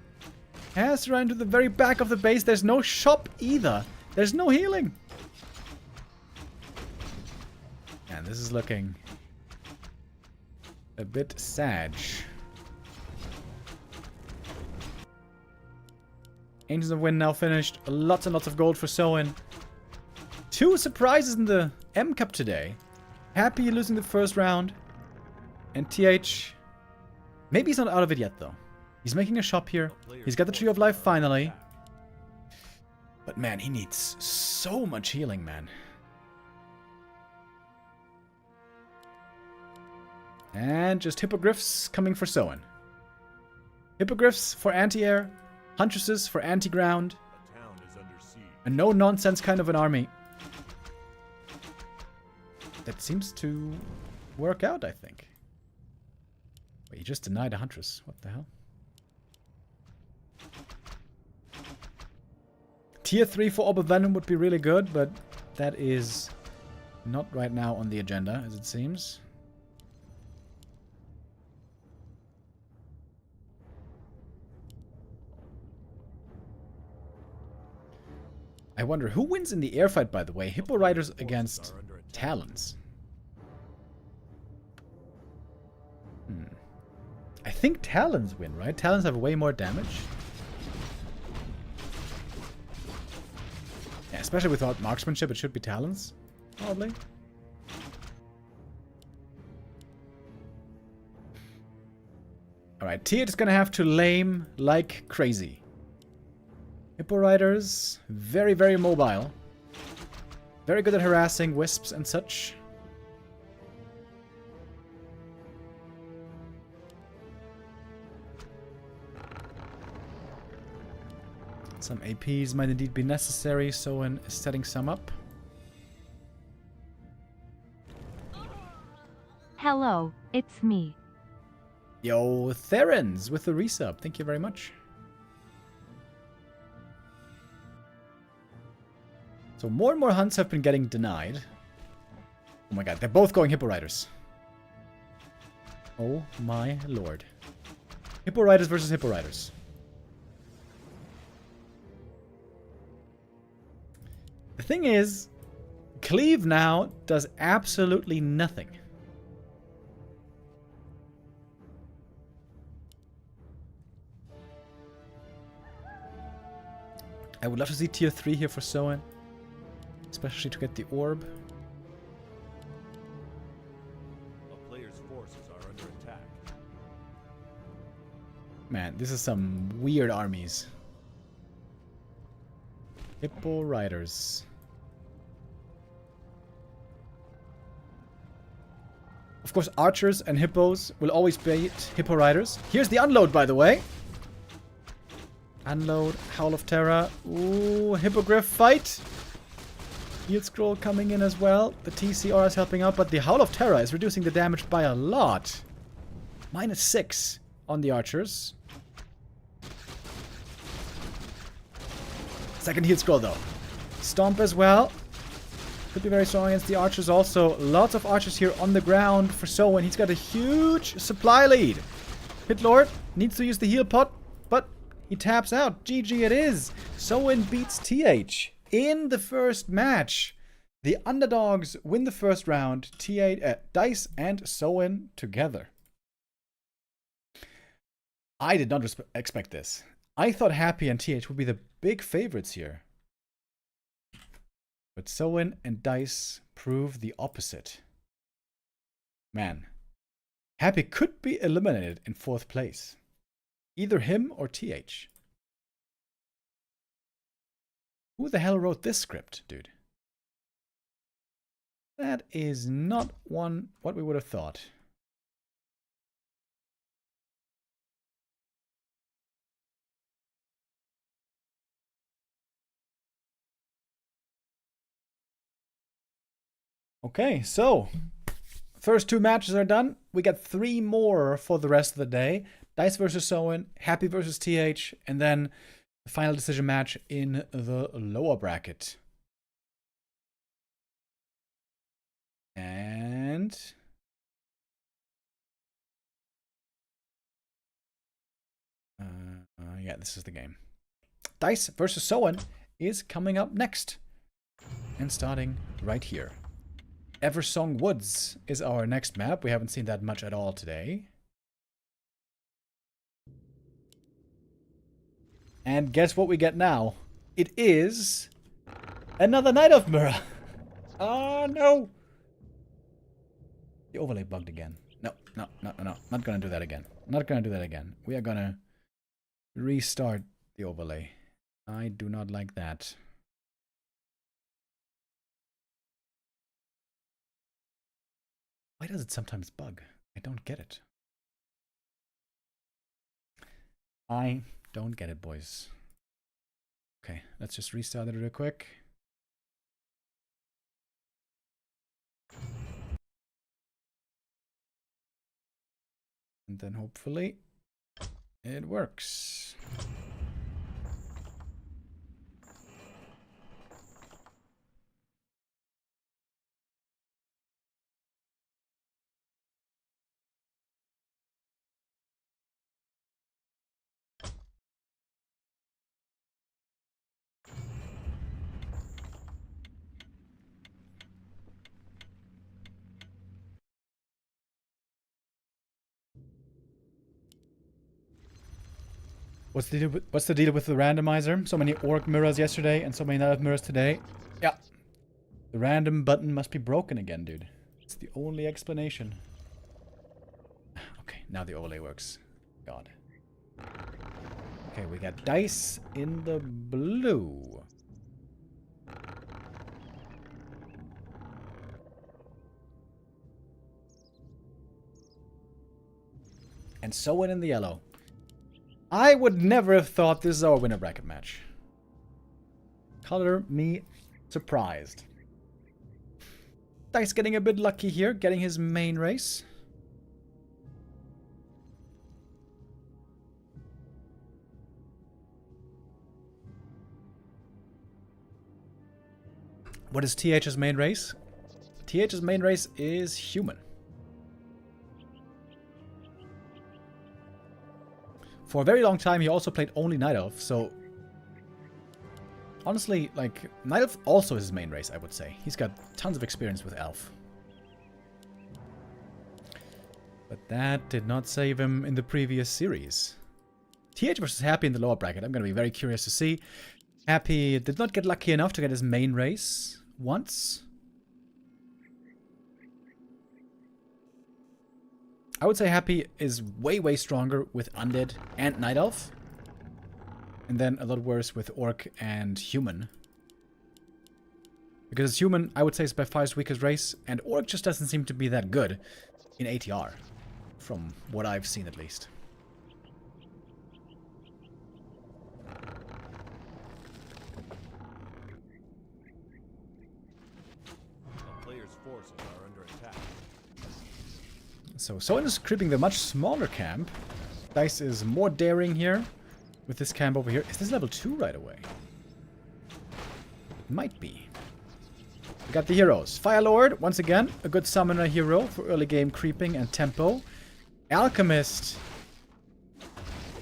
has run to the very back of the base. There's no shop either. There's no healing. And this is looking a bit sad. Ancients of Wind now finished. Lots and lots of gold for Soin. 2 surprises in the M Cup today. Happy losing the first round. And TH... Maybe he's not out of it yet, though. He's making a shop here. He's got the Tree of Life finally. But man, he needs so much healing, man. And just Hippogriffs coming for Soin. Hippogriffs for anti-air. Huntresses for anti-ground. A town is under siege. A no-nonsense kind of an army. That seems to work out, I think. Wait, you just denied a Huntress. What the hell? Tier 3 for Orb of Venom would be really good, but that is not right now on the agenda, as it seems. I wonder, who wins in the air fight, by the way? Hippo Riders against Talons. I think Talons win, right? Talons have way more damage. Yeah, especially without marksmanship, it should be Talons, probably. Alright, T8 is gonna have to lame like crazy. Hippo Riders, very, very mobile. Very good at harassing wisps and such. Some APs might indeed be necessary, Soin is setting some up. Hello, it's me. Yo, Therens with the resub. Thank you very much. So more and more hunts have been getting denied. Oh my god, they're both going Hippo Riders. Oh my lord. Hippo Riders versus Hippo Riders. The thing is, Cleave now does absolutely nothing. I would love to see tier 3 here for Soin. Especially to get the orb. A player's forces are under attack. Man, this is some weird armies. Hippo riders. Of course, archers and hippos will always beat hippo riders. Here's the unload, by the way. Unload, Howl of Terror. Ooh, hippogriff fight. Yield scroll coming in as well. The TCR is helping out, but the Howl of Terror is reducing the damage by a lot. -6 on the archers. Second heal scroll though. Stomp as well. Could be very strong against the archers also. Lots of archers here on the ground for Soin. He's got a huge supply lead. Pit Lord needs to use the heal pot, but he taps out. GG it is. Soin beats TH in the first match. The underdogs win the first round. Dise and Soin together. I did not expect this. I thought Happy and TH would be the big favorites here. But Soin and Dise prove the opposite. Man, Happy could be eliminated in 4th place. Either him or TH. Who the hell wrote this script, dude? That is not what we would have thought. Okay, so first 2 matches are done. We got 3 more for the rest of the day. Dise versus Soin, Happy versus TH, and then the final decision match in the lower bracket. And yeah, this is the game. Dise versus Soin is coming up next. And starting right here. Eversong Woods is our next map. We haven't seen that much at all today. And guess what we get now? It is another Night of Mirror. Oh no! The overlay bugged again. No. Not gonna do that again. Not gonna do that again. We are gonna restart the overlay. I do not like that. Why does it sometimes bug? I don't get it. I don't get it, boys. Okay, let's just restart it real quick. And then hopefully it works. What's the deal with the randomizer? So many orc mirrors yesterday and so many night mirrors today. Yeah. The random button must be broken again, dude. It's the only explanation. Okay, now the overlay works. God. Okay, we got Dise in the blue. And Soin in the yellow. I would never have thought this is our winner bracket match. Color me surprised. Dise getting a bit lucky here, getting his main race. What is TH's main race? TH's main race is human. For a very long time, he also played only Night Elf, so honestly, like, Night Elf also is his main race, I would say. He's got tons of experience with Elf. But that did not save him in the previous series. TH versus Happy in the lower bracket. I'm going to be very curious to see. Happy did not get lucky enough to get his main race once. I would say Happy is way, way stronger with Undead and Night Elf. And then a lot worse with Orc and Human. Because Human, I would say, is by far his weakest race. And Orc just doesn't seem to be that good in ATR. From what I've seen, at least. A player's forces are under attack. So Soin is creeping the much smaller camp. Dise is more daring here with this camp over here. Is this level 2 right away? It might be. We got the heroes. Firelord, once again, a good summoner hero for early game creeping and tempo. Alchemist,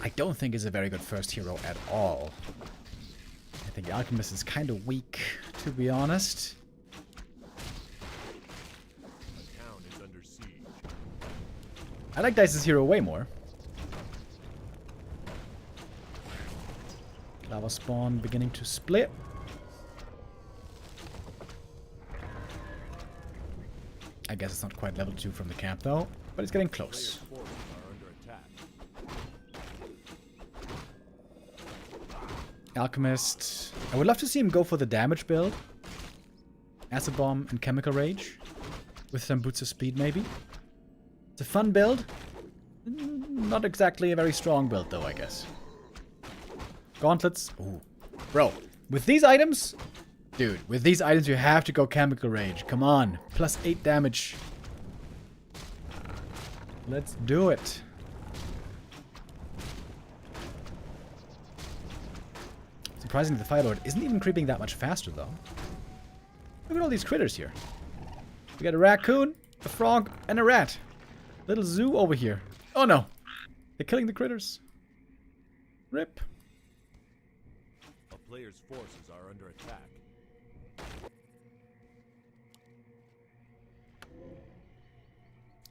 I don't think is a very good first hero at all. I think Alchemist is kind of weak, to be honest. The town is under siege. I like Dice's hero way more. Lava spawn beginning to split. I guess it's not quite level 2 from the camp though, but it's getting close. Player's forces are under attack. Alchemist. I would love to see him go for the damage build. Acid Bomb and Chemical Rage. With some Boots of Speed maybe. It's a fun build. Not exactly a very strong build though, I guess. Gauntlets. Ooh. Bro, with these items... Dude, with these items you have to go Chemical Rage. Come on. Plus 8 damage. Let's do it. Surprisingly, the Firelord isn't even creeping that much faster, though. Look at all these critters here. We got a raccoon, a frog, and a rat. Little zoo over here. Oh no. They're killing the critters. Rip. A player's forces are under attack.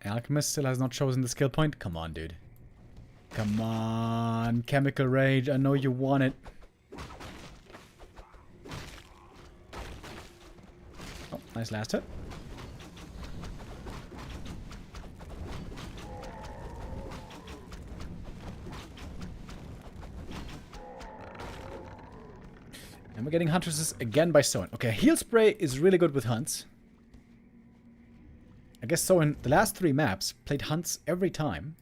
Alchemist still has not chosen the skill point. Come on, dude. Come on. Chemical Rage. I know you want it. Oh, nice last hit. And we're getting Huntresses again by Soin. Okay, Heal Spray is really good with Hunts. I guess so in the last 3 maps, played Hunts every time.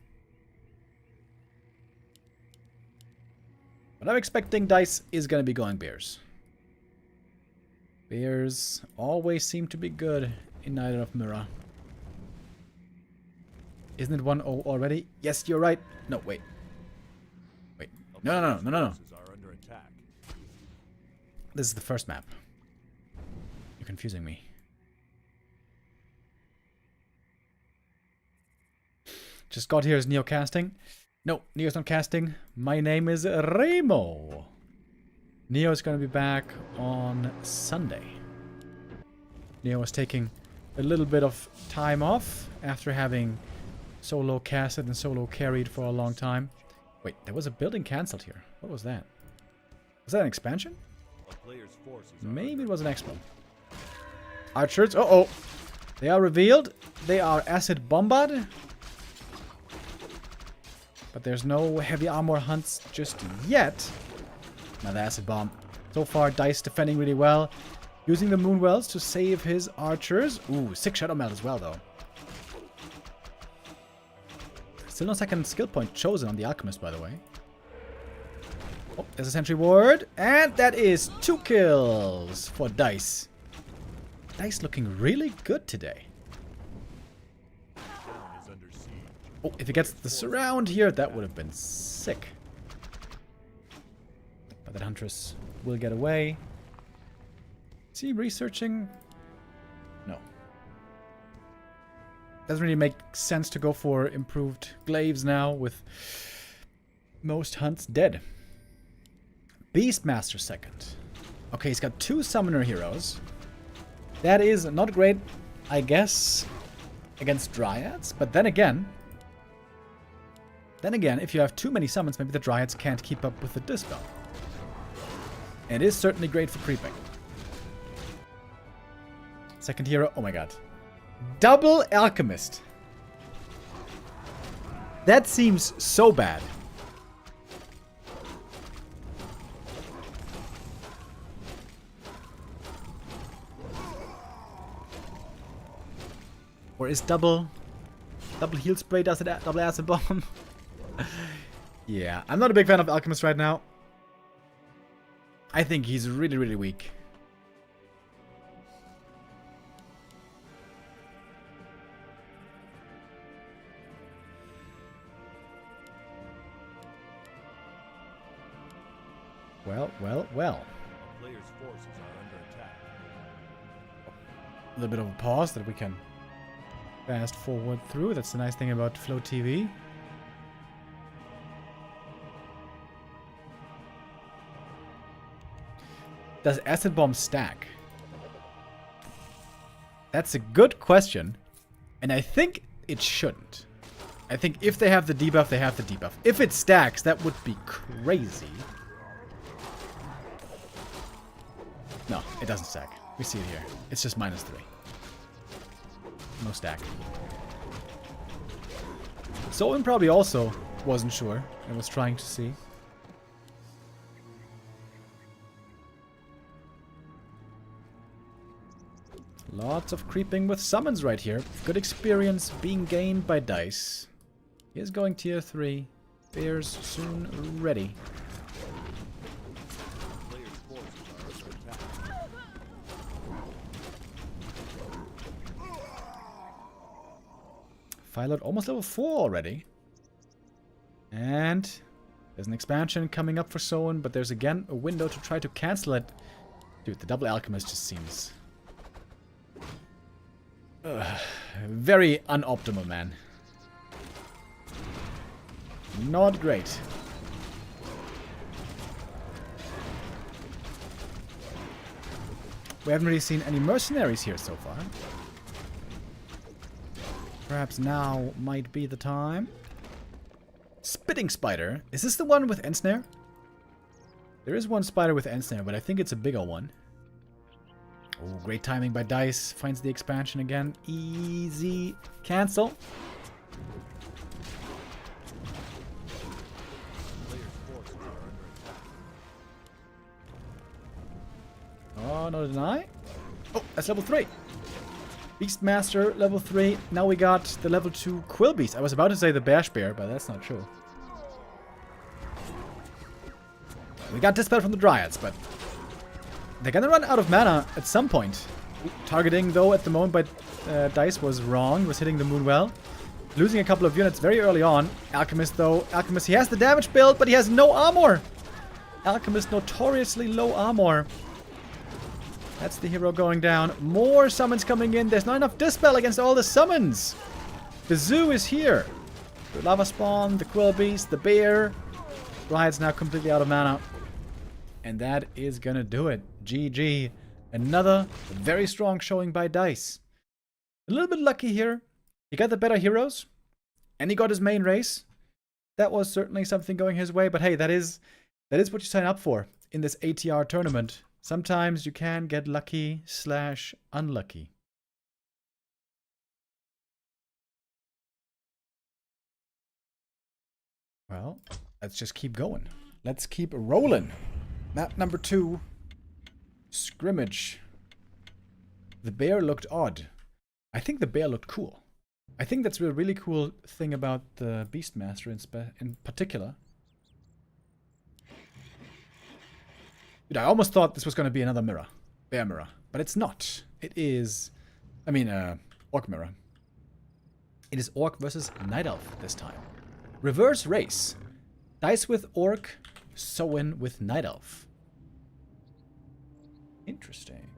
But I'm expecting Dise is going to be going Bears. Bears always seem to be good in Night of Mirror. Isn't it 1-0 already? Yes, you're right. No, wait. Wait. No. Forces are under attack. This is the first map. You're confusing me. Just got here as Neo casting. No, Neo's not casting. My name is Remo. Neo is going to be back on Sunday. Neo was taking a little bit of time off after having solo casted and solo carried for a long time. Wait, there was a building cancelled here. What was that? Was that an expansion? A player's forces are Maybe it was an expo. Archers. Uh-oh. They are revealed. They are acid bombarded. But there's no heavy armor hunts just yet. Another acid bomb. So far, Dise defending really well. Using the Moonwells to save his archers. Ooh, 6 Shadow Melt as well, though. Still no second skill point chosen on the Alchemist, by the way. Oh, there's a Sentry Ward. And that is 2 kills for Dise. Dise looking really good today. is under siege. Oh, if he gets the surround here, that would have been sick. But that Huntress will get away. Is he researching? No. Doesn't really make sense to go for improved glaives now with most hunts dead. Beastmaster second. Okay, he's got 2 summoner heroes. That is not great, I guess, against Dryads. But then again, if you have too many summons, maybe the Dryads can't keep up with the Dispel. It is certainly great for creeping. Second hero, oh my god. Double Alchemist. That seems so bad. Or is double heal spray does it double acid bomb? Yeah, I'm not a big fan of Alchemist right now. I think he's really, really weak. Well. A player's forces are under attack. A little bit of a pause that we can fast forward through. That's the nice thing about Flow TV. Does Acid Bomb stack? That's a good question. And I think it shouldn't. I think if they have the debuff, they have the debuff. If it stacks, that would be crazy. No, it doesn't stack. We see it here. It's just -3. No stack. Soin probably also wasn't sure and was trying to see. Lots of creeping with summons right here. Good experience being gained by Dise. He is going tier 3. Bears soon ready. Player's forces are under attack. Phylot almost level 4 already. And there's an expansion coming up for Soin, but there's again a window to try to cancel it. Dude, the double alchemist just seems very unoptimal, man. Not great. We haven't really seen any mercenaries here so far. Perhaps now might be the time. Spitting spider. Is this the one with Ensnare? There is one spider with Ensnare, but I think it's a bigger one. Oh, great timing by Dise. Finds the expansion again. Easy cancel. Player's forces are under attack. Oh, no deny. Oh, that's level 3. Beastmaster, level 3. Now we got the level 2 Quill Beast. I was about to say the Bash Bear, but that's not true. We got Dispel from the Dryads, but they're gonna run out of mana at some point. Targeting, though, at the moment by Dise was wrong. Was hitting the moon well. Losing a couple of units very early on. Alchemist, though. Alchemist, he has the damage build, but he has no armor. Alchemist, notoriously low armor. That's the hero going down. More summons coming in. There's not enough Dispel against all the summons. The zoo is here. The Lava Spawn, the Quill Beast, the Bear. Riot's now completely out of mana. And that is gonna do it. GG. Another very strong showing by Dise. A little bit lucky here. He got the better heroes. And he got his main race. That was certainly something going his way. But hey, that is what you sign up for in this ATR tournament. Sometimes you can get lucky / unlucky. Well, let's just keep going. Let's keep rolling. Map number 2. Scrimmage. The bear looked odd. I think the bear looked cool. I think that's a really cool thing about the Beastmaster in particular. Dude, I almost thought this was going to be another mirror. Bear mirror. But it's not. It is... Orc mirror. It is Orc versus Night Elf this time. Reverse race. Dise with Orc, Soin with Night Elf. Interesting.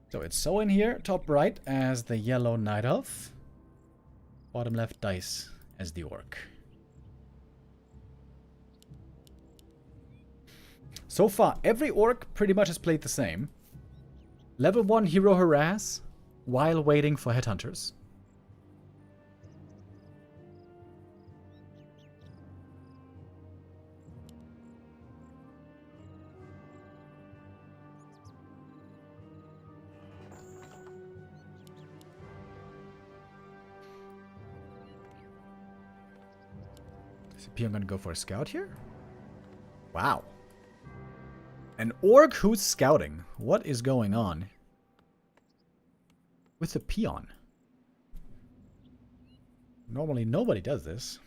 So it's Soin here, top right, as the yellow Night Elf. Bottom left, Dise as the Orc. So far, every Orc pretty much has played the same. Level 1 Hero Harass while waiting for Headhunters. Is Peon gonna go for a scout here? Wow. An orc who's scouting. What is going on with the Peon? Normally nobody does this.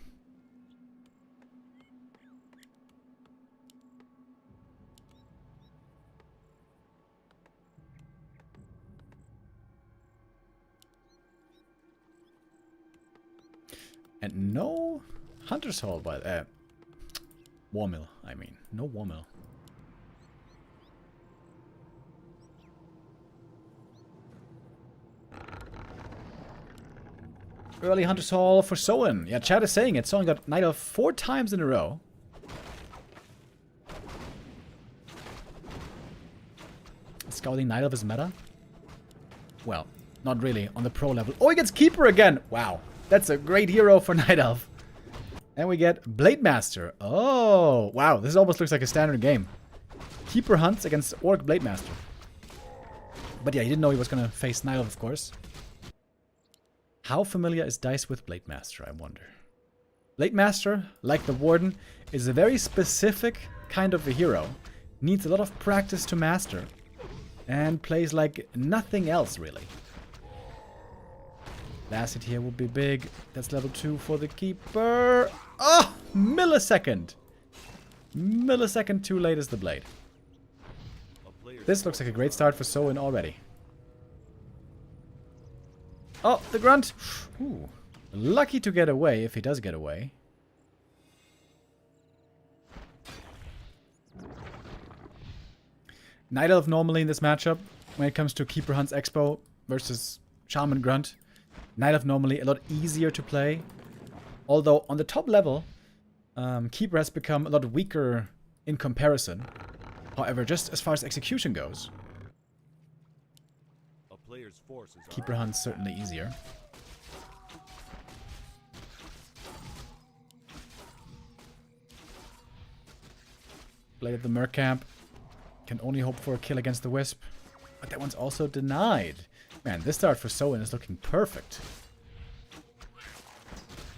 And no Hunter's Hall by Warmill, I mean. No Warmill. Early Hunter's Hall for Soin. Yeah, chat is saying it. Soin got Night Elf 4 times in a row. Scouting Night Elf is meta? Well, not really. On the pro level. Oh, he gets Keeper again! Wow. That's a great hero for Night Elf. And we get Blade Master. Oh, wow. This almost looks like a standard game. Keeper hunts against Orc Blade Master. But yeah, he didn't know he was going to face Night Elf, of course. How familiar is Dise with Blade Master, I wonder? Blade Master, like the Warden, is a very specific kind of a hero. Needs a lot of practice to master. And plays like nothing else, really. Last hit here will be big. That's level 2 for the Keeper. Oh! Millisecond! Millisecond too late is the Blade. This looks like a great start for Soin already. Oh, the Grunt! Ooh. Lucky to get away, if he does get away. Night Elf normally in this matchup, when it comes to Keeper Hunts Expo versus Shaman Grunt. Night Elf normally a lot easier to play. Although on the top level, Keeper has become a lot weaker in comparison. However, just as far as execution goes, Keeper Hunt's certainly easier. Blade at the Merc Camp. Can only hope for a kill against the Wisp. But that one's also denied. Man, this start for Soin is looking perfect.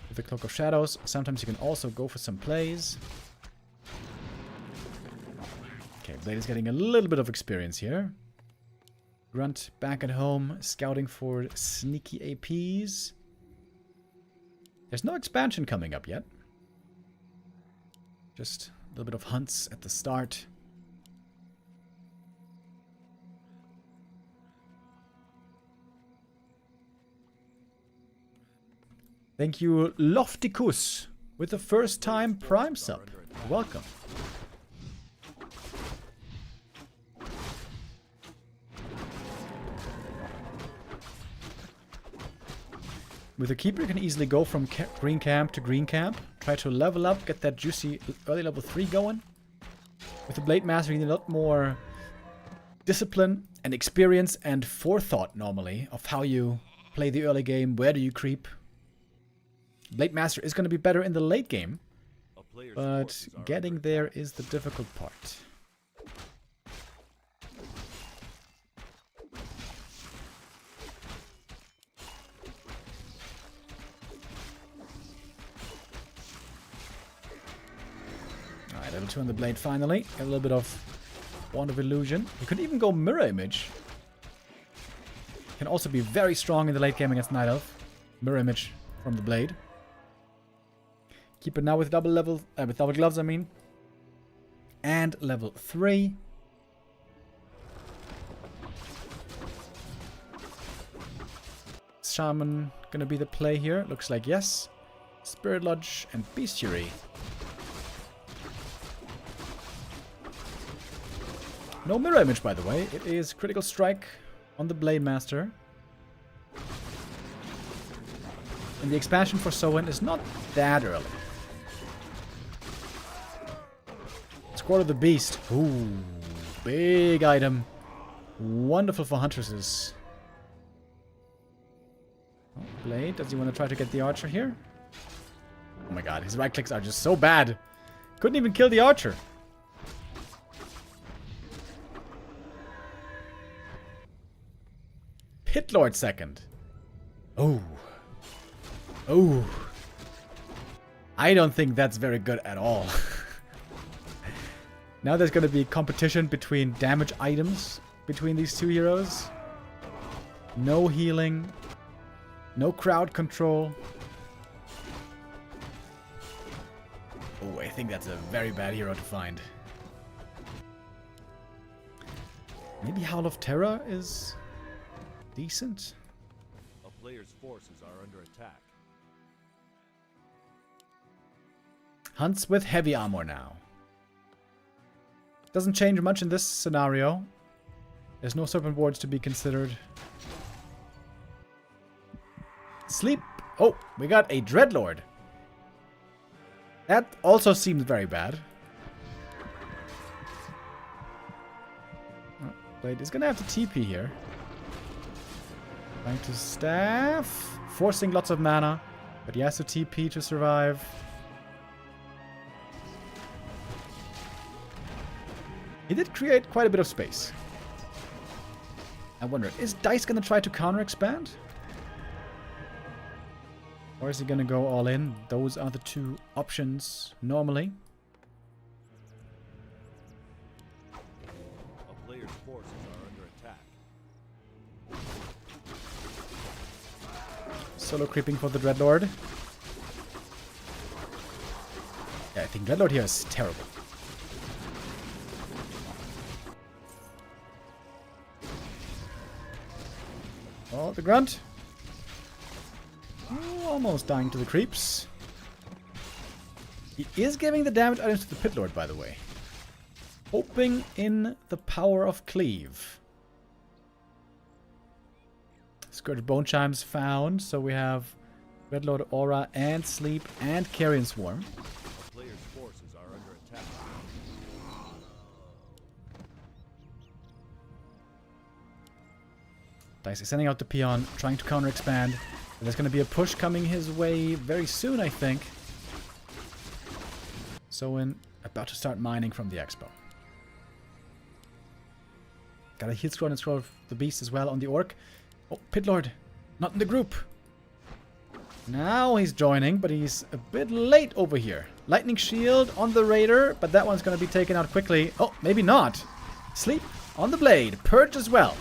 With the Cloak of Shadows, sometimes you can also go for some plays. Okay, Blade is getting a little bit of experience here. Grunt back at home, scouting for sneaky APs. There's no expansion coming up yet. Just a little bit of hunts at the start. Thank you, Lofticus, with the first time Prime sub. Welcome. With a Keeper, you can easily go from green camp to green camp. Try to level up, get that juicy early level 3 going. With the Blade Master, you need a lot more discipline and experience and forethought, normally, of how you play the early game, where do you creep. Blade Master is going to be better in the late game, but getting there is the difficult part. Alright, level 2 on the Blade finally. Got a little bit of Wand of Illusion. You could even go Mirror Image. Can also be very strong in the late game against Night Elf. Mirror Image from the Blade. Keep it now with double gloves, I mean. And level 3. Shaman gonna be the play here. Looks like yes. Spirit Lodge and Bestiary. No Mirror Image, by the way. It is Critical Strike on the Blade Master. And the expansion for Soin is not that early. Squad of the Beast. Ooh, big item. Wonderful for Huntresses. Oh, Blade, does he want to try to get the Archer here? Oh my god, his right clicks are just so bad. Couldn't even kill the Archer. Pit Lord second. Oh. Oh. I don't think that's very good at all. Now there's going to be competition between damage items between these two heroes. No healing. No crowd control. Oh, I think that's a very bad hero to find. Maybe Howl of Terror is decent. A player's forces are under attack. Hunts with heavy armor now. Doesn't change much in this scenario. There's no serpent wards to be considered. Sleep. Oh, we got a Dreadlord. That also seems very bad. Oh, Blade is gonna have to TP here. Trying to staff. Forcing lots of mana. But he has to TP to survive. He did create quite a bit of space. I wonder, is Dise gonna try to counter-expand? Or is he gonna go all in? Those are the two options normally. A player's forces are under attack. Solo creeping for the Dreadlord. Yeah, I think Dreadlord here is terrible. Oh, the grunt. Oh, almost dying to the creeps. He is giving the damage items to the Pit Lord, by the way. Hoping in the power of Cleave. Scourge Bone Chimes found, so we have Red Lord Aura and Sleep and Carrion Swarm. A player's forces are under attack. Dise is sending out the peon, trying to counter-expand. There's going to be a push coming his way very soon, I think. Soin about to start mining from the expo. Got a heal scroll and scroll of the beast as well on the orc. Oh, Pit Lord, not in the group. Now he's joining, but he's a bit late over here. Lightning Shield on the Raider, but that one's going to be taken out quickly. Oh, maybe not. Sleep on the Blade. Purge as well.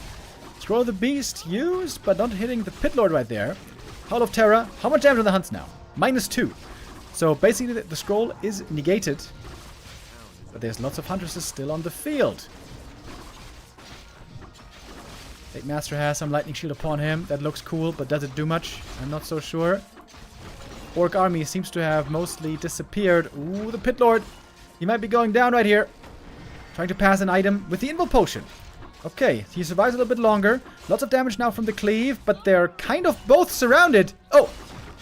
Scroll of the Beast used, but not hitting the Pit Lord right there. Howl of Terror. How much damage on the hunts now? -2. So basically the scroll is negated. But there's lots of Huntresses still on the field. Lake Master has some Lightning Shield upon him. That looks cool, but does it do much? I'm not so sure. Orc army seems to have mostly disappeared. Ooh, the Pit Lord. He might be going down right here. Trying to pass an item with the Invul Potion. Okay, he survives a little bit longer. Lots of damage now from the Cleave, but they're kind of both surrounded. Oh,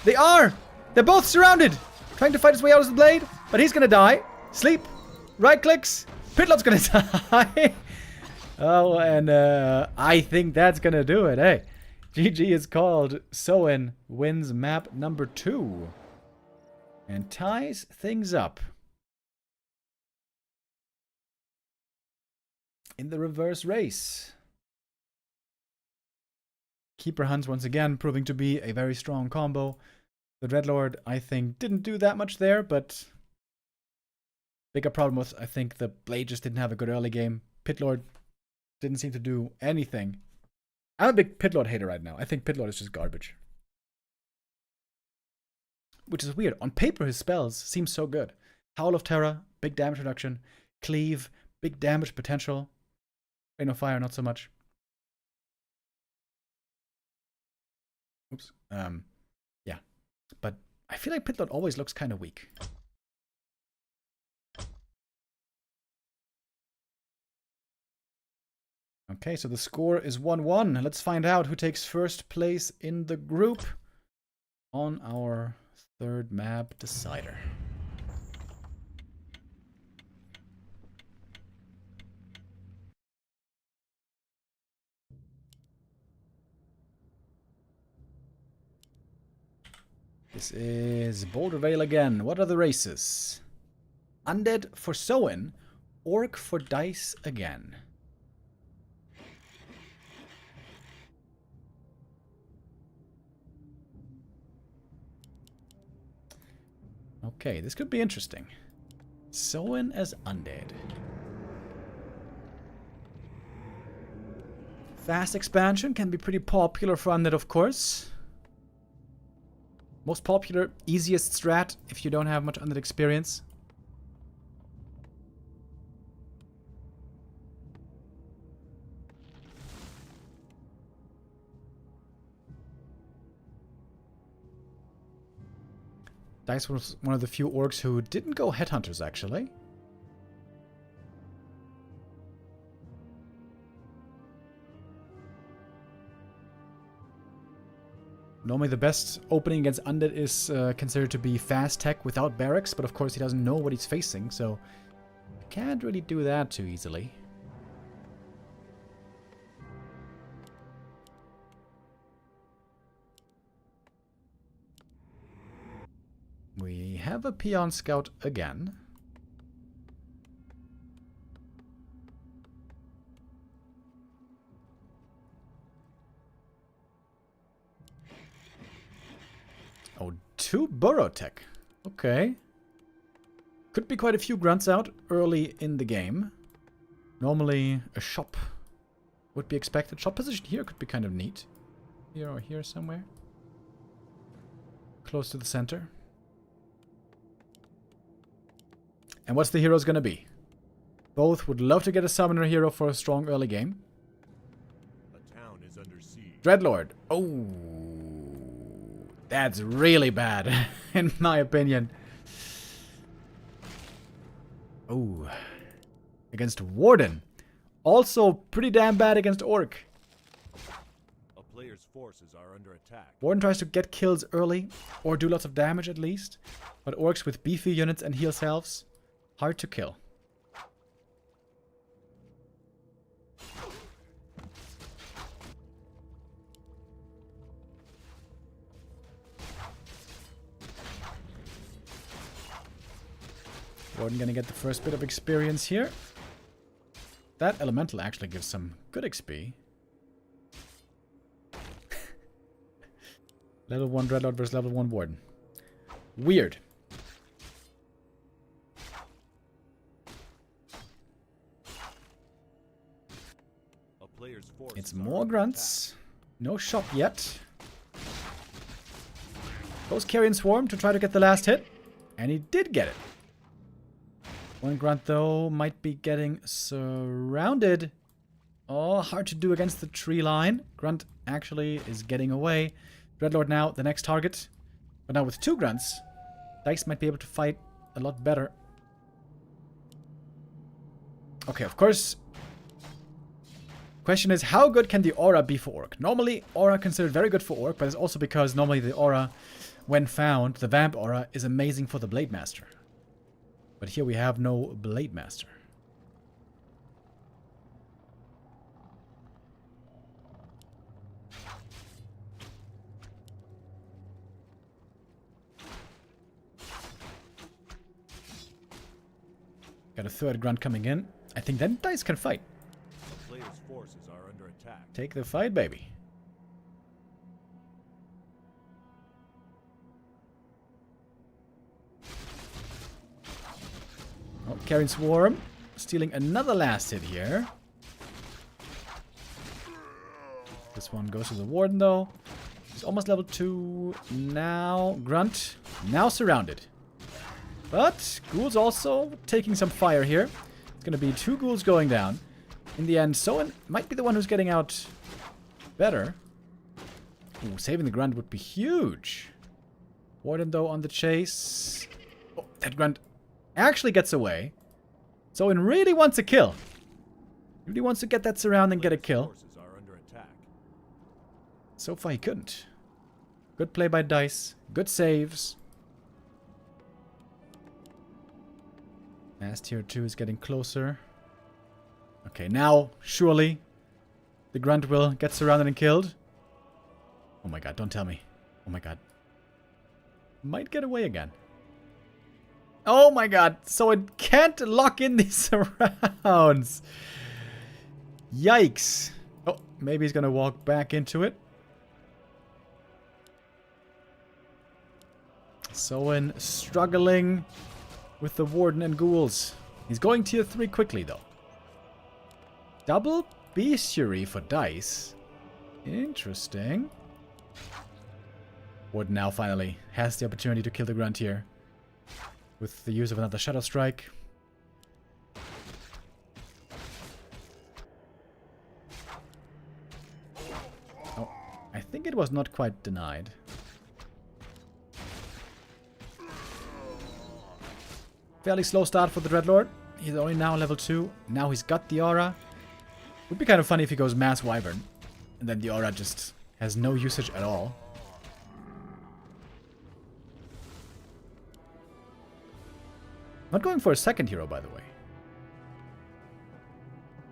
they are! They're both surrounded! Trying to fight his way out of the Blade, but he's gonna die. Sleep. Right clicks. Pit Lord's gonna die. Oh, and I think that's gonna do it, hey. GG is called. Soin wins map number 2. And ties things up. In the reverse race. Keeper Hunts once again proving to be a very strong combo. The Dreadlord, I think, didn't do that much there, but bigger problem was, I think, the Blade just didn't have a good early game. Pit Lord didn't seem to do anything. I'm a big Pit Lord hater right now. I think Pit Lord is just garbage. Which is weird. On paper, his spells seem so good. Howl of Terror, big damage reduction. Cleave, big damage potential. Rain of Fire, not so much. Oops. Yeah. But I feel like Pit Lord always looks kind of weak. Okay, so the score is 1-1. Let's find out who takes first place in the group on our third map decider. This is Boulder Vale again. What are the races? Undead for Soin, Orc for Dise again. Okay, this could be interesting. Soin as undead. Fast expansion can be pretty popular for undead, of course. Most popular, easiest strat if you don't have much undead experience. Dise was one of the few orcs who didn't go headhunters, actually. Normally the best opening against undead is considered to be fast tech without barracks, but of course he doesn't know what he's facing, so you can't really do that too easily. We have a peon scout again. Oh, 2 burrow tech. Okay. Could be quite a few grunts out early in the game. Normally a shop would be expected. Shop position here could be kind of neat. Here or here somewhere. Close to the center. And what's the heroes gonna be? Both would love to get a summoner hero for a strong early game. A town is under siege. Dreadlord. Oh, that's really bad, in my opinion. Oh, against Warden. Also pretty damn bad against Orc. A player's forces are under attack. Warden tries to get kills early, or do lots of damage at least. But Orcs with beefy units and heal selves, hard to kill. Warden gonna get the first bit of experience here. That elemental actually gives some good XP. Level 1 Dreadlord versus level 1 Warden. Weird. A player's forces It's are more under grunts. No shop yet. Goes Carrion Swarm to try to get the last hit. And he did get it. One grunt, though, might be getting surrounded. Oh, hard to do against the tree line. Grunt actually is getting away. Dreadlord now, the next target. But now with 2 grunts, Dise might be able to fight a lot better. Okay, of course. Question is, how good can the aura be for Orc? Normally, aura considered very good for Orc, but it's also because normally the aura, when found, the Vamp aura, is amazing for the Blade Master. But here we have no Blade Master. Got a 3rd grunt coming in. I think then Dise can fight. A player's forces are under attack. Take the fight, baby. Oh, Carrion Swarm. Stealing another last hit here. This one goes to the Warden, though. He's almost level 2. Now, Grunt. Now surrounded. But Ghouls also taking some fire here. It's going to be 2 Ghouls going down. In the end, Soin might be the one who's getting out better. Ooh, saving the Grunt would be huge. Warden, though, on the chase. Oh, that Grunt actually gets away. Soin really wants a kill. Really wants to get that surround and get a kill. Forces are under attack. So far he couldn't. Good play by Dise. Good saves. As tier 2 is getting closer. Okay, now, surely, the Grunt will get surrounded and killed. Oh my god, don't tell me. Oh my god. Might get away again. Oh my god, so it can't lock in these surrounds. Yikes. Oh, maybe he's gonna walk back into it. Soin struggling with the Warden and Ghouls. He's going tier 3 quickly, though. Double Bestiary for Dise. Interesting. Warden now finally has the opportunity to kill the Grunt here with the use of another Shadow Strike. Oh, I think it was not quite denied. Fairly slow start for the Dreadlord. He's only now level 2. Now he's got the aura. Would be kind of funny if he goes Mass Wyvern. And then the aura just has no usage at all. Not going for a second hero, by the way.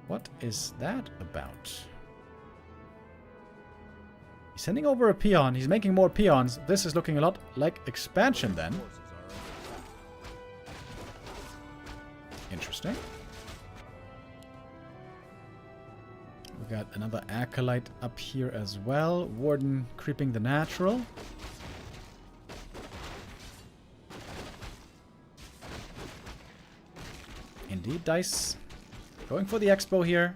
What is that about? He's sending over a peon. He's making more peons. This is looking a lot like expansion then. Interesting. We got another Acolyte up here as well. Warden creeping the natural. Indeed, Dise going for the Expo here.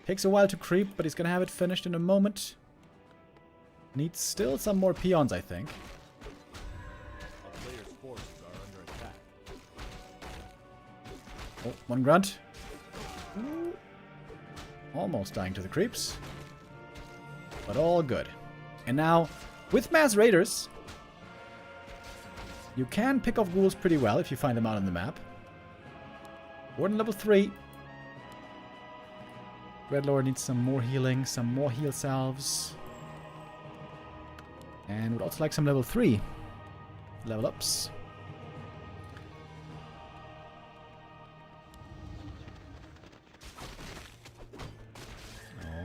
Takes a while to creep, but he's going to have it finished in a moment. Needs still some more peons, I think. A player's forces are under attack. Oh, one Grunt. Ooh. Almost dying to the creeps. But all good. And now, with Mass Raiders, you can pick off ghouls pretty well if you find them out on the map. Warden level 3. Dreadlord needs some more healing, some more heal salves. And would also like some level 3 level ups.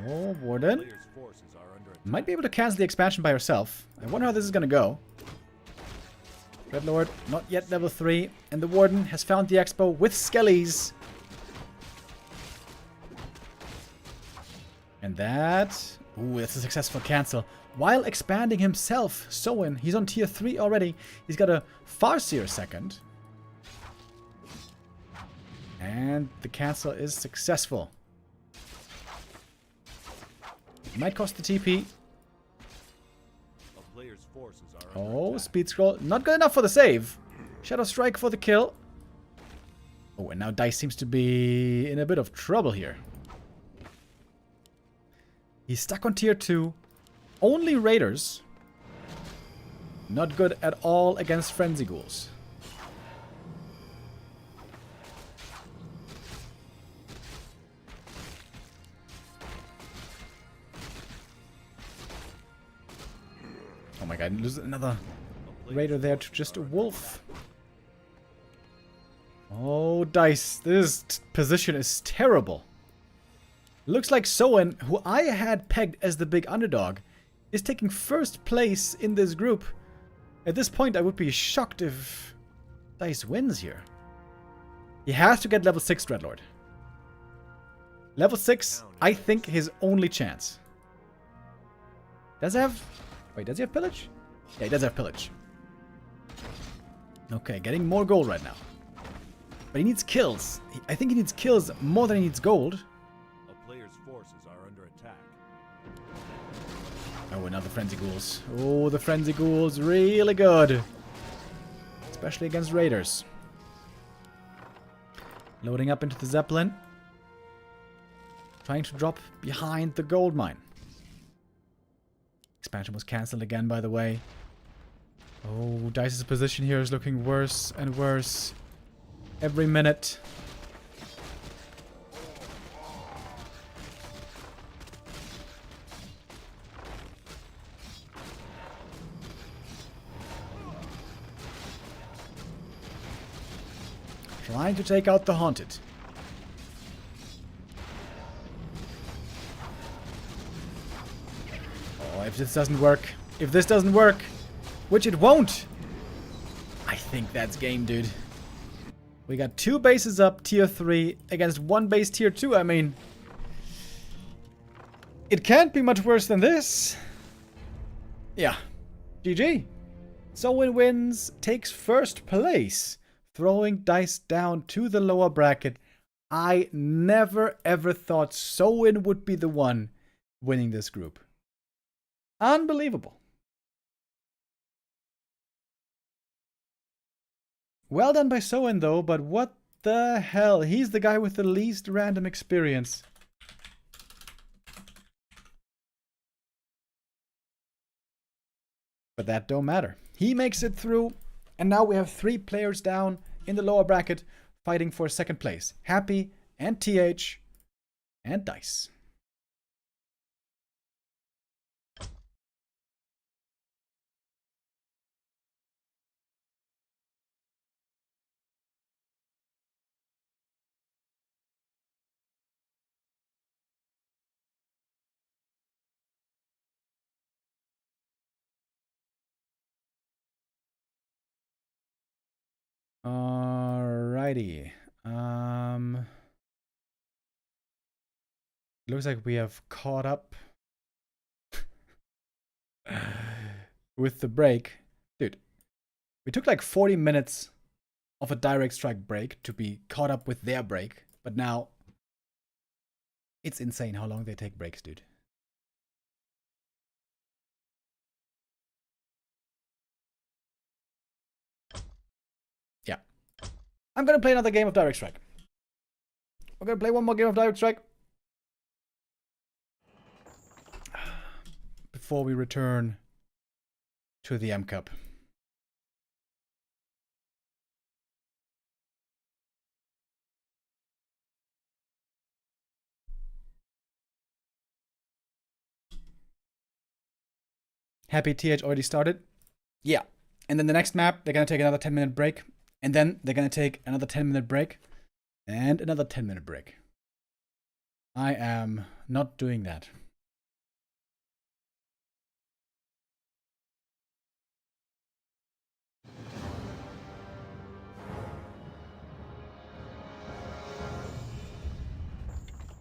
Oh, Warden. Player's forces are under attack. Might be able to cancel the expansion by herself. I wonder how this is going to go. Dreadlord, not yet level 3. And the Warden has found the Expo with Skellies. And that... Ooh, that's a successful cancel. While expanding himself, Soin, he's on tier 3 already. He's got a Farseer second. And the cancel is successful. Might cost the TP. A player's forces are under Oh, attack. speed scroll. Not good enough for the save. Shadow Strike for the kill. Oh, and now Dise seems to be in a bit of trouble here. He's stuck on tier 2. Only Raiders. Not good at all against Frenzy Ghouls. Oh my god, lose another Raider there to just a wolf. Oh, Dise, this position is terrible. Looks like Soin, who I had pegged as the big underdog, is taking first place in this group. At this point, I would be shocked if Dise wins here. He has to get level 6 Dreadlord. Level 6, I think, his only chance. Does he have... Wait, does he have pillage? Yeah, he does have pillage. Okay, getting more gold right now. But he needs kills. I think he needs kills more than he needs gold. A player's forces are under attack. Oh, another Frenzy Ghouls. Oh, the Frenzy Ghouls, really good. Especially against Raiders. Loading up into the Zeppelin. Trying to drop behind the gold mine. Expansion was cancelled again, by the way. Oh, Dice's position here is looking worse and worse every minute. Trying to take out the Haunted. Oh, if this doesn't work, which it won't, I think that's game, dude. We got 2 bases up, tier 3, against 1 base, tier 2. I mean, it can't be much worse than this. Yeah, GG. Soin wins, takes first place, throwing Dise down to the lower bracket. I never ever thought Soin would be the one winning this group. Unbelievable. Well done by Soin though, but what the hell? He's the guy with the least random experience. But that don't matter. He makes it through, and now we have 3 players down in the lower bracket fighting for second place. Happy and TH and Dise. Alrighty. Looks like we have caught up with the break. Dude, we took like 40 minutes of a direct strike break to be caught up with their break. But now, it's insane how long they take breaks, dude. Yeah. I'm gonna play another game of direct strike. We're gonna play one more game of direct strike before we return to the M Cup. Happy TH already started? Yeah. And then the next map, they're gonna take another 10-minute break. And then they're gonna take another 10-minute break. And another 10-minute break. I am not doing that.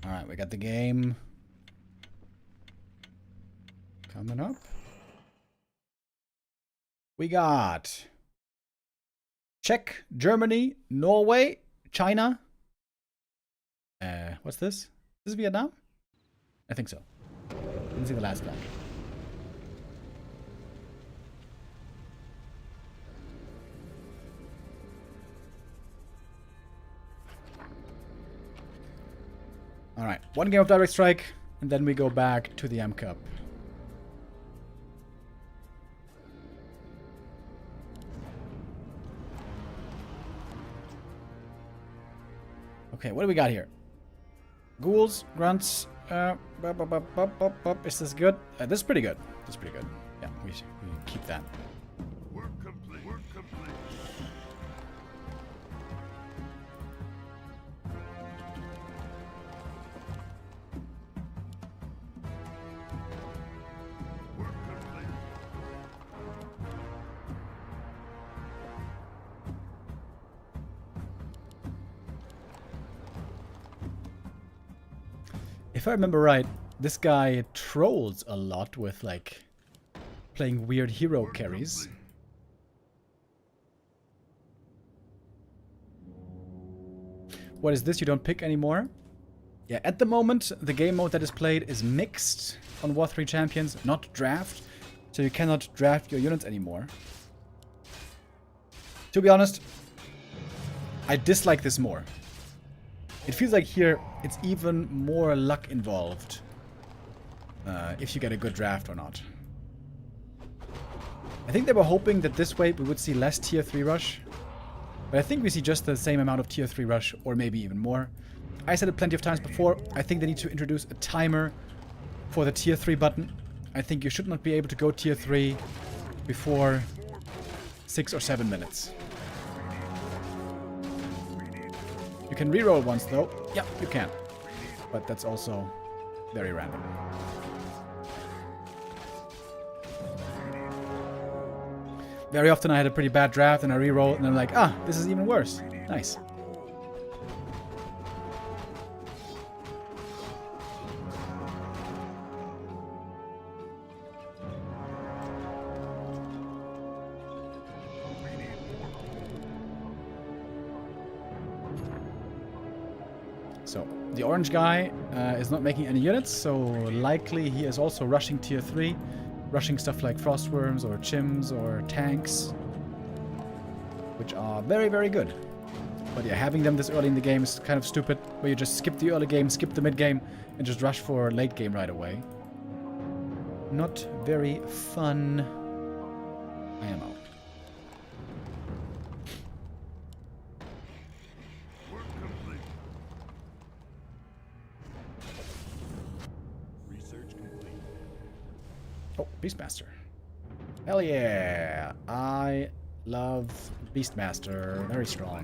Alright, we got the game coming up. We got Czech, Germany, Norway, China. What's this? Is this Vietnam? I think so. Didn't see the last flag. Alright, one game of direct strike, and then we go back to the M Cup. Okay, what do we got here? Ghouls, grunts, is this good? This is pretty good. This is pretty good. Yeah, we keep that. Work complete. Work complete. Work complete. If I remember right, this guy trolls a lot with, like, playing weird hero carries. What is this? You don't pick anymore? Yeah, at the moment, the game mode that is played is mixed on War 3 Champions, not draft. So you cannot draft your units anymore. To be honest, I dislike this more. It feels like here it's even more luck involved if you get a good draft or not. I think they were hoping that this way we would see less tier 3 rush. But I think we see just the same amount of tier 3 rush, or maybe even more. I said it plenty of times before, I think they need to introduce a timer for the tier 3 button. I think you should not be able to go tier 3 before 6 or 7 minutes. You can reroll once though. Yeah, you can. But that's also very random. Very often I had a pretty bad draft and I reroll and I'm like, ah, this is even worse. Nice. So, the orange guy is not making any units, so likely he is also rushing tier 3. Rushing stuff like frostworms or chims or tanks. Which are very, very good. But yeah, having them this early in the game is kind of stupid. Where you just skip the early game, skip the mid game, and just rush for late game right away. Not very fun. I am out. Oh, Beastmaster. Hell yeah! I love Beastmaster. Very strong.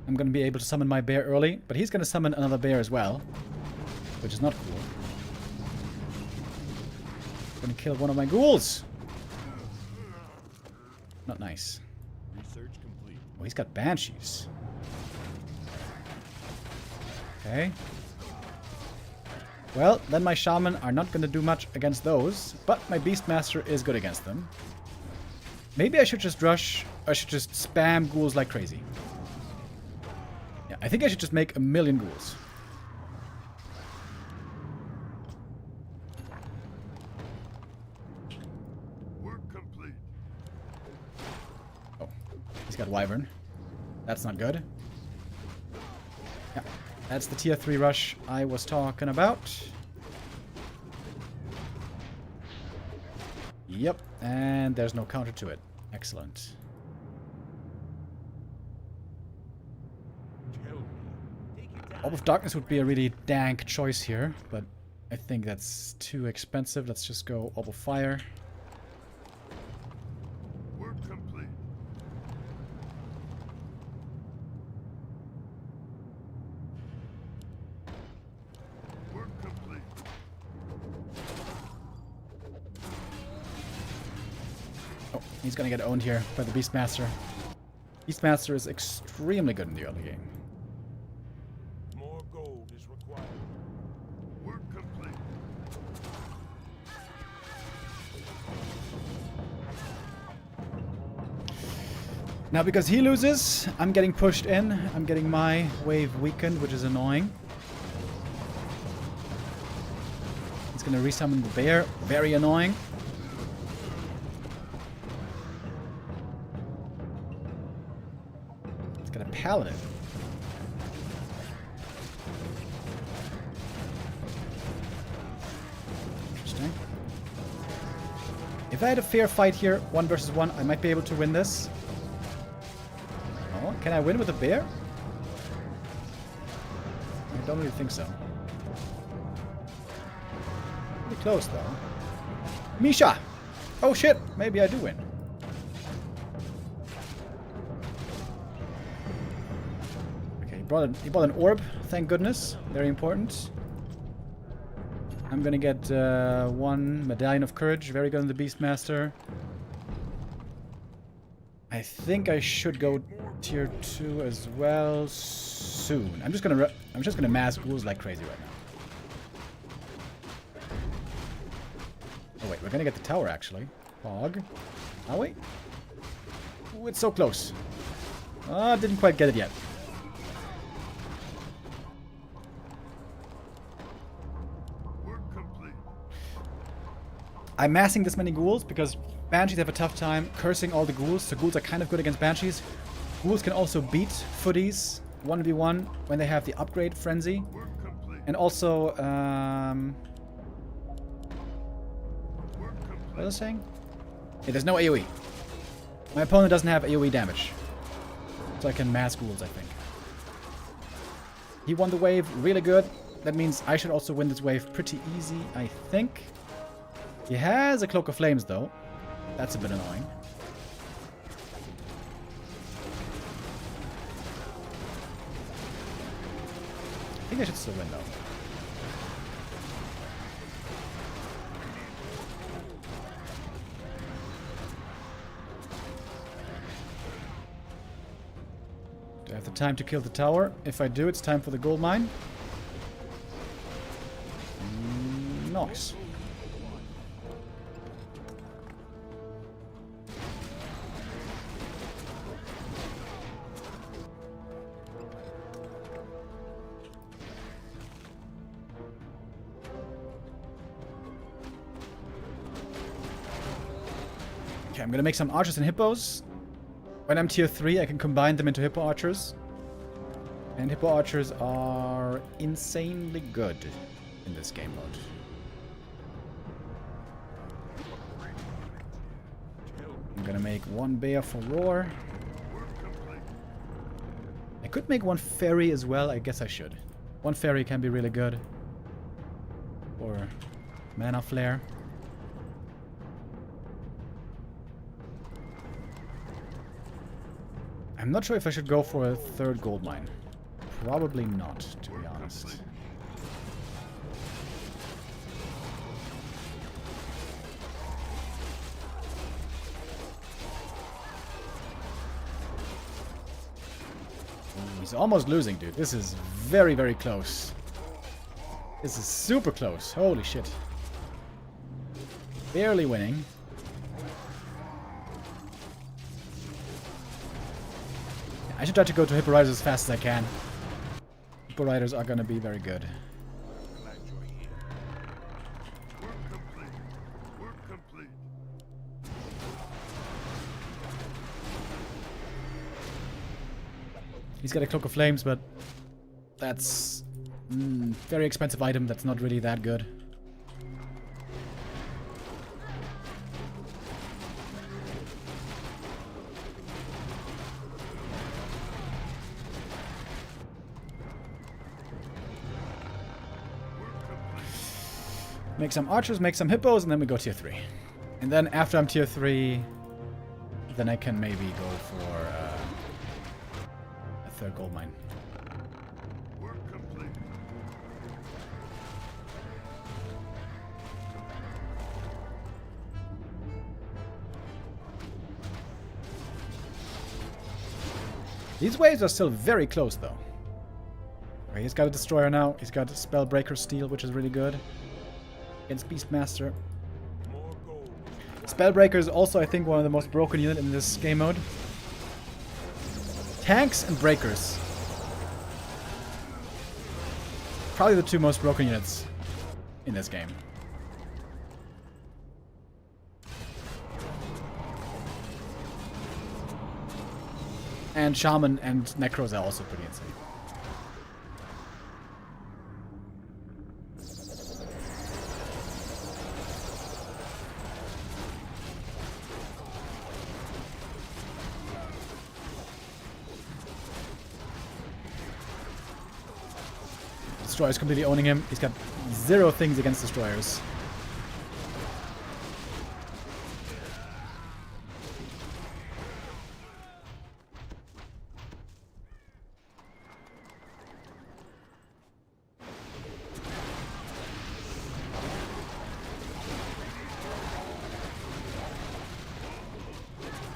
I'm gonna be able to summon my bear early, but he's gonna summon another bear as well, which is not cool. Gonna kill one of my ghouls! Not nice. Research complete. Oh, he's got banshees. Okay. Well, then my shaman are not going to do much against those, but my beastmaster is good against them. Maybe I should just rush. I should just spam ghouls like crazy. Yeah, I think I should just make 1,000,000 ghouls. Got Wyvern. That's not good. Yeah, that's the tier 3 rush I was talking about. Yep, and there's no counter to it. Excellent. Orb of Darkness would be a really dank choice here, but I think that's too expensive. Let's just go Orb of Fire. He's gonna get owned here by the Beastmaster. Beastmaster is extremely good in the early game. More gold is required. Work complete. Now because he loses, I'm getting pushed in. I'm getting my wave weakened, which is annoying. He's gonna resummon the bear. Very annoying. Paladin. Interesting. If I had a fair fight here, 1 versus 1, I might be able to win this. Oh, can I win with a bear? I don't really think so. Pretty close though. Misha! Oh shit, maybe I do win. He brought an orb, thank goodness. Very important. I'm gonna get 1 Medallion of Courage. Very good on the Beastmaster. I think I should go tier 2 as well soon. I'm just gonna mass ghouls like crazy right now. Oh wait, we're gonna get the tower actually. Fog. Are we? Ooh, it's so close. Ah, didn't quite get it yet. I'm massing this many ghouls because Banshees have a tough time cursing all the ghouls, so ghouls are kind of good against Banshees. Ghouls can also beat footies 1v1 when they have the upgrade frenzy. And also, what was I saying? Yeah, there's no AoE. My opponent doesn't have AoE damage. So I can mass ghouls, I think. He won the wave really good. That means I should also win this wave pretty easy, I think. He has a Cloak of Flames, though. That's a bit annoying. I think I should still win, though. Do I have the time to kill the tower? If I do, it's time for the gold mine. Nice. Okay, I'm gonna make some archers and hippos. When I'm tier 3, I can combine them into hippo archers. And hippo archers are insanely good in this game mode. I'm gonna make one bear for roar. I could make one fairy as well. I guess I should. One fairy can be really good. Or mana flare. I'm not sure if I should go for a third gold mine. Probably not, to be honest. Oh, he's almost losing, dude. This is very, very close. This is super close. Holy shit. Barely winning. I should try to go to Hippo Riders as fast as I can. Hippo Riders are gonna be very good. He's got a Cloak of Flames, but that's very expensive item that's not really that good. Make some archers, make some hippos, and then we go tier 3. And then after I'm tier 3, then I can maybe go for a third gold mine. These waves are still very close, though. Okay, he's got a destroyer now. He's got Spellbreaker Steel, which is really good. Against Beastmaster. Spellbreaker is also, I think, one of the most broken units in this game mode. Tanks and breakers. Probably the two most broken units in this game. And Shaman and Necros are also pretty insane. Destroyer's completely owning him. He's got 0 things against destroyers.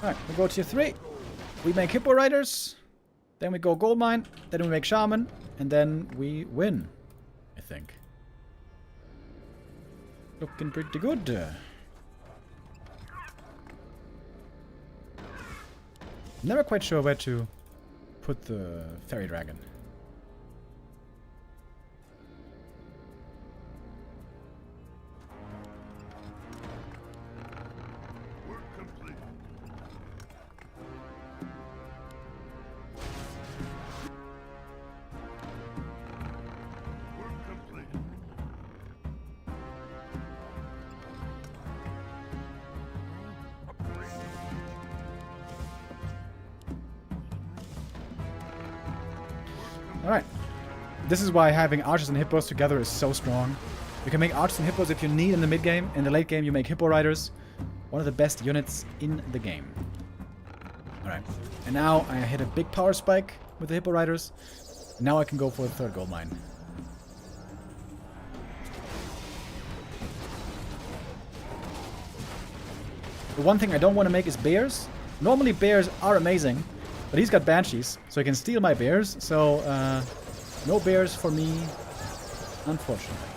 Alright, we go tier 3. We make Hippo Riders. Then we go Gold Mine. Then we make Shaman. And then we win, I think. Looking pretty good. Never quite sure where to put the Fairy Dragon. Alright. This is why having archers and hippos together is so strong. You can make archers and hippos if you need in the mid game. In the late game you make hippo riders. One of the best units in the game. Alright. And now I hit a big power spike with the hippo riders. Now I can go for the third gold mine. The one thing I don't want to make is bears. Normally bears are amazing. But he's got banshees, so he can steal my bears. So, no bears for me, unfortunately.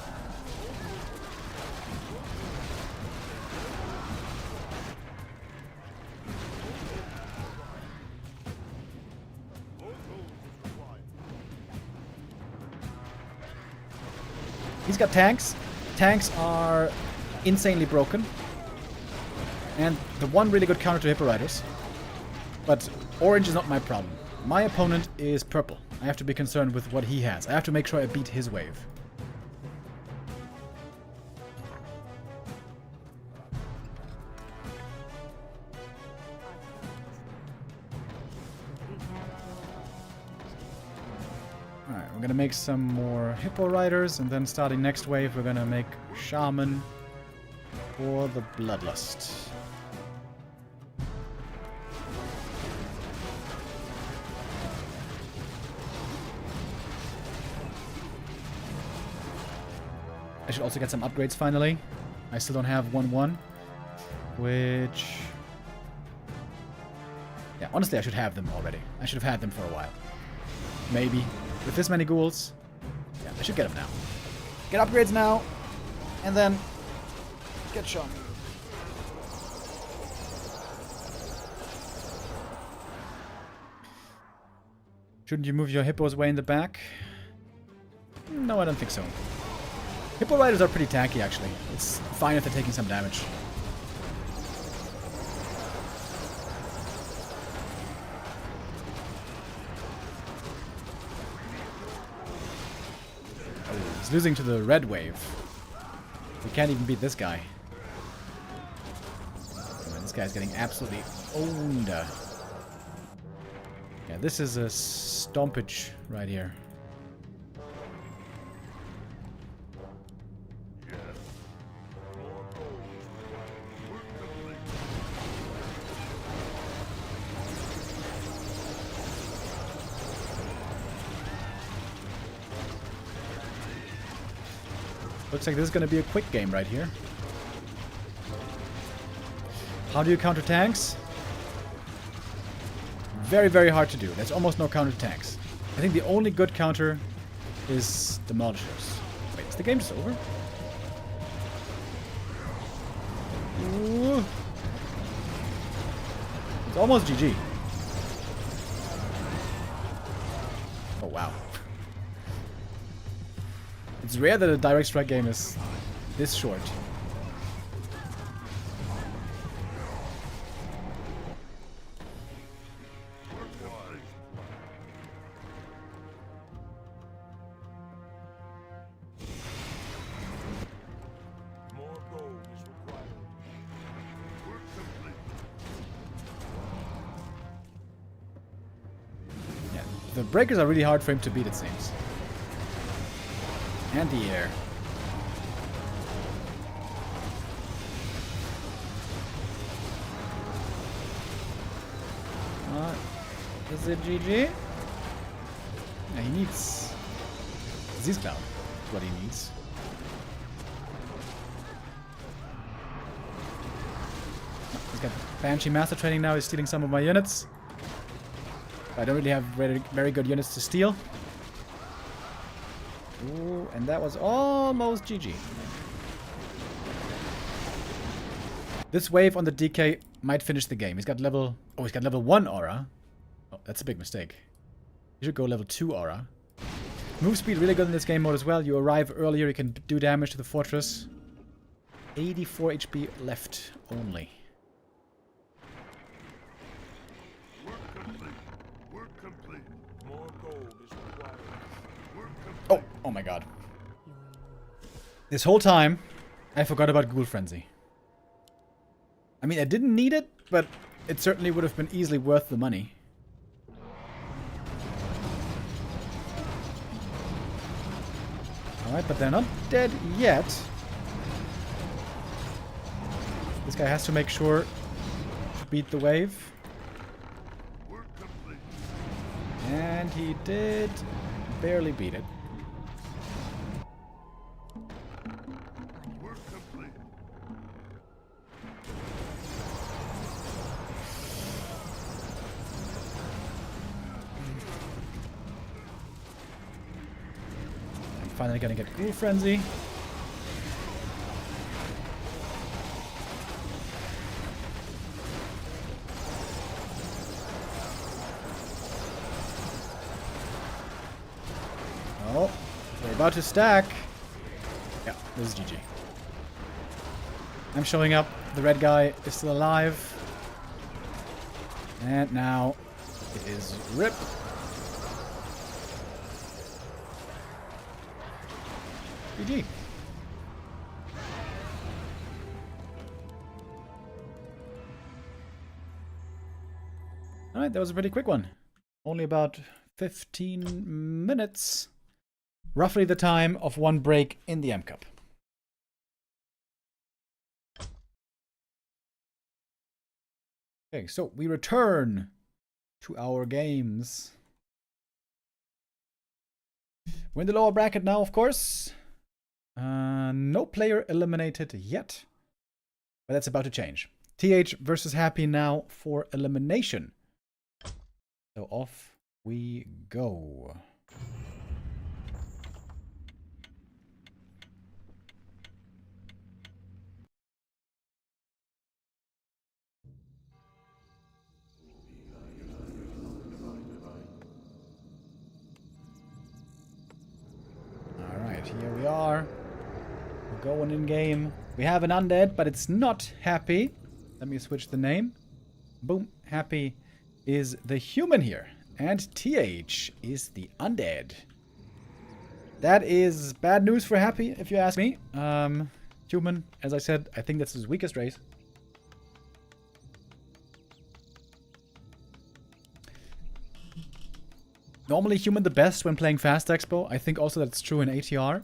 He's got tanks. Tanks are insanely broken. And the one really good counter to Hippo Riders. But orange is not my problem. My opponent is purple. I have to be concerned with what he has. I have to make sure I beat his wave. Alright, we're gonna make some more Hippo Riders, and then starting next wave, we're gonna make Shaman for the Bloodlust. I should also get some upgrades finally. I still don't have 1-1, which... yeah, honestly I should have them already. I should have had them for a while. Maybe. With this many ghouls, yeah, I should get them now. Get upgrades now, and then get shown. Shouldn't you move your hippos way in the back? No, I don't think so. Hippo Riders are pretty tanky, actually. It's fine if they're taking some damage. Oh, he's losing to the red wave. We can't even beat this guy. Oh, this guy's getting absolutely owned. Yeah, this is a stompage right here. Looks like this is going to be a quick game right here. How do you counter tanks? Very, very hard to do. There's almost no counter tanks. I think the only good counter is Demolishers. Wait, is the game just over? Ooh. It's almost GG. Oh, wow. It's rare that a direct strike game is this short. Yeah, the breakers are really hard for him to beat, it seems. Anti-air. Is it GG? Yeah, he needs Dise Cloud. That's what he needs. He's got Banshee Master Training now. He's stealing some of my units. I don't really have very good units to steal. Ooh, and that was almost GG. This wave on the DK might finish the game. He's got level... oh, he's got level 1 aura. Oh, that's a big mistake. You should go level 2 aura. Move speed really good in this game mode as well. You arrive earlier, you can do damage to the fortress. 84 HP left only. Oh my god. This whole time, I forgot about Ghoul Frenzy. I mean, I didn't need it, but it certainly would have been easily worth the money. Alright, but they're not dead yet. This guy has to make sure to beat the wave. And he did barely beat it. Finally gonna get Ghoul Frenzy. Oh, they're about to stack. this is GG. I'm showing up. The red guy is still alive. And now it is RIP. GG. Alright, that was a pretty quick one. Only about 15 minutes. Roughly the time of one break in the M Cup. Okay, so we return to our games. We're in the lower bracket now, of course. No player eliminated yet. But that's about to change. TH versus Happy now for elimination. So off we go. Alright, here we are. We're going in game. We have an undead, but it's not Happy. Let me switch the name. Boom. Happy is the human here. And TH is the undead. That is bad news for Happy, if you ask me. Human, as I said, I think that's his weakest race. Normally human the best when playing Fast Expo. I think also that's true in ATR.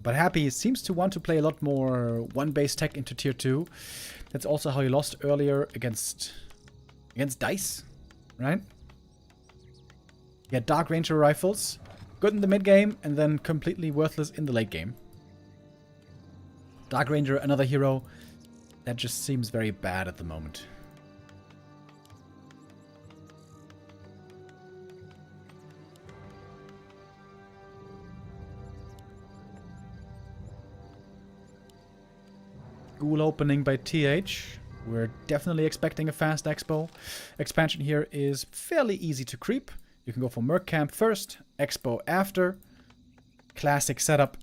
But Happy seems to want to play a lot more one-base tech into tier 2. That's also how he lost earlier against Dise, right? He had Dark Ranger rifles, good in the mid game, and then completely worthless in the late game. Dark Ranger, another hero that just seems very bad at the moment. Ghoul opening by TH. We're definitely expecting a Fast Expo. Expansion here is fairly easy to creep. You can go for Merc Camp first, Expo after. Classic setup.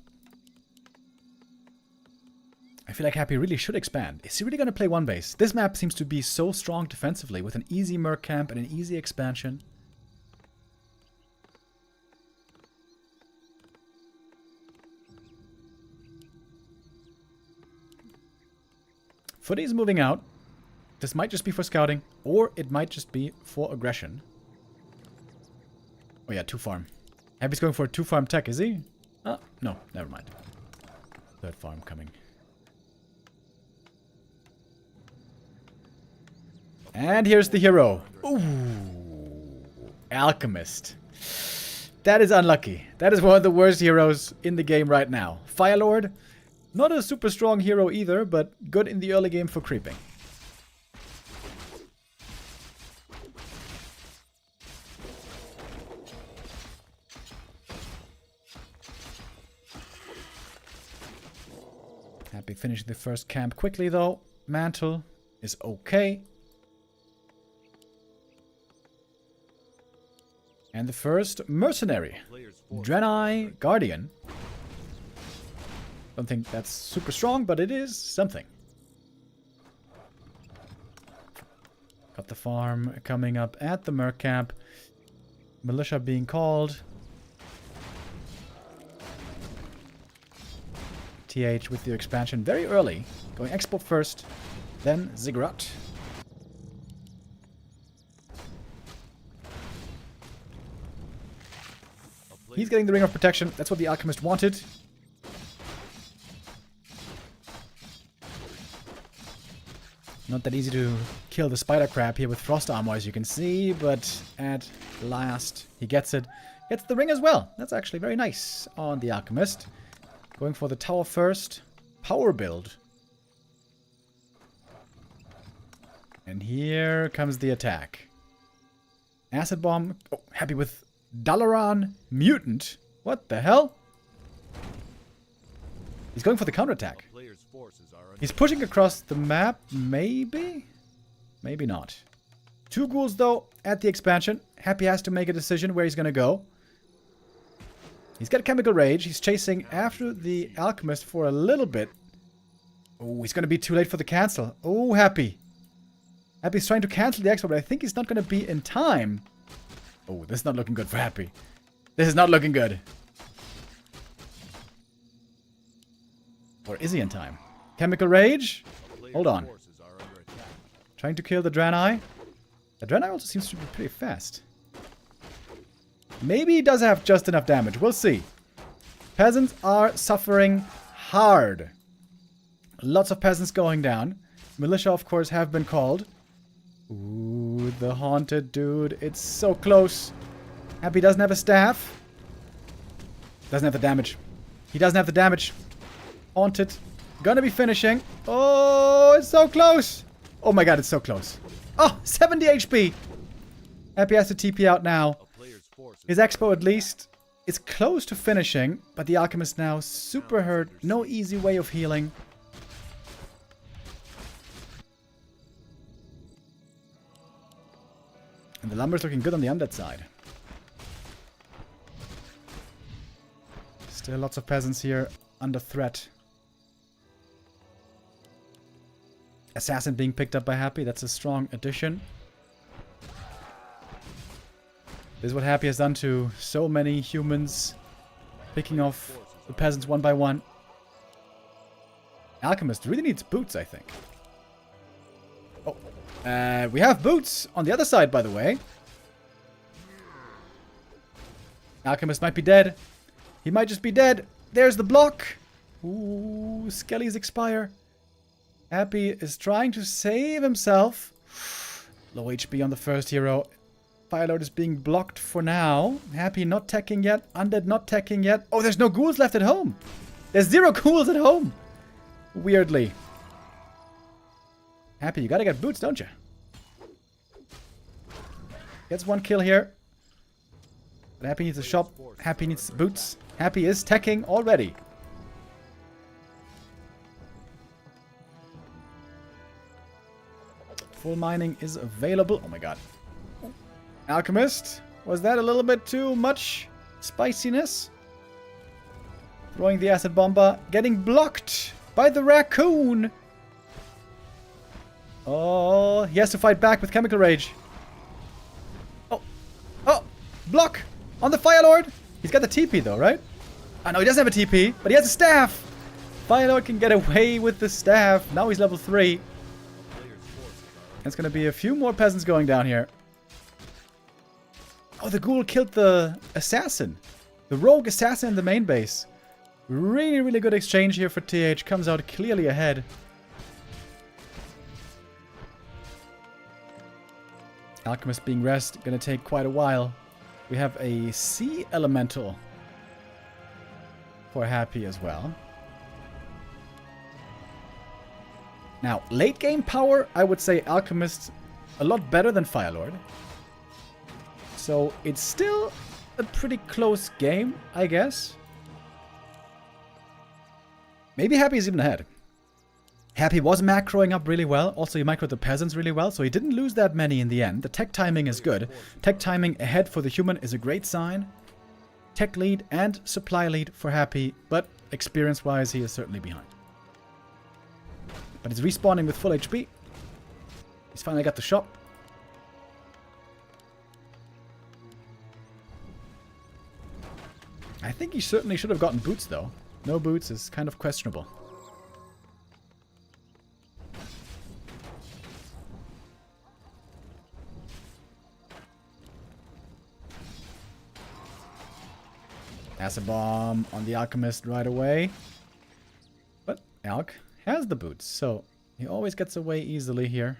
I feel like Happy really should expand. Is he really going to play one base? This map seems to be so strong defensively with an easy Merc Camp and an easy expansion. Footy is moving out. This might just be for scouting, or it might just be for aggression. Oh yeah, 2-farm. Happy's going for a 2-farm tech, is he? Oh, no, never mind. 3rd farm coming. And here's the hero. Ooh, Alchemist. That is unlucky. That is one of the worst heroes in the game right now. Firelord. Not a super strong hero either, but good in the early game for creeping. Happy finishing the first camp quickly though. Mantle is okay. And the first mercenary. Draenei Guardian. Don't think that's super strong, but it is something. Got the farm coming up at the Merc Camp. Militia being called. TH with the expansion very early. Going Expo first, then Ziggurat. He's getting the Ring of Protection. That's what the Alchemist wanted. Not that easy to kill the spider crab here with frost armor, as you can see, but at last he gets it. Gets the ring as well. That's actually very nice on the Alchemist. Going for the tower first. Power build. And here comes the attack. Acid bomb. Oh, Happy with Dalaran Mutant. What the hell? He's going for the counterattack. He's pushing across the map, maybe? Maybe not. 2 ghouls, though, at the expansion. Happy has to make a decision where he's going to go. He's got Chemical Rage. He's chasing after the Alchemist for a little bit. Oh, he's going to be too late for the cancel. Oh, Happy. Happy's trying to cancel the export, but I think he's not going to be in time. Oh, this is not looking good for Happy. This is not looking good. Or is he in time? Chemical Rage? Hold on. Trying to kill the Draenei. The Draenei also seems to be pretty fast. Maybe he does have just enough damage. We'll see. Peasants are suffering hard. Lots of peasants going down. Militia, of course, have been called. Ooh, the haunted dude. It's so close. Happy doesn't have a staff. Doesn't have the damage. He doesn't have the damage. Haunted. Gonna be finishing. Oh, it's so close. Oh my god, it's so close. Oh, 70 HP. Happy has to TP out now. His Expo at least is close to finishing, but the Alchemist now super hurt. No easy way of healing. And the Lumber's looking good on the undead side. Still lots of peasants here under threat. Assassin being picked up by Happy. That's a strong addition. This is what Happy has done to so many humans. Picking off the peasants one by one. Alchemist really needs boots, I think. Oh. We have boots on the other side, by the way. Alchemist might be dead. He might just be dead. There's the block. Ooh, Skellies expire. Happy is trying to save himself. Low HP on the first hero. Firelord is being blocked for now. Happy not teching yet. Undead not teching yet. Oh, there's no ghouls left at home. There's 0 ghouls at home. Weirdly. Happy, you gotta get boots, don't you? Gets 1 kill here. But Happy needs a shop. Happy needs boots. Happy is teching already. Full mining is available. Oh my god. Alchemist. Was that a little bit too much spiciness? Throwing the acid bomber. Getting blocked by the raccoon. Oh, he has to fight back with Chemical Rage. Oh. Oh. Block on the Firelord. He's got the TP though, right? I know he doesn't have a TP, but he has a staff. Firelord can get away with the staff. Now he's level 3. There's going to be a few more peasants going down here. Oh, the ghoul killed the assassin. The rogue assassin in the main base. Really, really good exchange here for TH. Comes out clearly ahead. Alchemist being rest. Going to take quite a while. We have a sea elemental for Happy as well. Now, late game power, I would say Alchemist a lot better than Firelord. So it's still a pretty close game, I guess. Maybe Happy is even ahead. Happy was macroing up really well. Also, he macroed the peasants really well, so he didn't lose that many in the end. The tech timing is good. Tech timing ahead for the human is a great sign. Tech lead and supply lead for Happy, but experience-wise, he is certainly behind. But he's respawning with full HP. He's finally got the shop. I think he certainly should have gotten boots, though. No boots is kind of questionable. Acid bomb on the Alchemist right away. But Alch has the boots, so he always gets away easily here.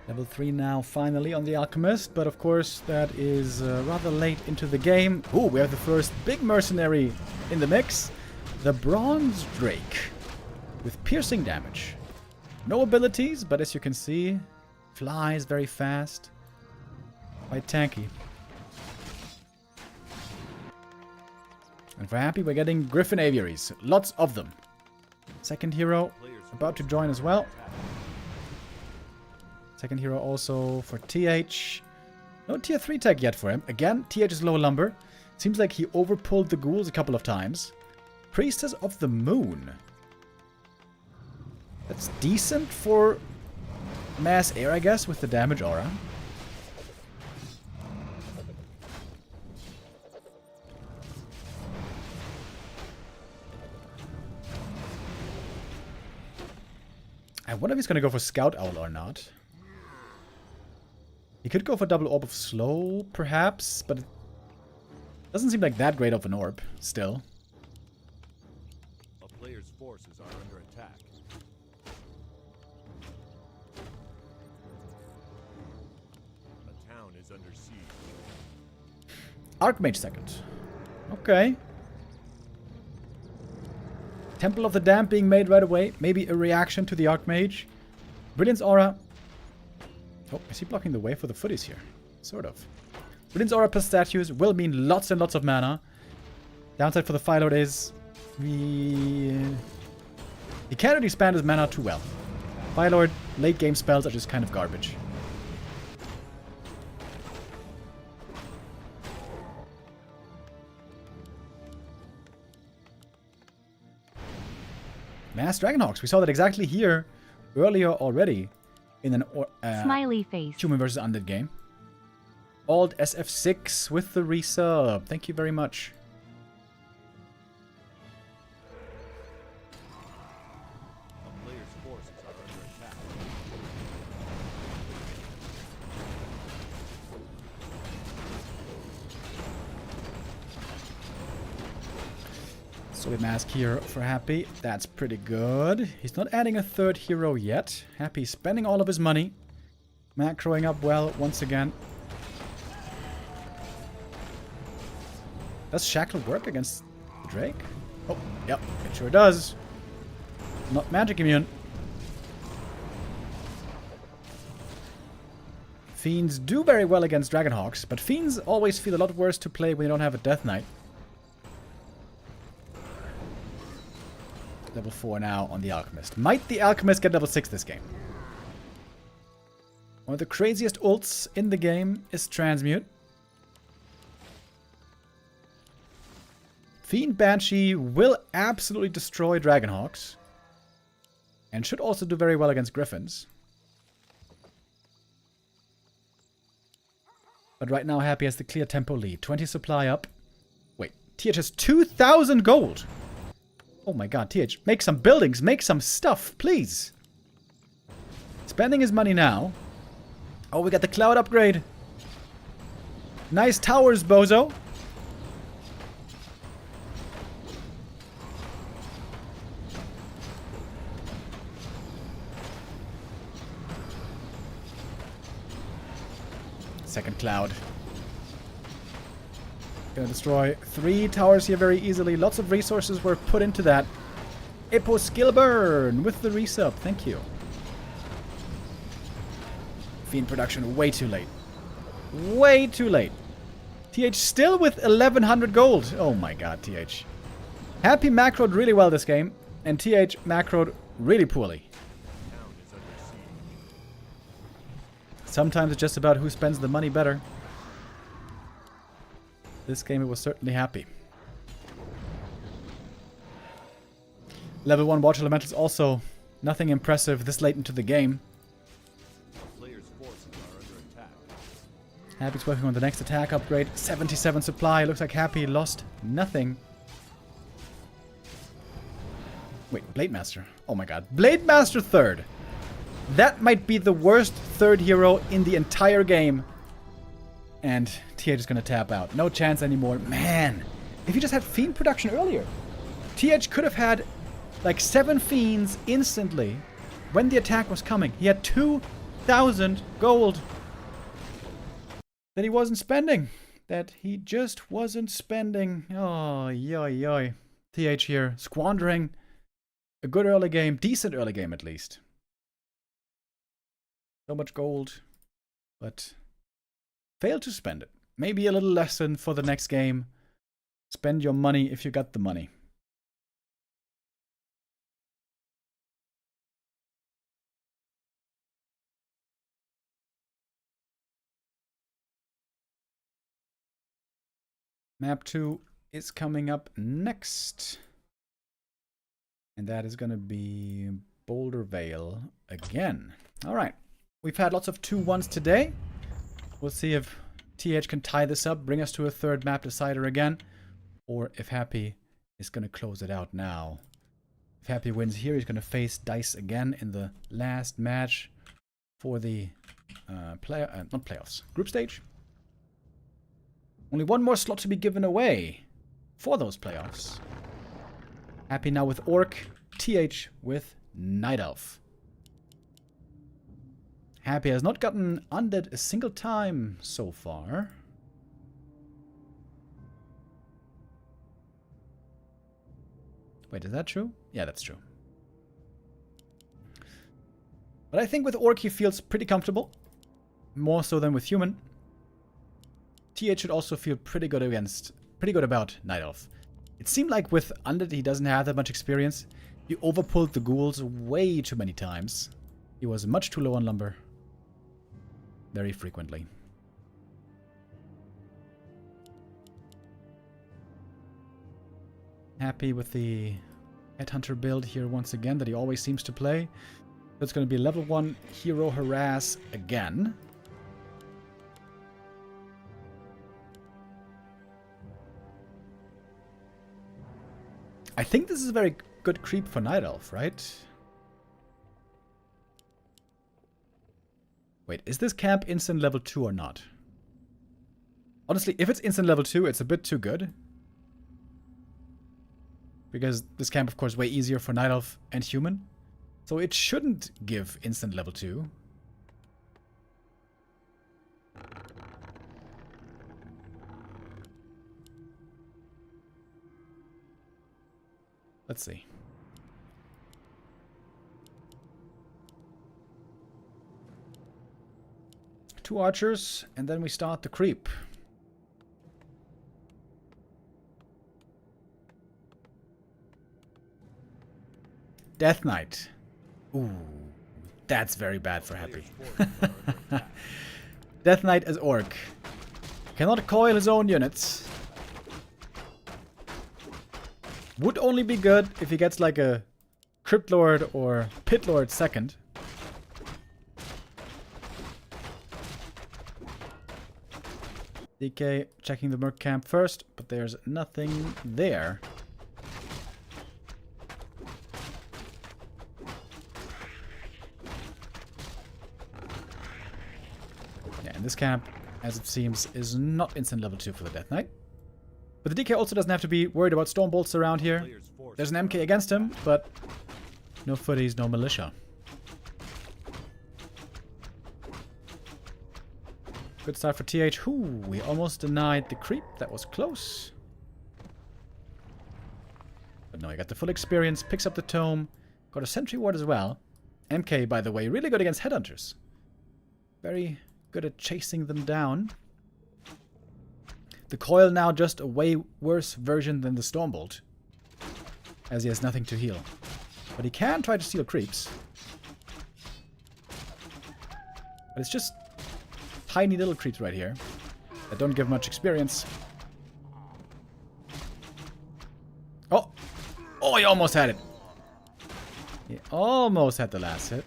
Level 3 now, finally, on the Alchemist. But of course, that is rather late into the game. Ooh, we have the first big mercenary in the mix. The Bronze Drake. With piercing damage. No abilities, but as you can see, flies very fast. Quite tanky. And we're happy we're getting Griffin Aviaries. Lots of them. Second hero about to join as well. Second hero also for TH. No tier 3 tag yet for him. Again, TH is low lumber. Seems like he overpulled the ghouls a couple of times. Priestess of the Moon. That's decent for mass air, I guess, with the damage aura. I wonder if he's going to go for Scout Owl or not. He could go for double orb of slow, perhaps, but it doesn't seem like that great of an orb, still. A player's forces are under attack. A town is under siege. Archmage second. Okay. Temple of the Damned being made right away. Maybe a reaction to the Archmage. Brilliance Aura. Oh, is he blocking the way for the footies here? Sort of. Brilliance Aura plus statues will mean lots and lots of mana. Downside for the Phylord is he can't really expand his mana too well. Phylord late game spells are just kind of garbage. Mass Dragonhawks. We saw that exactly here earlier already in an Smiley face. Human vs. Undead game. Alt SF6 with the resub. Thank you very much. A player's forces are under attack. Solid Mask here for Happy. That's pretty good. He's not adding a third hero yet. Happy spending all of his money. Macroing up well once again. Does Shackle work against the Drake? Oh, yep, it sure does. Not magic immune. Fiends do very well against Dragonhawks, but Fiends always feel a lot worse to play when you don't have a Death Knight. Level 4 now on the Alchemist. Might the Alchemist get level 6 this game? One of the craziest ults in the game is Transmute. Fiend Banshee will absolutely destroy Dragonhawks. And should also do very well against Griffins. But right now Happy has the clear tempo lead. 20 supply up. Wait, TH has 2,000 gold! Oh my god, TH, make some buildings, make some stuff, please! Spending his money now. Oh, we got the cloud upgrade. Nice towers, bozo. Second cloud. Gonna destroy 3 towers here very easily. Lots of resources were put into that. Ippo skill burn with the resub. Thank you. Fiend production way too late. Way too late. TH still with 1100 gold. Oh my god, TH. Happy macroed really well this game. And TH macroed really poorly. Town is under siege. Sometimes it's just about who spends the money better. This game it was certainly Happy. Level 1 Watch Elementals also nothing impressive this late into the game. A player's forces are under attack. Happy's working on the next attack upgrade. 77 supply. Looks like Happy lost nothing. Wait, Blade Master. Oh my god. Blade Master third. That might be the worst third hero in the entire game. And TH is going to tap out. No chance anymore. Man, if he just had Fiend production earlier. TH could have had like 7 Fiends instantly when the attack was coming. He had 2 3,000 gold that he wasn't spending. That he just wasn't spending. Oh, yoy, yoy. TH here, squandering a good early game, decent early game at least. So much gold, but failed to spend it. Maybe a little lesson for the next game. Spend your money if you got the money. Map 2 is coming up next. And that is going to be Boulder Vale again. Alright. We've had lots of 2-1s today. We'll see if TH can tie this up, bring us to a third map decider again. Or if Happy is going to close it out now. If Happy wins here, he's going to face Dise again in the last match for the not playoffs, group stage. Only one more slot to be given away for those playoffs. Happy now with Orc, TH with Night Elf. Happy has not gotten undead a single time so far. Wait, is that true? Yeah, that's true. But I think with Orc he feels pretty comfortable. More so than with Human. TH should also feel pretty good about Night Elf. It seemed like with Undead he doesn't have that much experience. He overpulled the ghouls way too many times. He was much too low on lumber. Very frequently. Happy with the Headhunter build here once again that he always seems to play. So it's going to be level 1 Hero Harass again. I think this is a very good creep for Night Elf, right? Wait, is this camp instant level 2 or not? Honestly, if it's instant level 2, it's a bit too good. Because this camp, of course, way easier for Night Elf and Human. So it shouldn't give instant level 2. Let's see. Two archers, and then we start the creep. Death Knight. Ooh, that's very bad for Happy. Death Knight as Orc. Cannot coil his own units. Would only be good if he gets like a Crypt Lord or Pit Lord second. DK checking the Merc camp first, but there's nothing there. Yeah, and this camp, as it seems, is not instant level 2 for the Death Knight. But the DK also doesn't have to be worried about storm bolts around here. There's an MK against him, but no footies, no militia. Good start for TH. Ooh, we almost denied the creep. That was close. But no, he got the full experience, picks up the tome, got a sentry ward as well. MK, by the way, really good against headhunters. Very good at chasing them down. The coil now just a way worse version than the Stormbolt, as he has nothing to heal. But he can try to steal creeps. But it's just tiny little creeps right here that don't give much experience. Oh! Oh, he almost had it. He almost had the last hit.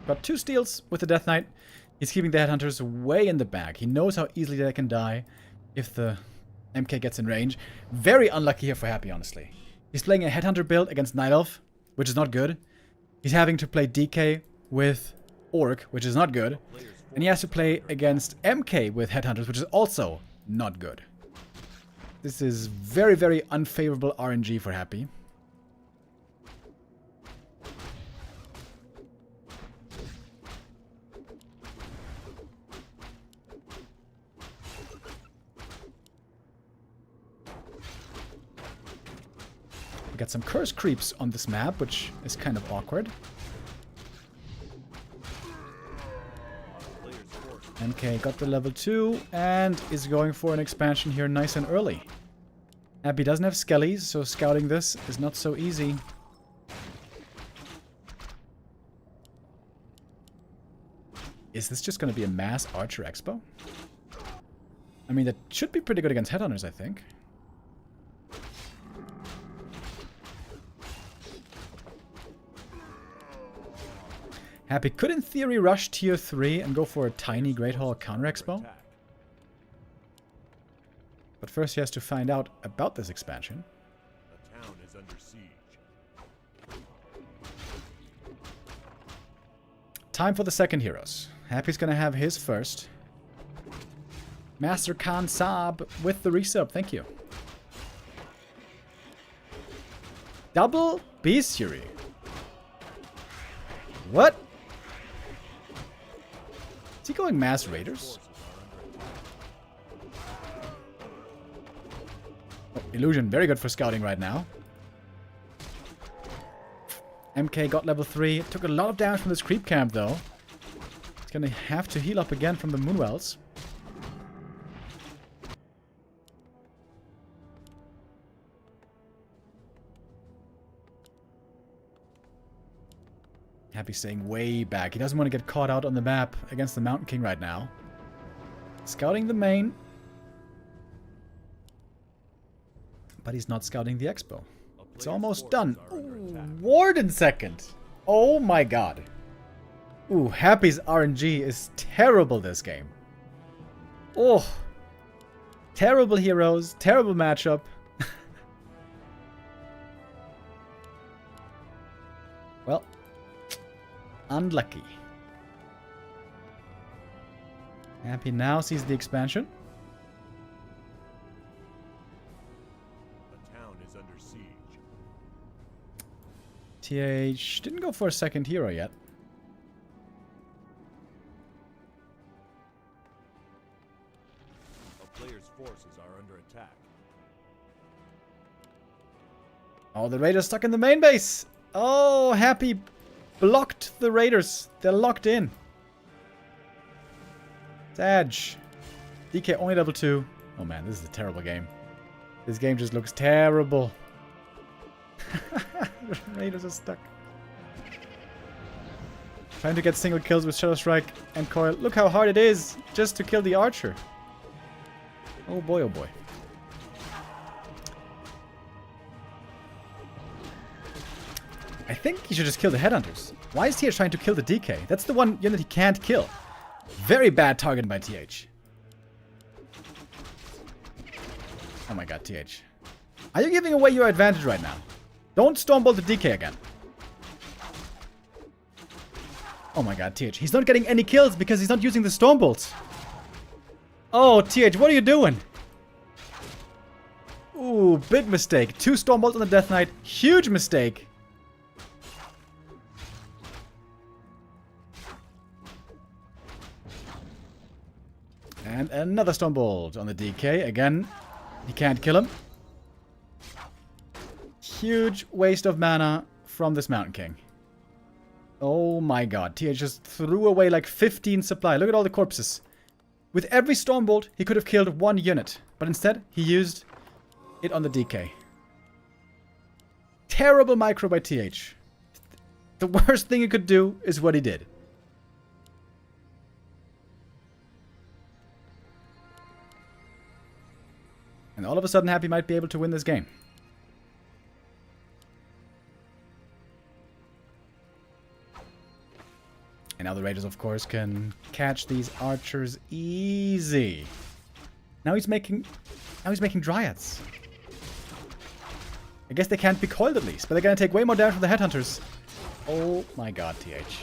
Got 2 steals with the Death Knight. He's keeping the Headhunters way in the back. He knows how easily they can die if the MK gets in range. Very unlucky here for Happy, honestly. He's playing a Headhunter build against Night Elf, which is not good. He's having to play DK with Orc, which is not good. And he has to play against MK with Headhunters, which is also not good. This is very, very unfavorable RNG for Happy. We got some curse creeps on this map, which is kind of awkward. MK got the level 2 and is going for an expansion here nice and early. Happy doesn't have skellies, so scouting this is not so easy. Is this just going to be a mass Archer Expo? I mean, that should be pretty good against Headhunters, I think. Happy could, in theory, rush tier 3 and go for a tiny Great Hall counter expo. But first he has to find out about this expansion. The town is under siege. Time for the second heroes. Happy's gonna have his first. Master Khan Saab with the resub, thank you. Double Beastery. What? Is he going mass raiders? Oh, Illusion, very good for scouting right now. MK got level 3. Took a lot of damage from this creep camp though. He's gonna have to heal up again from the Moonwells. Happy staying way back. He doesn't want to get caught out on the map against the Mountain King right now. Scouting the main. But he's not scouting the expo. It's almost done. Ooh, Warden second. Oh my god. Ooh, Happy's RNG is terrible this game. Oh. Terrible heroes. Terrible matchup. Well. Unlucky. Happy now sees the expansion. The town is under siege. TH didn't go for a second hero yet. A player's forces are under attack. Oh, the Raiders stuck in the main base. Oh, Happy blocked the Raiders. They're locked in. Sadge. DK only level 2. Oh man, this is a terrible game. This game just looks terrible. The Raiders are stuck. Trying to get single kills with Shadow Strike and Coil. Look how hard it is just to kill the Archer. Oh boy, oh boy. I think he should just kill the Headhunters. Why is TH trying to kill the DK? That's the one unit he can't kill. Very bad target by TH. Oh my god, TH. Are you giving away your advantage right now? Don't Stormbolt the DK again. Oh my god, TH. He's not getting any kills because he's not using the Stormbolts. Oh, TH, what are you doing? Ooh, big mistake. 2 Stormbolts on the Death Knight. Huge mistake. And another Stormbolt on the DK. Again, he can't kill him. Huge waste of mana from this Mountain King. Oh my god. TH just threw away like 15 supply. Look at all the corpses. With every Stormbolt, he could have killed 1 unit. But instead, he used it on the DK. Terrible micro by TH. The worst thing he could do is what he did. And all of a sudden, Happy might be able to win this game. And now the Raiders, of course, can catch these Archers easy. Now he's making Dryads. I guess they can't be coiled at least, but they're gonna take way more damage from the Headhunters. Oh my god, TH.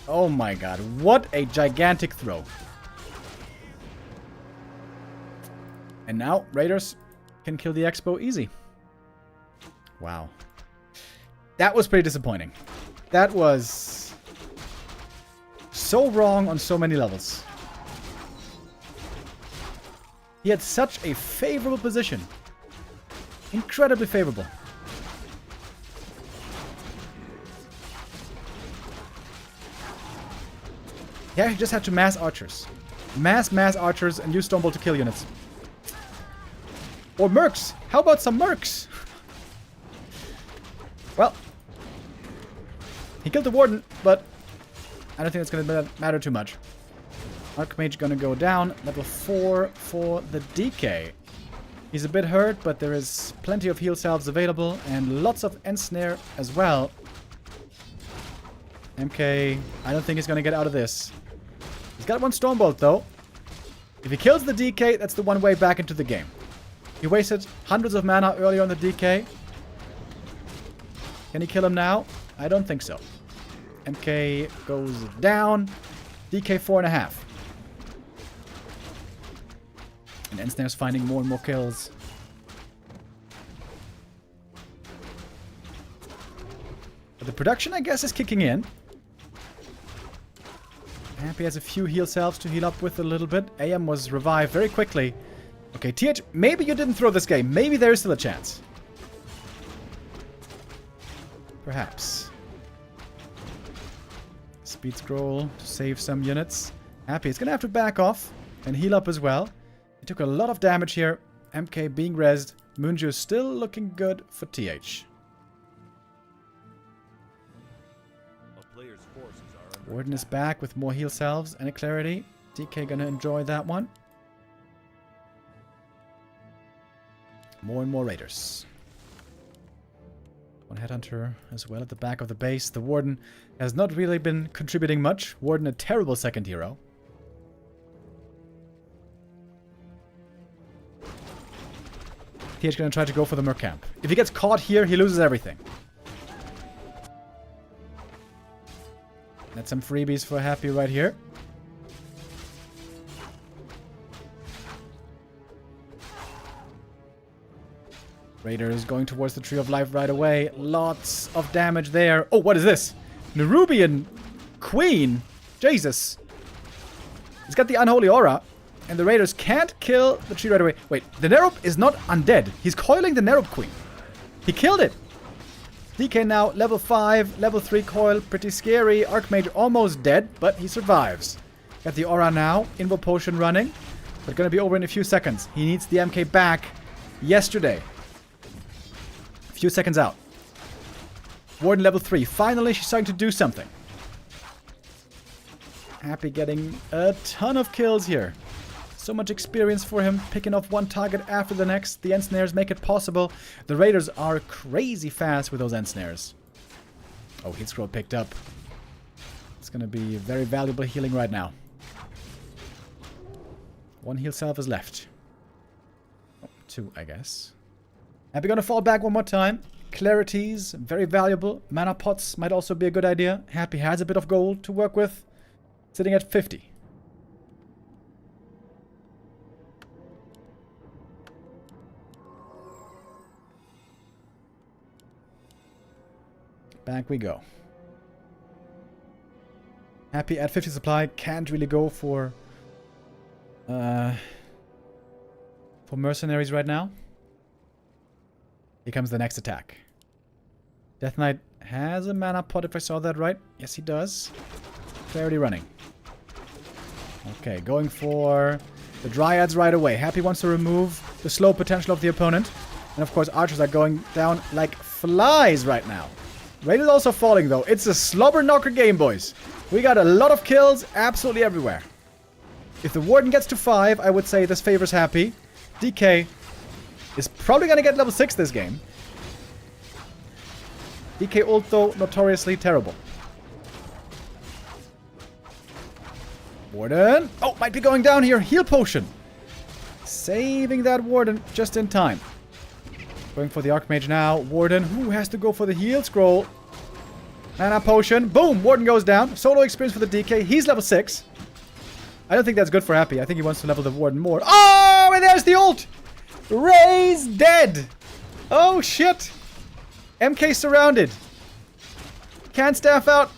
Oh my god, what a gigantic throw. And now, Raiders can kill the Expo easy. Wow. That was pretty disappointing. That was so wrong on so many levels. He had such a favorable position. Incredibly favorable. Yeah, you just have to mass archers. Mass archers and use Stonebolt to kill units. Or mercs. How about some mercs? Well, he killed the warden, but I don't think it's going to matter too much. Archmage going to go down. Level 4 for the DK. He's a bit hurt, but there is plenty of heal salves available and lots of ensnare as well. MK, I don't think he's going to get out of this. He's got one Stormbolt, though. If he kills the DK, that's the one way back into the game. He wasted hundreds of mana earlier on the DK. Can he kill him now? I don't think so. MK goes down. DK 4.5. And Ensnare's finding more and more kills. But the production, I guess, is kicking in. Happy has a few heal salves to heal up with a little bit. AM was revived very quickly. Okay, TH, maybe you didn't throw this game. Maybe there is still a chance. Perhaps. Speed scroll to save some units. Happy is going to have to back off and heal up as well. He took a lot of damage here. MK being rezzed. Moonju still looking good for TH. A player's forces are under Warden is back with more heal salves and a clarity. DK gonna enjoy that one. More and more raiders. One headhunter as well at the back of the base. The Warden has not really been contributing much. Warden a terrible second hero. TH gonna try to go for the Merc camp. If he gets caught here, he loses everything. That's some freebies for Happy right here. Raider is going towards the Tree of Life right away. Lots of damage there. Oh, what is this? Nerubian Queen. Jesus. He's got the Unholy Aura. And the Raiders can't kill the tree right away. Wait, the Nerub is not undead. He's coiling the Nerub Queen. He killed it. DK now, level 5, level 3 coil. Pretty scary. Archmage almost dead, but he survives. Got the Aura now. Invo Potion running. But gonna be over in a few seconds. He needs the MK back yesterday. A few seconds out. Warden level 3. Finally, she's starting to do something. Happy getting a ton of kills here. So much experience for him, picking off one target after the next. The ensnares make it possible. The Raiders are crazy fast with those ensnares. Oh, hit scroll picked up. It's going to be very valuable healing right now. One heal salve is left. Oh, 2, I guess. Happy going to fall back one more time. Clarities, very valuable. Mana pots might also be a good idea. Happy has a bit of gold to work with. Sitting at 50. Back we go. Happy at 50 supply. Can't really go for mercenaries right now. Here comes the next attack. Death Knight has a mana pot if I saw that right. Yes, he does. Clarity running. Okay, going for the Dryads right away. Happy wants to remove the slow potential of the opponent. And of course, archers are going down like flies right now. Raid is also falling, though. It's a slobber knocker game, boys. We got a lot of kills absolutely everywhere. If the Warden gets to 5, I would say this favors Happy. DK is probably going to get level 6 this game. DK ult, though, notoriously terrible. Warden. Oh, might be going down here. Heal potion. Saving that Warden just in time. Going for the Archmage now. Warden, who has to go for the heal scroll. Mana potion. Boom. Warden goes down. Solo experience for the DK. He's level 6. I don't think that's good for Happy. I think he wants to level the Warden more. Oh, and there's the ult. Ray's dead. Oh, shit. MK surrounded. Can't staff out.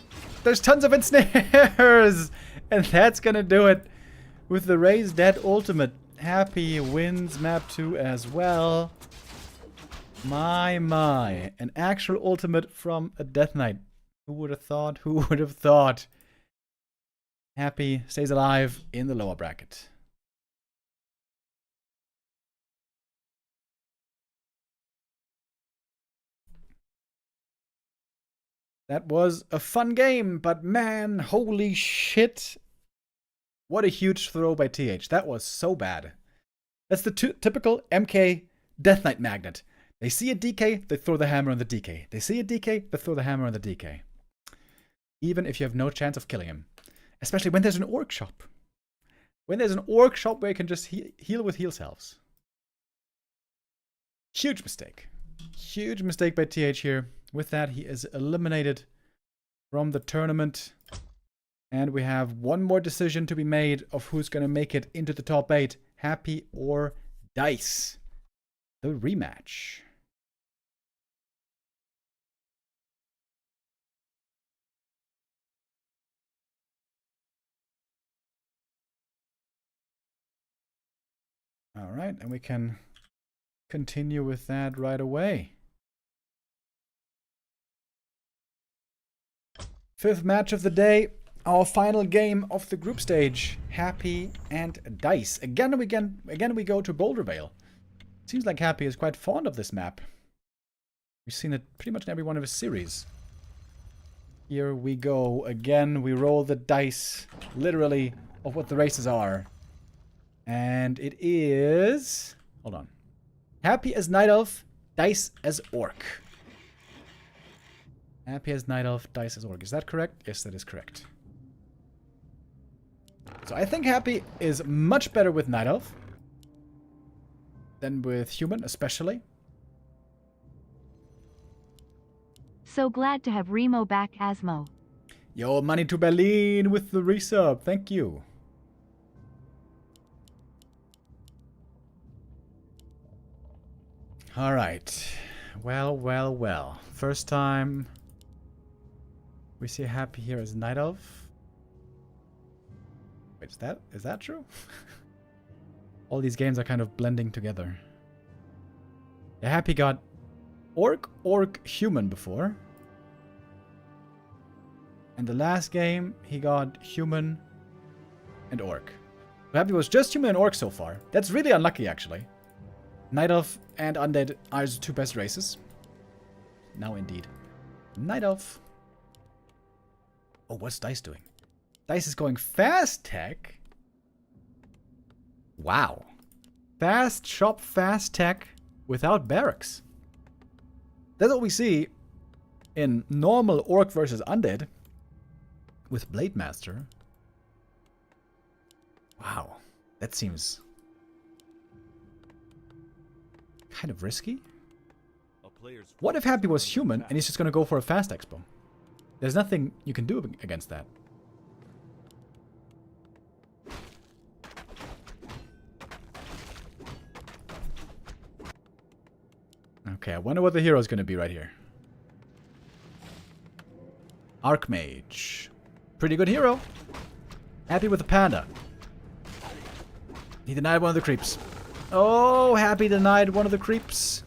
There's tons of ensnares. And that's going to do it with the Ray's dead ultimate. Happy wins map 2 as well. My. An actual ultimate from a Death Knight. Who would have thought? Who would have thought? Happy stays alive in the lower bracket. That was a fun game, but man, holy shit. What a huge throw by TH. That was so bad. That's the typical MK Death Knight magnet. They see a DK, they throw the hammer on the DK. They see a DK, they throw the hammer on the DK. Even if you have no chance of killing him. Especially when there's an orc shop. When there's an orc shop where you can just heal with heal selves. Huge mistake. Huge mistake by TH here. With that, he is eliminated from the tournament. And we have one more decision to be made of who's going to make it into the top 8. Happy or Dise. The rematch. All right, and we can continue with that right away. Fifth match of the day, our final game of the group stage. Happy and Dise. Again we go to Boulder Vale. Seems like Happy is quite fond of this map. We've seen it pretty much in every one of his series. Here we go again. We roll the dice, literally, of what the races are. And it is... Hold on. Happy as Night Elf, Dise as Orc. Happy as Night Elf, Dise as Orc. Is that correct? Yes, that is correct. So I think Happy is much better with Night Elf than with Human, especially. So glad to have Remo back, Asmo. Yo, money to Berlin with the resub. Thank you. Alright. Well, well, well. First time we see Happy here as Night Elf. Wait, is that true? All these games are kind of blending together. Yeah, Happy got Orc, Human before. And the last game, he got Human and Orc. Happy was just Human and Orc so far. That's really unlucky, actually. Night Elf and Undead are his two best races. Now indeed. Night Elf. Oh, what's Dise doing? Dise is going fast tech. Wow. Fast shop, fast tech without barracks. That's what we see in normal Orc versus Undead with Blade Master. Wow. That seems kind of risky. What if Happy was Human and he's just going to go for a fast expo? There's nothing you can do against that. Okay, I wonder what the hero is going to be right here. Archmage. Pretty good hero. Happy with the panda. He denied one of the creeps. Oh, Happy denied one of the creeps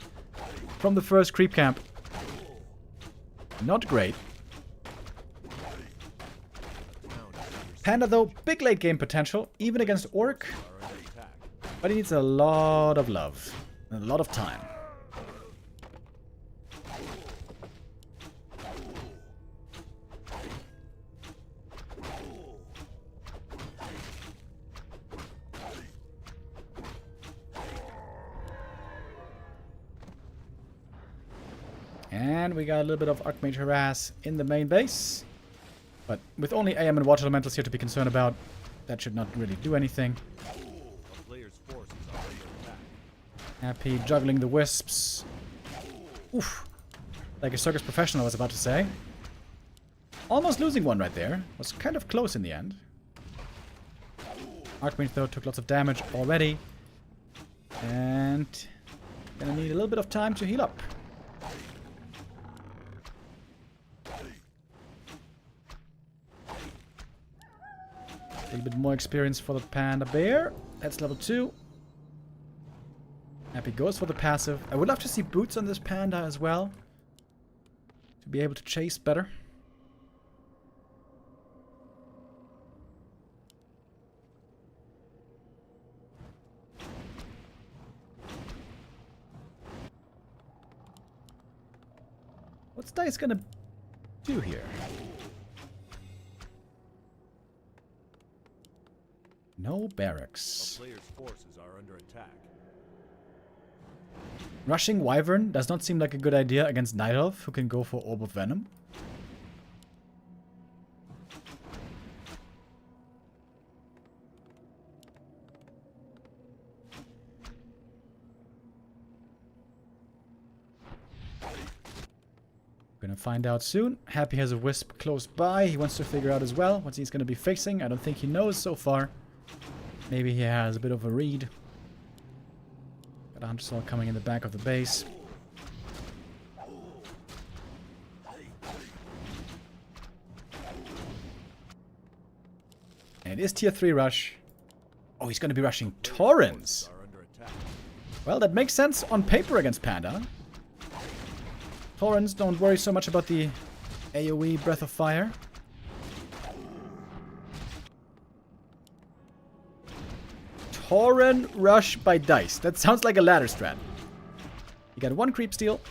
from the first creep camp. Not great. Panda, though, big late game potential, even against Orc. But he needs a lot of love and a lot of time. And we got a little bit of Archmage harass in the main base. But with only AM and Water Elementals here to be concerned about, that should not really do anything. Happy juggling the wisps. Oof. Like a circus professional, I was about to say. Almost losing one right there. Was kind of close in the end. Archmage, though, took lots of damage already. And gonna need a little bit of time to heal up. A little bit more experience for the Panda Bear. That's level 2. Happy goes for the passive. I would love to see boots on this Panda as well. To be able to chase better. What's Dise gonna do here? No barracks. A player's forces are under attack. Rushing Wyvern does not seem like a good idea against Night Elf, who can go for Orb of Venom. Gonna find out soon. Happy has a Wisp close by. He wants to figure out as well what he's gonna be facing. I don't think he knows so far. Maybe he has a bit of a read. Got a Hunter Sword coming in the back of the base. And it is tier 3 rush. Oh, he's going to be rushing Torrens. Are under attack. Well, that makes sense on paper against Panda. Torrens, don't worry so much about the AoE Breath of Fire. Torren rush by Dise. That sounds like a ladder strat. You got one creep steal.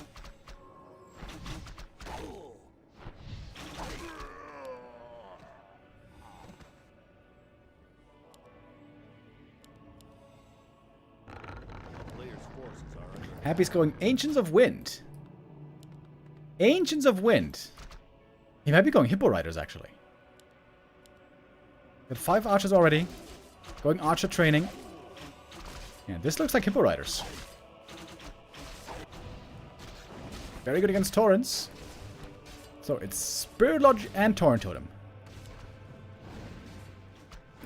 Player's forces are under attack. Happy's going Ancients of Wind. Ancients of Wind. He might be going Hippo Riders, actually. Got 5 archers already. Going archer training. Yeah, this looks like Hippo Riders. Very good against Torrents. So it's Spirit Lodge and Torrent Totem.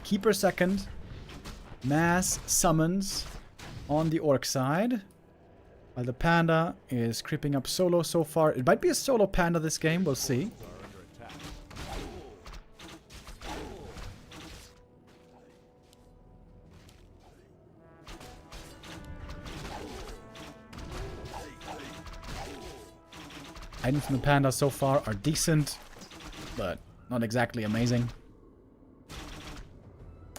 Keeper second. Mass summons on the Orc side. While the Panda is creeping up solo so far. It might be a solo Panda this game, we'll see. Are under attack. Items from the Panda so far are decent, but not exactly amazing.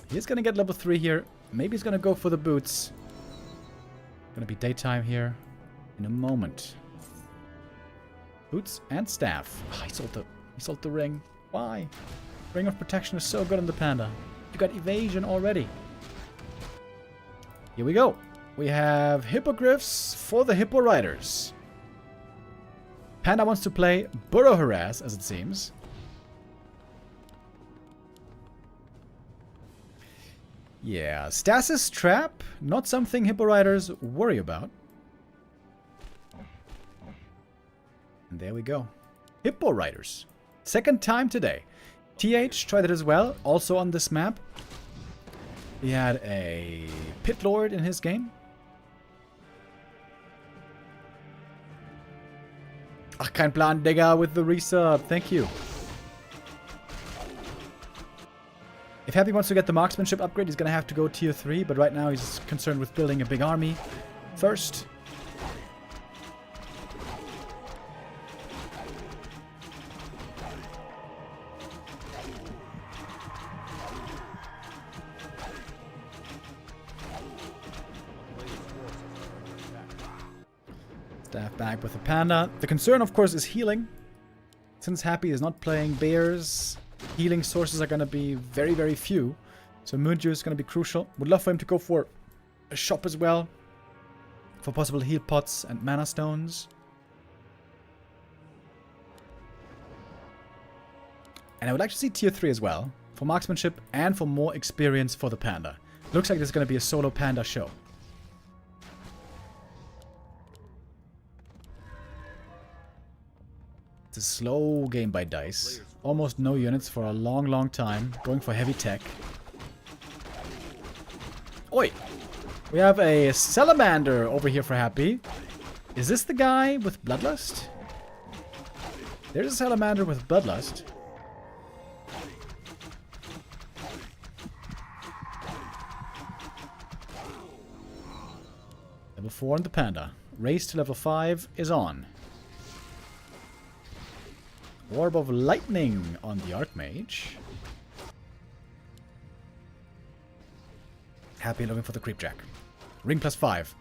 He's gonna get level 3 here. Maybe he's gonna go for the boots. Gonna be daytime here in a moment. Boots and staff. Oh, he sold the ring. Why? Ring of protection is so good on the Panda. You got evasion already. Here we go. We have Hippogriffs for the Hippo Riders. Panda wants to play Burrow Harass, as it seems. Yeah, Stasis Trap, not something Hippo Riders worry about. And there we go. Hippo Riders. Second time today. TH tried it as well, also on this map. He had a Pit Lord in his game. Ach, kein Plan, Digga, with the resub. Thank you. If Happy wants to get the marksmanship upgrade, he's going to have to go tier 3, but right now he's concerned with building a big army first. Staff back with the Panda. The concern, of course, is healing. Since Happy is not playing bears, healing sources are going to be very, very few. So Moondew is going to be crucial. Would love for him to go for a shop as well. For possible heal pots and mana stones. And I would like to see tier 3 as well. For marksmanship and for more experience for the Panda. Looks like there's going to be a solo Panda show. It's a slow game by Dise. Almost no units for a long, long time. Going for heavy tech. Oi! We have a Salamander over here for Happy. Is this the guy with Bloodlust? There's a Salamander with Bloodlust. Level 4 on the Panda. Race to level 5 is on. Orb of Lightning on the Archmage. Happy looking for the Creepjack. Ring plus 5.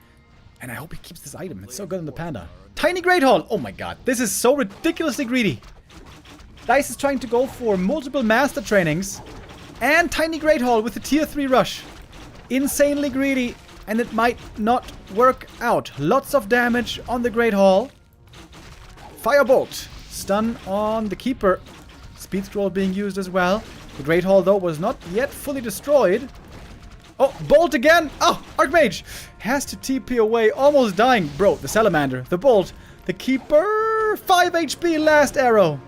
And I hope he keeps this item. It's so good on the Panda. Tiny Great Hall! Oh my god, this is so ridiculously greedy. Dise is trying to go for multiple master trainings and Tiny Great Hall with the tier 3 rush. Insanely greedy, and it might not work out. Lots of damage on the Great Hall. Firebolt. Stun on the Keeper. Speed Scroll being used as well. The Great Hall, though, was not yet fully destroyed. Oh, Bolt again! Oh, Archmage! Has to TP away, almost dying. Bro, the Salamander, the Bolt, the Keeper, 5 HP, last arrow.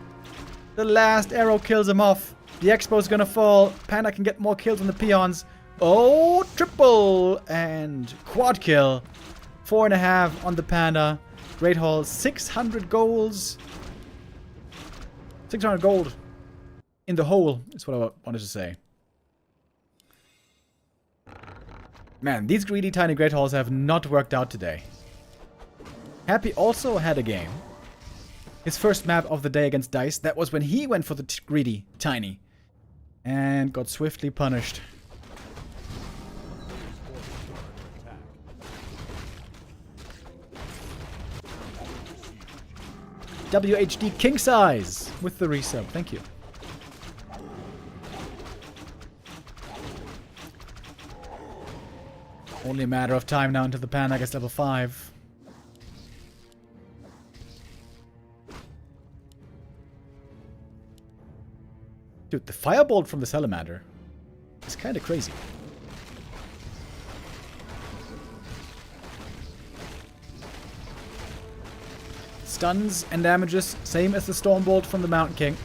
The last arrow kills him off. The Expo's gonna fall. Panda can get more kills on the peons. Oh, triple and quad kill. 4.5 on the Panda. Great Hall, 600 goals. 600 gold in the hole is what I wanted to say. Man, these greedy tiny Great Halls have not worked out today. Happy also had a game. His first map of the day against Dise. That was when he went for the greedy tiny. And got swiftly punished. WHD King Size with the resub. Thank you. Only a matter of time now until the Panda gets level 5. Dude, the Firebolt from the Salamander is kind of crazy. Stuns and damages, same as the Stormbolt from the Mountain King.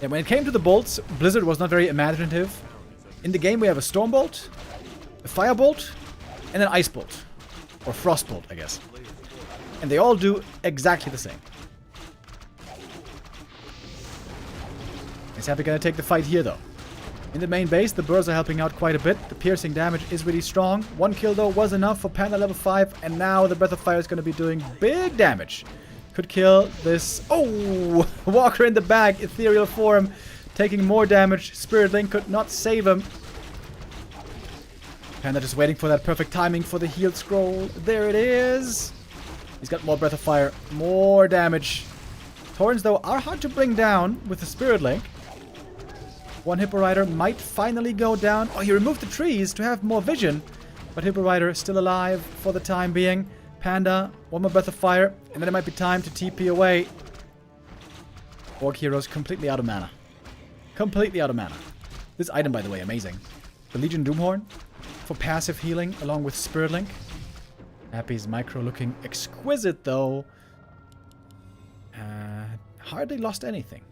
And when it came to the bolts, Blizzard was not very imaginative. In the game we have a Stormbolt, a Firebolt, and an Ice Bolt. Or Frostbolt, I guess. And they all do exactly the same. Is Happy gonna take the fight here, though? In the main base, the burrs are helping out quite a bit. The piercing damage is really strong. 1 kill, though, was enough for Panda level 5. And now the Breath of Fire is going to be doing big damage. Could kill this... Oh! Walker in the bag. Ethereal form. Taking more damage. Spirit Link could not save him. Panda just waiting for that perfect timing for the healed scroll. There it is. He's got more Breath of Fire. More damage. Torrents, though, are hard to bring down with the Spirit Link. One Hippo Rider might finally go down. Oh, he removed the trees to have more vision. But Hippo Rider is still alive for the time being. Panda, one more Breath of Fire. And then it might be time to TP away. Orc Hero's completely out of mana. Completely out of mana. This item, by the way, amazing. The Legion Doomhorn for passive healing along with Spirit Link. Happy's micro looking exquisite, though. Hardly lost anything.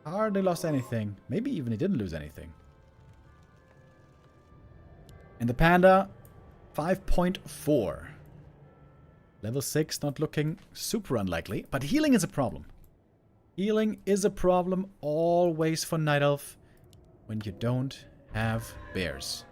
Hardly lost anything. Maybe even he didn't lose anything. And the Panda, 5.4. Level 6, not looking super unlikely. But healing is a problem. Healing is a problem always for Night Elf when you don't have bears.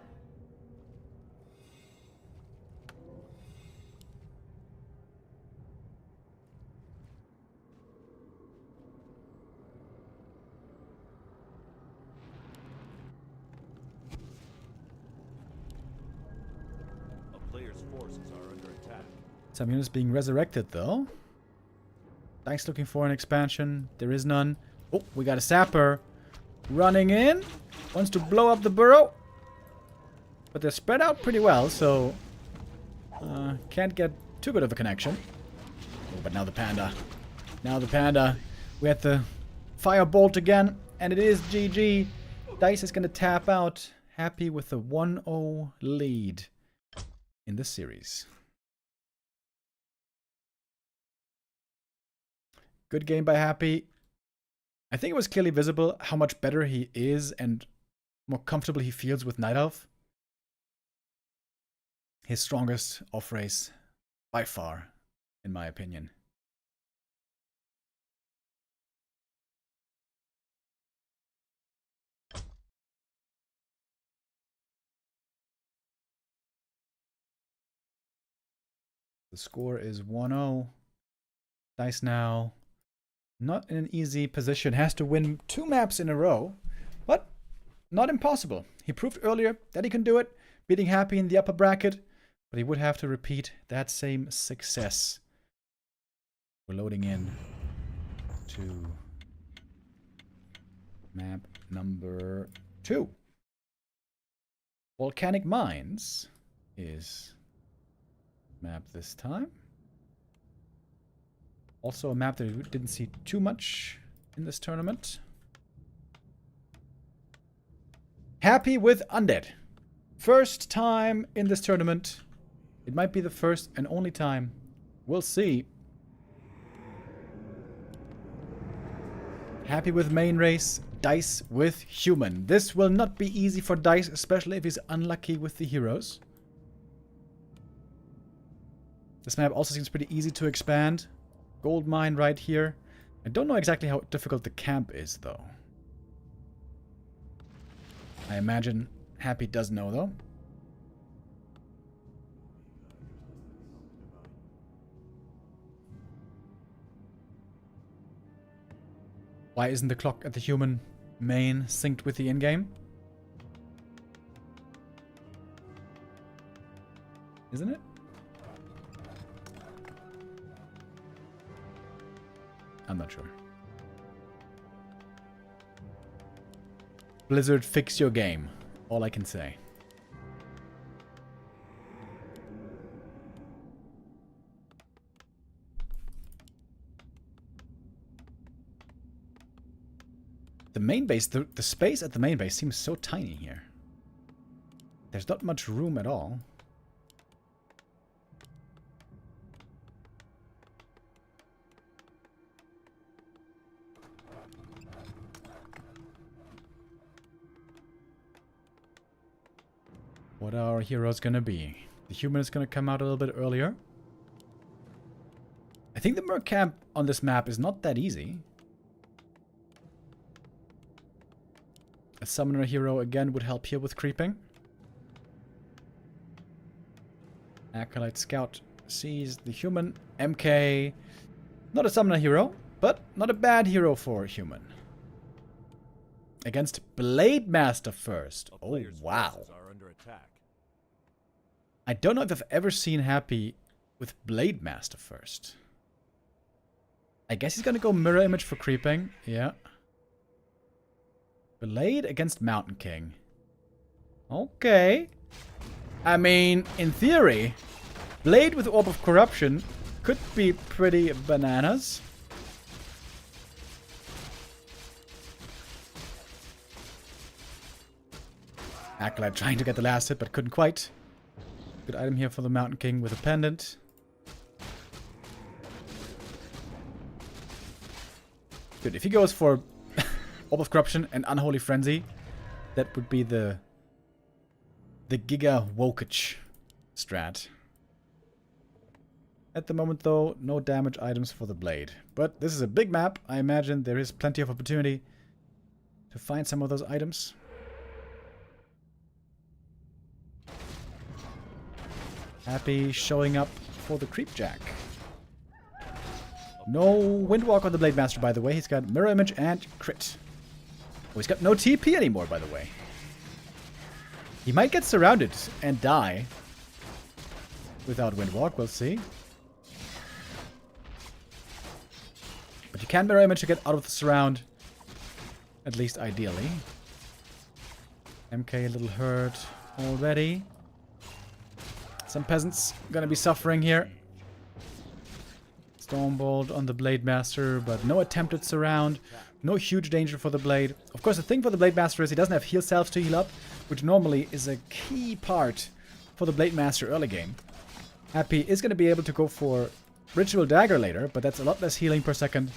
Some units being resurrected, though. Thanks, looking for an expansion. There is none. Oh, we got a Sapper running in. Wants to blow up the burrow. But they're spread out pretty well, so... can't get too good of a connection. Oh, but now the Panda. Now the Panda. We had the Firebolt again. And it is GG. Dise is going to tap out. Happy with a 1-0 lead in this series. Good game by Happy. I think it was clearly visible how much better he is and more comfortable he feels with Night Elf. His strongest off race by far, in my opinion. The score is 1-0. Dise now not in an easy position. Has to win 2 maps in a row. But not impossible. He proved earlier that he can do it, beating Happy in the upper bracket, but he would have to repeat that same success. We're loading in to map number 2. Volcanic Mines is map this time. Also a map that we didn't see too much in this tournament. Happy with Undead. First time in this tournament. It might be the first and only time. We'll see. Happy with main race. Dise with human. This will not be easy for Dise, especially if he's unlucky with the heroes. This map also seems pretty easy to expand. Gold mine right here. I don't know exactly how difficult the camp is, though. I imagine Happy does know, though. Why isn't the clock at the human main synced with the in-game? Isn't it? I'm not sure. Blizzard, fix your game. All I can say. The main base, the space at the main base seems so tiny here. There's not much room at all. What are our heroes gonna be? The human is gonna come out a little bit earlier. I think the Merc camp on this map is not that easy. A summoner hero again would help here with creeping. Acolyte Scout sees the human. MK, not a summoner hero, but not a bad hero for a human. Against Blade Master first. Oh, wow. Are under attack. I don't know if I've ever seen Happy with Blade Master first. I guess he's gonna go Mirror Image for creeping. Yeah. Blade against Mountain King. Okay. I mean, in theory, Blade with Orb of Corruption could be pretty bananas. Acolyte trying to get the last hit, but couldn't quite. Good item here for the Mountain King with a pendant. Dude, if he goes for Orb of Corruption and Unholy Frenzy, that would be the Giga Wokage strat. At the moment, though, no damage items for the Blade. But this is a big map. I imagine there is plenty of opportunity to find some of those items. Happy showing up for the Creepjack. No Windwalk on the Blade Master, by the way. He's got Mirror Image and Crit. Oh, he's got no TP anymore, by the way. He might get surrounded and die without Windwalk. We'll see. But you can Mirror Image to get out of the surround. At least ideally. MK a little hurt already. Some peasants gonna be suffering here. Stormbolt on the Blade Master, but no attempted surround. No huge danger for the Blade. Of course, the thing for the Blade Master is he doesn't have heal selves to heal up, which normally is a key part for the Blade Master early game. Happy is going to be able to go for Ritual Dagger later, but that's a lot less healing per second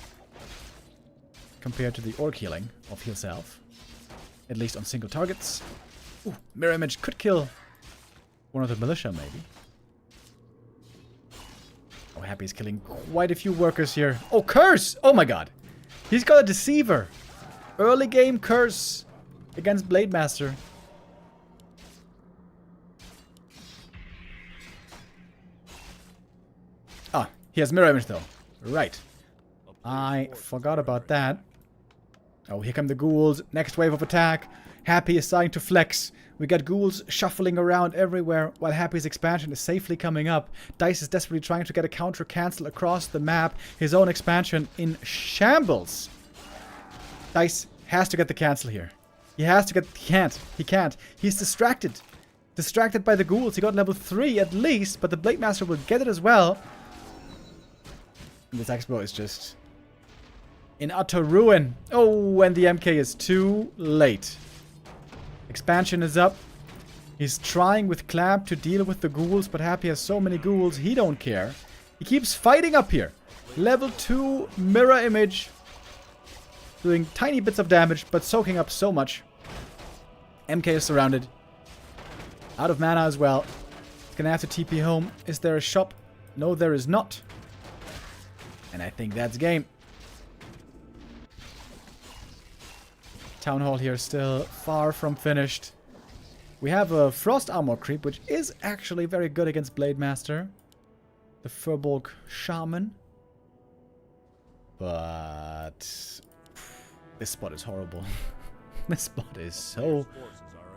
compared to the Orc healing of heal self. At least on single targets. Ooh, Mirror Image could kill one of the militia, maybe. Oh, Happy is killing quite a few workers here. Oh, Curse! Oh my god. He's got a Deceiver. Early game Curse against Blade Master. Ah, he has Mirror Image though. Right. I forgot about that. Oh, here come the ghouls. Next wave of attack. Happy is starting to flex. We got ghouls shuffling around everywhere while Happy's expansion is safely coming up. Dise is desperately trying to get a counter cancel across the map. His own expansion in shambles. Dise has to get the cancel here. He has to get... He can't. He's distracted. Distracted by the ghouls. He got level 3 at least, but the Blade Master will get it as well. And this Expo is just in utter ruin. Oh, and the MK is too late. Expansion is up. He's trying with Clamp to deal with the ghouls, but Happy has so many ghouls, he don't care. He keeps fighting up here. Level 2 mirror image. Doing tiny bits of damage, but soaking up so much. MK is surrounded. Out of mana as well. He's gonna have to TP home. Is there a shop? No, there is not. And I think that's game. Town Hall here still far from finished. We have a Frost Armor creep, which is actually very good against Blade Master. The Furbolg Shaman. But this spot is horrible. This spot is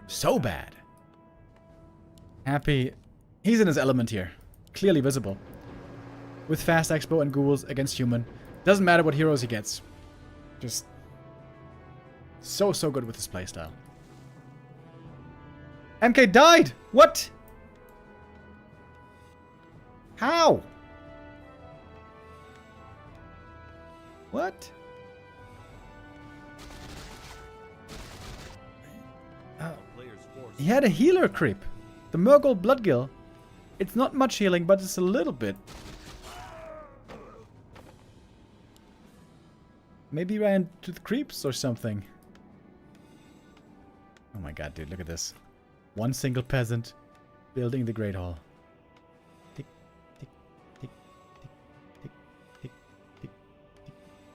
so bad. Happy. He's in his element here. Clearly visible. With fast Expo and ghouls against human. Doesn't matter what heroes he gets. Just so good with his playstyle. MK died! What? How? What? He had a healer creep. The Murgle Bloodgill. It's not much healing, but it's a little bit. Maybe he ran to the creeps or something. Oh my god, dude, look at this. One single peasant building the Great Hall. Tick, tick, tick, tick, tick, tick, tick,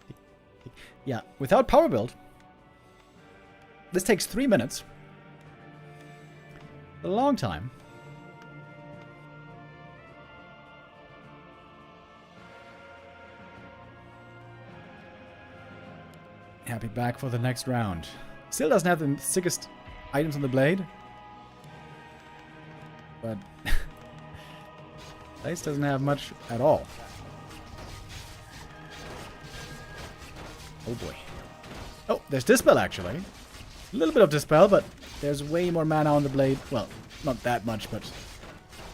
tick, tick. Yeah, without power build, this takes 3 minutes. A long time. Happy back for the next round. Still doesn't have the sickest items on the blade. But Dise doesn't have much at all. Oh boy. Oh, there's Dispel actually. A little bit of Dispel, but there's way more mana on the blade. Well, not that much, but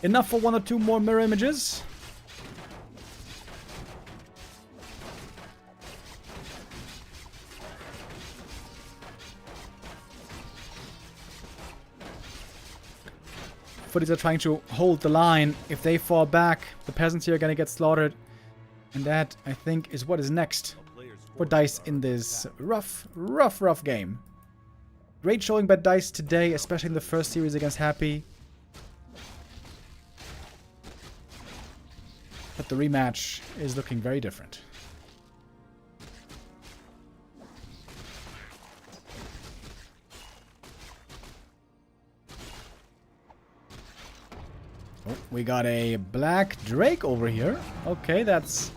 enough for 1 or 2 more mirror images. Footies are trying to hold the line. If they fall back, the peasants here are going to get slaughtered. And that, I think, is what is next for Dise in this rough game. Great showing by Dise today, especially in the first series against Happy. But the rematch is looking very different. Oh, we got a Black Drake over here. Okay, that's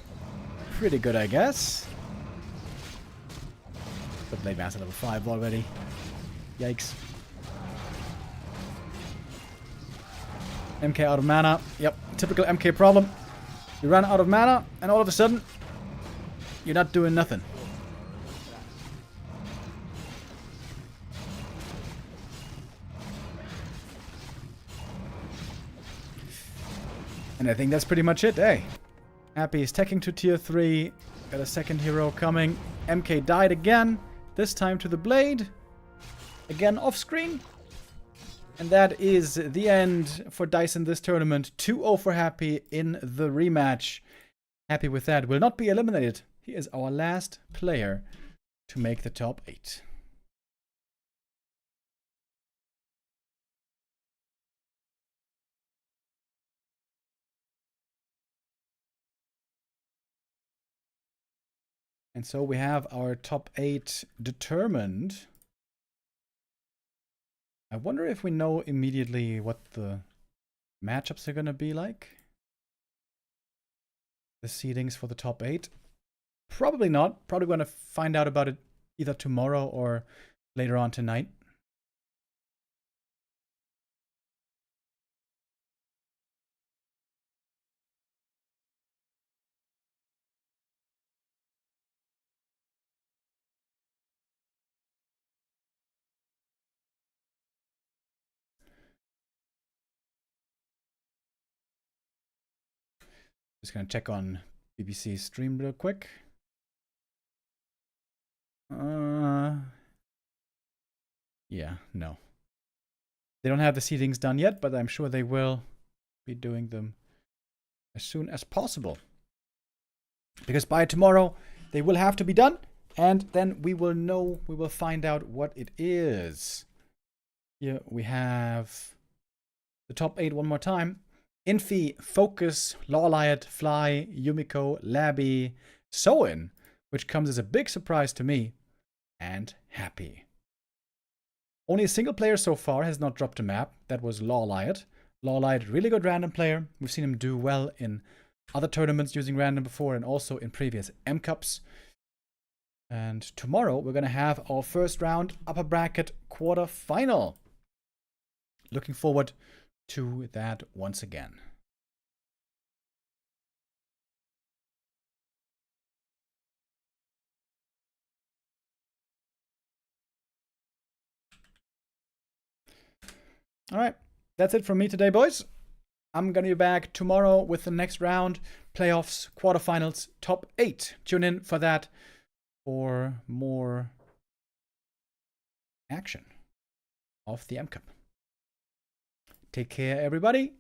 pretty good, I guess. The Blade Master level 5 already. Yikes. MK out of mana. Yep, typical MK problem. You run out of mana, and all of a sudden, you're not doing nothing. And I think that's pretty much it, eh? Happy is teching to tier 3. Got a second hero coming. MK died again. This time to the blade. Again off screen. And that is the end for Dise in this tournament. 2-0 for Happy in the rematch. Happy with that. Will not be eliminated. He is our last player to make the top 8. And so we have our top 8 determined. I wonder if we know immediately what the matchups are going to be like. The seedings for the top 8. Probably not. Probably going to find out about it either tomorrow or later on tonight. Just gonna check on BBC stream real quick. Yeah, no. They don't have the seedings done yet, but I'm sure they will be doing them as soon as possible. Because by tomorrow, they will have to be done, and then we will know, we will find out what it is. Here we have the top 8 one more time. Infi, Focus, Lawliot, Fly, Yumiko, Labby, Soin, which comes as a big surprise to me, and Happy. Only a single player so far has not dropped a map. That was Lawliot. Lawliot, really good random player. We've seen him do well in other tournaments using random before and also in previous M Cups. And tomorrow we're going to have our first round upper bracket quarter final. Looking forward to that once again. All right, that's it from me today, boys. I'm going to be back tomorrow with the next round, playoffs, quarterfinals, top 8. Tune in for that for more action of the M Cup. Take care, everybody.